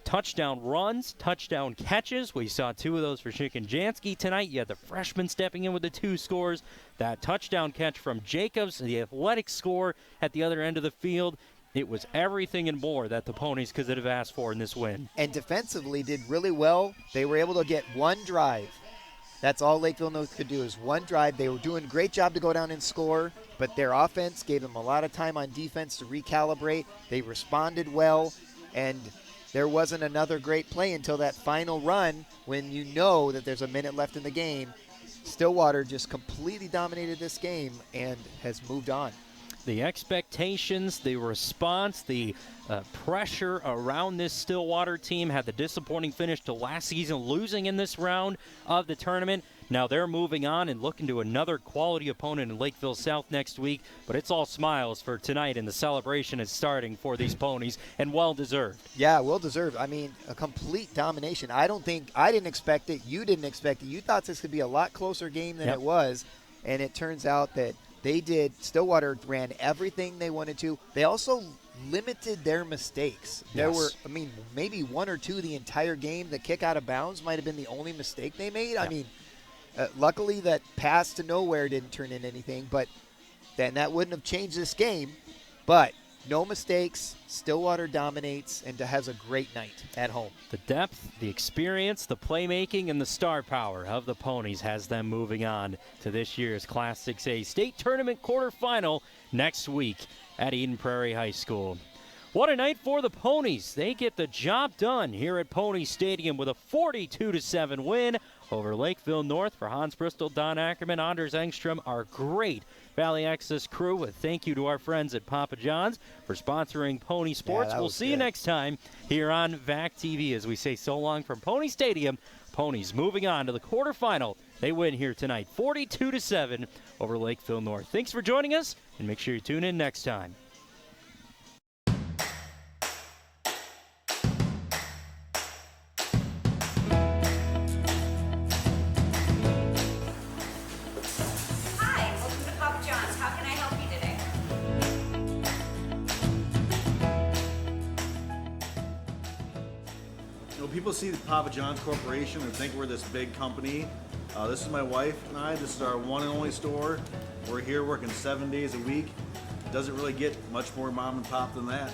Touchdown runs, touchdown catches. We saw two of those for Chicken Jansky tonight. You had the freshman stepping in with the two scores. That touchdown catch from Jacobs, the athletic score at the other end of the field. It was everything and more that the Ponies could have asked for in this win. And defensively did really well. They were able to get one drive. That's all Lakeville North could do is one drive. They were doing a great job to go down and score, but their offense gave them a lot of time on defense to recalibrate. They responded well, and there wasn't another great play until that final run when you know that there's a minute left in the game. Stillwater just completely dominated this game and has moved on. The expectations, the response, the pressure around this Stillwater team had the disappointing finish to last season, losing in this round of the tournament. Now they're moving on and looking to another quality opponent in Lakeville South next week, but it's all smiles for tonight, and the celebration is starting for these Ponies, and well-deserved. Yeah, well-deserved. I mean, a complete domination. I didn't expect it. You didn't expect it. You thought this could be a lot closer game than it was, and it turns out that Stillwater ran everything they wanted to. They also limited their mistakes. There were, maybe one or two the entire game. The kick out of bounds might have been the only mistake they made. I mean, luckily that pass to nowhere didn't turn in anything, but then that wouldn't have changed this game. But no mistakes. Stillwater dominates and has a great night at home. The depth, the experience, the playmaking, and the star power of the Ponies has them moving on to this year's Class 6A state tournament quarterfinal next week at Eden Prairie High School. What a night for the Ponies. They get the job done here at Pony Stadium with a 42-7 win over Lakeville North. For Hans Bristol, Don Ackerman, Anders Engstrom, our great Valley Access crew. A thank you to our friends at Papa John's for sponsoring Pony Sports. We'll see you next time here on VAC TV as we say so long from Pony Stadium. Ponies moving on to the quarterfinal. They win here tonight, 42-7 over Lakeville North. Thanks for joining us, and make sure you tune in next time. Hi, welcome to Papa John's. How can I help you today? You know, people see the Papa John's Corporation and think we're this big company. This is my wife and I. This is our one and only store. We're here working 7 days a week. Doesn't really get much more mom and pop than that.